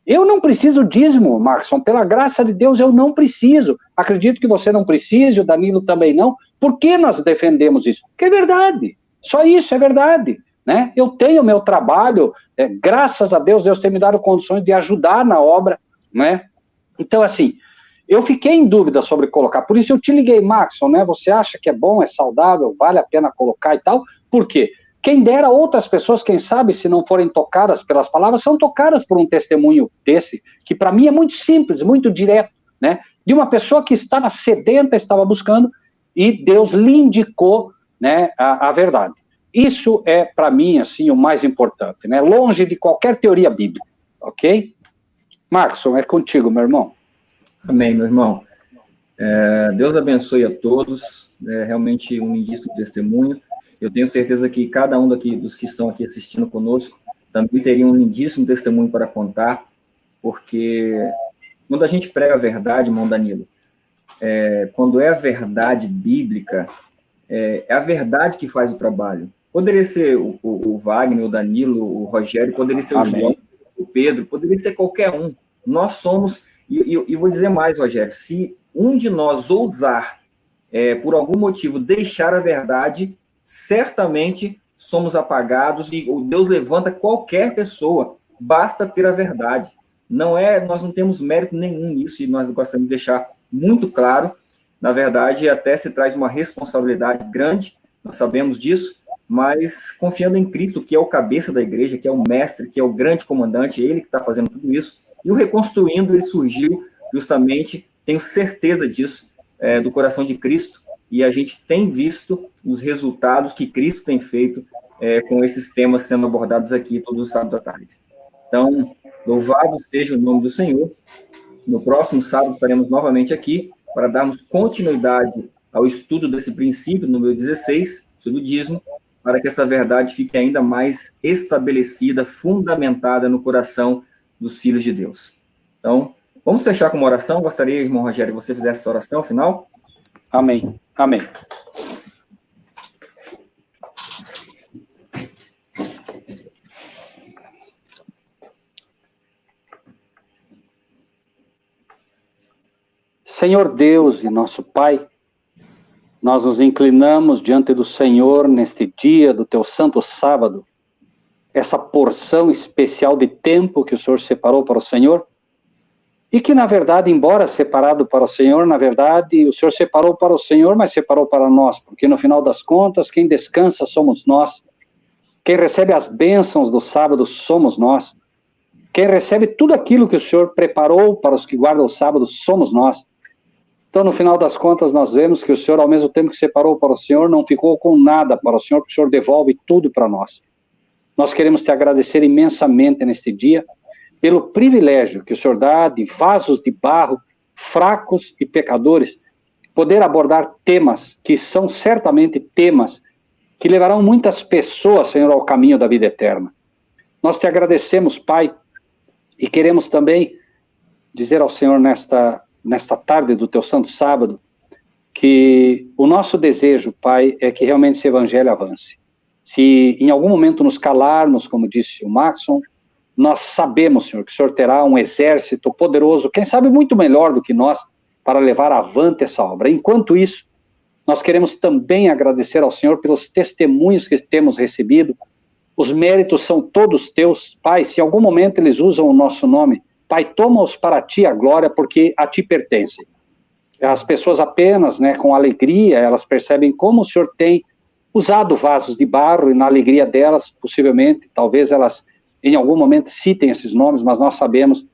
Eu não preciso dízimo, Maxson, pela graça de Deus eu não preciso. Acredito que você não precise, o Danilo também não. Por que nós defendemos isso? Porque é verdade, só isso é verdade, né? Eu tenho meu trabalho, graças a Deus, Deus tem me dado condições de ajudar na obra, né? Então, assim, eu fiquei em dúvida sobre colocar, por isso eu te liguei, Maxson, né? Você acha que é bom, é saudável, vale a pena colocar e tal? Por quê? Quem dera outras pessoas, quem sabe, se não forem tocadas pelas palavras, são tocadas por um testemunho desse, que para mim é muito simples, muito direto, né? De uma pessoa que estava sedenta, estava buscando, e Deus lhe indicou, né, a verdade. Isso é, para mim, assim, o mais importante, né? Longe de qualquer teoria bíblica, ok? Maxson, é contigo, meu irmão. Amém, meu irmão. Deus abençoe a todos, realmente um lindíssimo testemunho. Eu tenho certeza que cada um dos que estão aqui assistindo conosco também teria um lindíssimo testemunho para contar, porque quando a gente prega a verdade, irmão Danilo, quando é a verdade bíblica, é a verdade que faz o trabalho. Poderia ser o Wagner, o Danilo, o Rogério, poderia ser o João, o Pedro, poderia ser qualquer um. Nós somos, e vou dizer mais, Rogério, se um de nós ousar, por algum motivo, deixar a verdade, certamente somos apagados e Deus levanta qualquer pessoa, basta ter a verdade. Nós não temos mérito nenhum nisso e nós gostamos de deixar muito claro. Na verdade, até se traz uma responsabilidade grande, nós sabemos disso, mas confiando em Cristo, que é o cabeça da igreja, que é o mestre, que é o grande comandante, ele que está fazendo tudo isso. E o Reconstruindo, ele surgiu justamente, tenho certeza disso, do coração de Cristo, e a gente tem visto os resultados que Cristo tem feito com esses temas sendo abordados aqui todos os sábados à tarde. Então, louvado seja o nome do Senhor. No próximo sábado estaremos novamente aqui para darmos continuidade ao estudo desse princípio, número 16, sobre o dízimo, para que essa verdade fique ainda mais estabelecida, fundamentada no coração dos filhos de Deus. Então, vamos fechar com uma oração. Gostaria, irmão Rogério, que você fizesse essa oração final? Amém. Amém. Senhor Deus e nosso Pai, nós nos inclinamos diante do Senhor neste dia do teu santo sábado, essa porção especial de tempo que o Senhor separou para o Senhor, e que, na verdade, embora separado para o Senhor, na verdade, o Senhor separou para o Senhor, mas separou para nós, porque no final das contas, quem descansa somos nós, quem recebe as bênçãos do sábado somos nós, quem recebe tudo aquilo que o Senhor preparou para os que guardam o sábado somos nós. Então, no final das contas, nós vemos que o Senhor, ao mesmo tempo que separou para o Senhor, não ficou com nada para o Senhor, porque o Senhor devolve tudo para nós. Nós queremos te agradecer imensamente neste dia, pelo privilégio que o Senhor dá de vasos de barro, fracos e pecadores, poder abordar temas que são certamente temas que levarão muitas pessoas, Senhor, ao caminho da vida eterna. Nós te agradecemos, Pai, e queremos também dizer ao Senhor nesta tarde do teu santo sábado, que o nosso desejo, Pai, é que realmente esse evangelho avance. Se em algum momento nos calarmos, como disse o Maxson, nós sabemos, Senhor, que o Senhor terá um exército poderoso, quem sabe muito melhor do que nós, para levar avante essa obra. Enquanto isso, nós queremos também agradecer ao Senhor pelos testemunhos que temos recebido. Os méritos são todos teus, Pai. Se em algum momento eles usam o nosso nome, Pai, toma-os para ti a glória, porque a ti pertencem. As pessoas apenas, com alegria, elas percebem como o Senhor tem usado vasos de barro, e na alegria delas, possivelmente, talvez elas em algum momento citem esses nomes, mas nós sabemos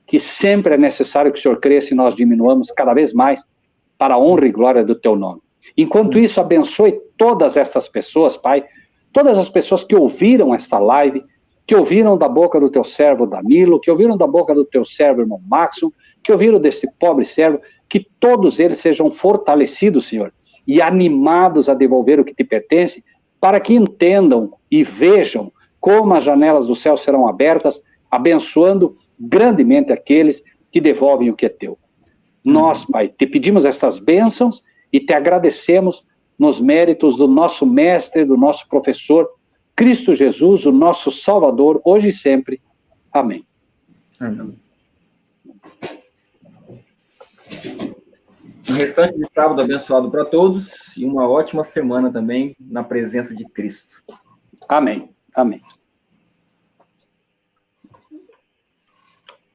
que sempre é necessário que o Senhor cresça e nós diminuamos cada vez mais para a honra e glória do teu nome. Enquanto isso, abençoe todas estas pessoas, Pai, todas as pessoas que ouviram esta live, que ouviram da boca do teu servo Danilo, que ouviram da boca do teu servo irmão Maxon, que ouviram desse pobre servo, que todos eles sejam fortalecidos, Senhor, e animados a devolver o que te pertence, para que entendam e vejam como as janelas do céu serão abertas, abençoando grandemente aqueles que devolvem o que é teu. Nós, Pai, te pedimos estas bênçãos e te agradecemos nos méritos do nosso mestre, do nosso professor, Cristo Jesus, o nosso Salvador, hoje e sempre. Amém. Amém. Um restante de sábado abençoado para todos e uma ótima semana também na presença de Cristo. Amém. Amém.